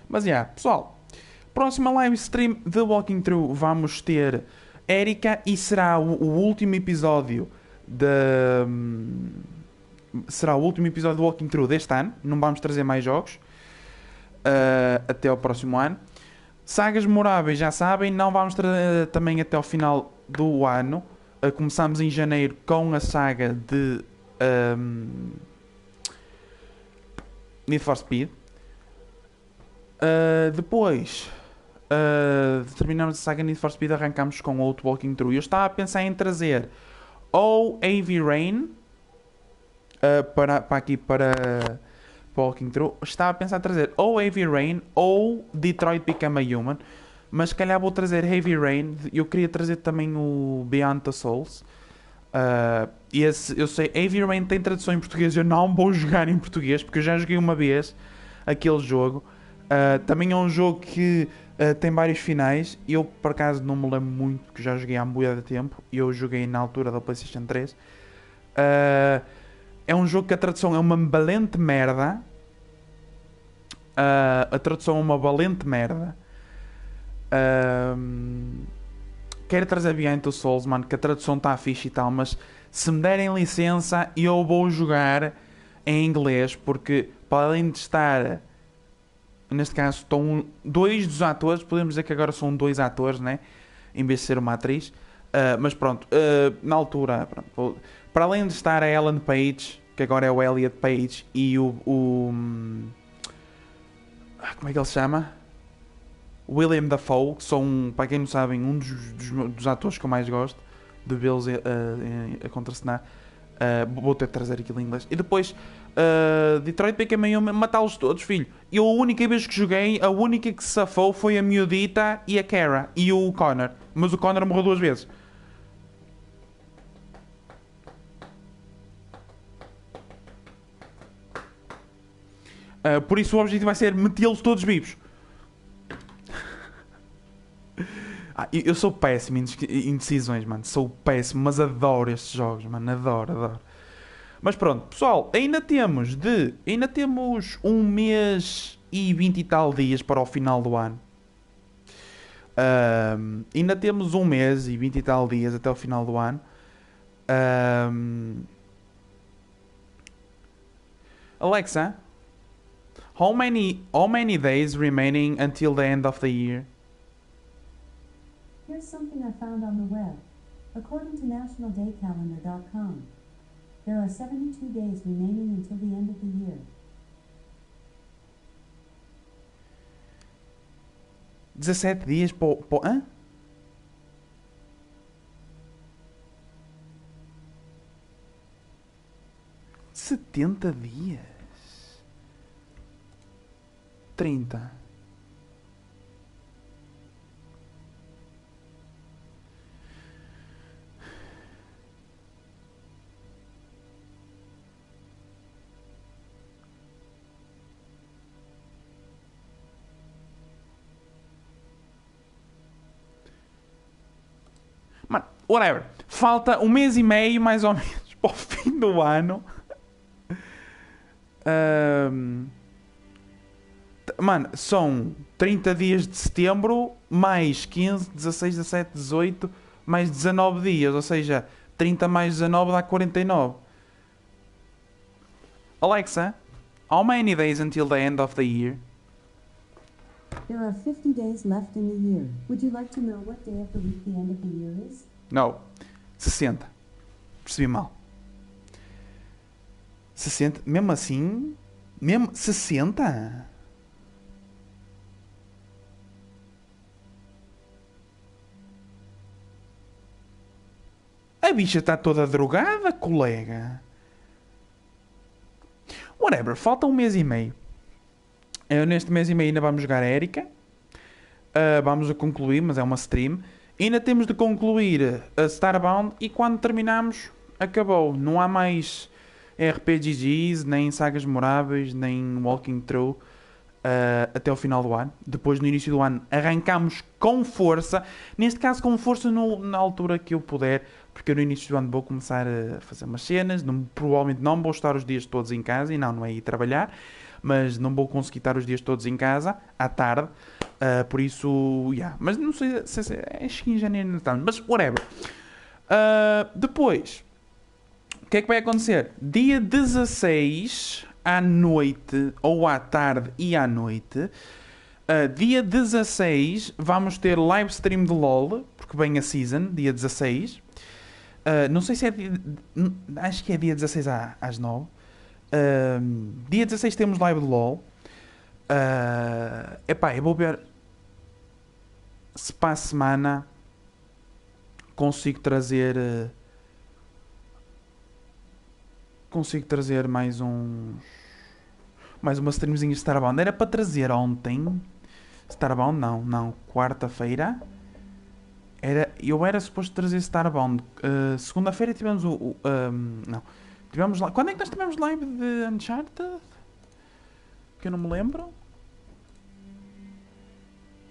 Mas pessoal, próxima live stream de Walking Through vamos ter Erika e será o último episódio será o último episódio de Walking Through deste ano. Não vamos trazer mais jogos até ao próximo ano. Sagas memoráveis, já sabem, não vamos trazer também até ao final do ano. Começamos em janeiro com a saga de Need for Speed. Depois terminamos a saga Need for Speed, arrancamos com outro Walking Through. Eu estava a pensar em trazer ou Heavy Rain para Walking Through. Estava a pensar em trazer ou Heavy Rain ou Detroit Become a Human, mas se calhar vou trazer Heavy Rain. Eu queria trazer também o Beyond the Souls. Eu sei, Heavy Rain tem tradução em português, eu não vou jogar em português porque eu já joguei uma vez aquele jogo. Também é um jogo que tem vários finais. Eu por acaso não me lembro muito porque já joguei há muito tempo. Eu joguei na altura da PlayStation 3. É um jogo que a tradução é uma valente merda. A tradução é uma valente merda. Quero trazer Behind the Souls, mano, que a tradução está fixe e tal, mas se me derem licença eu vou jogar em inglês, porque para além de estar, neste caso estão 2 dos atores, podemos dizer que agora são 2 atores, né, em vez de ser uma atriz, mas pronto, na altura, pronto, para além de estar a Ellen Page, que agora é o Elliot Page, e como é que ele se chama? William Dafoe, que são, para quem não sabem, um dos atores que eu mais gosto de vê-los a contracenar. Vou ter de trazer aquilo em inglês. E depois Detroit Become Human, matá-los todos, filho. Eu a única vez que joguei, a única que se safou foi a miudita e a Kara e o Connor, mas o Connor morreu 2 vezes. Por isso o objetivo vai ser metê-los todos vivos. Eu sou péssimo em decisões, mano. Sou péssimo, mas adoro estes jogos, mano. Adoro. Mas pronto, pessoal, ainda temos 1 mês e 20 e tal dias para o final do ano. Ainda temos 1 mês e 20 e tal dias até o final do ano. Alexa, how many days remaining until the end of the year? Here's something I found on the web. According to nationaldaycalendar.com, there are 72 days remaining until the end of the year. 17 dias para... Hã? ...70 dias... 30... Mano, whatever. Falta 1 mês e meio, mais ou menos, para o fim do ano. Mano, são 30 dias de setembro, mais 15, 16, 17, 18, mais 19 dias. Ou seja, 30 mais 19 dá 49. Alexa, how many days until the end of the year? There are 50 days left in the year. Would you like to know what day of the week the end of the year is? Não. 60. Percebi mal. 60. Mesmo assim... Mesmo 60? A bicha está toda drogada, colega. Whatever. Falta 1 mês e meio. Neste mês e meio ainda vamos jogar a Erika. Vamos a concluir, mas é uma stream. Ainda temos de concluir a Starbound e quando terminamos, acabou. Não há mais RPGs, nem sagas memoráveis, nem walking through até o final do ano. Depois, no início do ano, arrancamos com força. Neste caso, com força na altura que eu puder, porque eu no início do ano vou começar a fazer umas cenas. Provavelmente não vou estar os dias todos em casa, e não é ir trabalhar, mas não vou conseguir estar os dias todos em casa, à tarde. Por isso, mas não sei se acho que em janeiro não estamos, mas whatever. Depois, o que é que vai acontecer? Dia 16 à noite, ou à tarde e à noite, dia 16 vamos ter live stream de LOL, porque vem a season, dia 16. Não sei se é acho que é dia 16 às 9. Dia 16 temos live de LOL. Eu vou ver se para a semana consigo trazer mais uma streamzinha de Starbound. Era para trazer ontem Starbound, não, quarta-feira eu era suposto trazer Starbound. Segunda-feira tivemos tivemos lá. Quando é que nós tivemos live de Uncharted? Que eu não me lembro.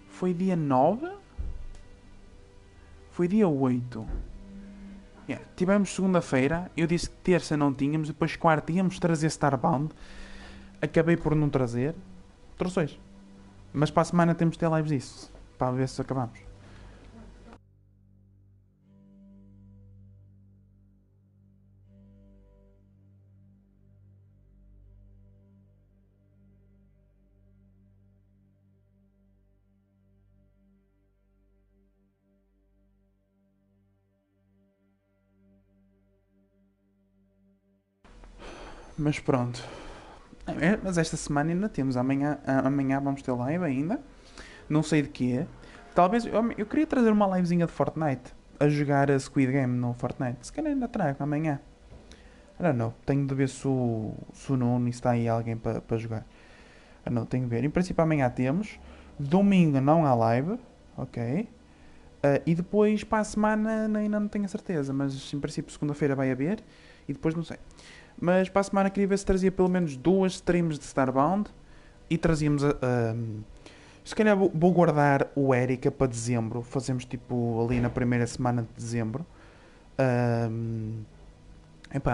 Foi dia 9? Foi dia 8. Tivemos segunda-feira. Eu disse que terça não tínhamos. Depois quarta íamos trazer Starbound. Acabei por não trazer. Trouxe hoje. Mas para a semana temos de ter lives disso. Para ver se acabamos. Mas pronto. Mas esta semana ainda temos. Amanhã vamos ter live ainda. Não sei de quê. Talvez. Eu queria trazer uma livezinha de Fortnite. A jogar a Squid Game no Fortnite. Se calhar ainda trago amanhã. I don't know. Tenho de ver se o Nuno está aí alguém para jogar. Não, tenho de ver. Em princípio amanhã temos. Domingo não há live. Ok. E depois para a semana ainda não tenho a certeza. Mas em princípio segunda-feira vai haver. E depois não sei. Mas para a semana queria ver se trazia pelo menos 2 streams de Starbound. E trazíamos se calhar vou guardar o Erika para dezembro. Fazemos tipo ali na primeira semana de dezembro.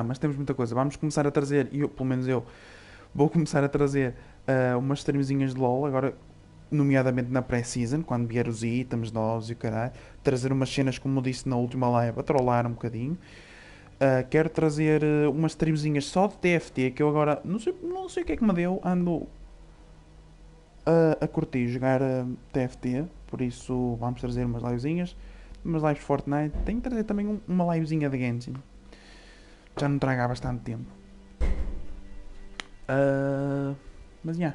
Mas temos muita coisa. Vamos começar a trazer, pelo menos eu vou começar a trazer umas streamzinhas de LOL. Agora, nomeadamente na pré-season, quando vier os itens novos e o caralho. Trazer umas cenas, como eu disse na última live, a trollar um bocadinho. Quero trazer umas streamzinhas só de TFT, que eu agora não sei o que é que me deu, ando a curtir jogar TFT, por isso vamos trazer umas livezinhas, umas lives de Fortnite. Tenho que trazer também uma livezinha de Genshin, já não trago há bastante tempo. Mas já.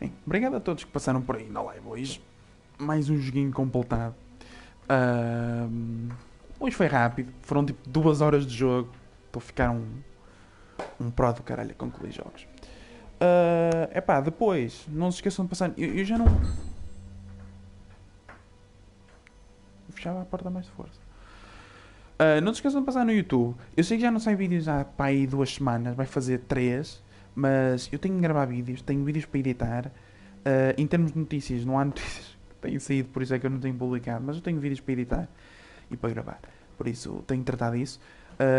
Bem, obrigado a todos que passaram por aí na live hoje. Mais um joguinho completado. Hoje foi rápido, foram tipo 2 horas de jogo. Estou a ficar um pró do caralho a concluir jogos. Depois, não se esqueçam de passar. Eu já não. Fechava a porta mais de força. Não se esqueçam de passar no YouTube. Eu sei que já não sai vídeos há para aí 2 semanas, vai fazer 3. Mas eu tenho que gravar vídeos, tenho vídeos para editar. Em termos de notícias, não há notícias que têm saído, por isso é que eu não tenho publicado. Mas eu tenho vídeos para editar e para gravar, por isso tenho que tratar disso.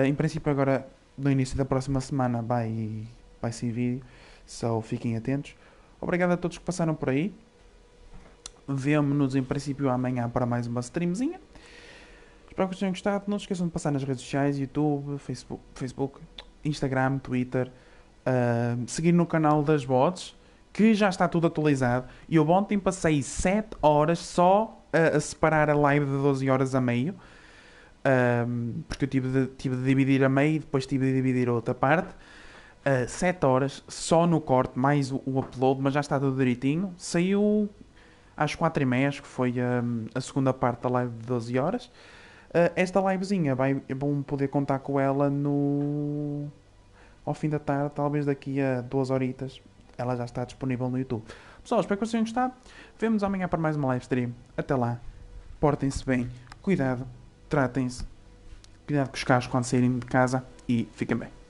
Em princípio agora no início da próxima semana vai ser vídeo, só fiquem atentos. Obrigado a todos que passaram por aí. Vemo-nos em princípio amanhã para mais uma streamzinha. Espero que tenham gostado. Não se esqueçam de passar nas redes sociais, YouTube, Facebook, Instagram, Twitter. Seguir no canal das VODS, que já está tudo atualizado. E eu ontem passei 7 horas só a separar a live de 12 horas a meio, porque eu tive de dividir a meio e depois tive de dividir a outra parte. 7 horas só no corte, mais o upload, mas já está tudo direitinho. Saiu às 4h30, acho que foi a segunda parte da live de 12 horas. Esta livezinha vão poder contar com ela ao fim da tarde, talvez daqui a 2 horitas ela já está disponível no YouTube. Pessoal, espero que vocês tenham gostado. Vemo-nos amanhã para mais uma live stream. Até lá. Portem-se bem. Cuidado. Tratem-se. Cuidado com os carros quando saírem de casa. E fiquem bem.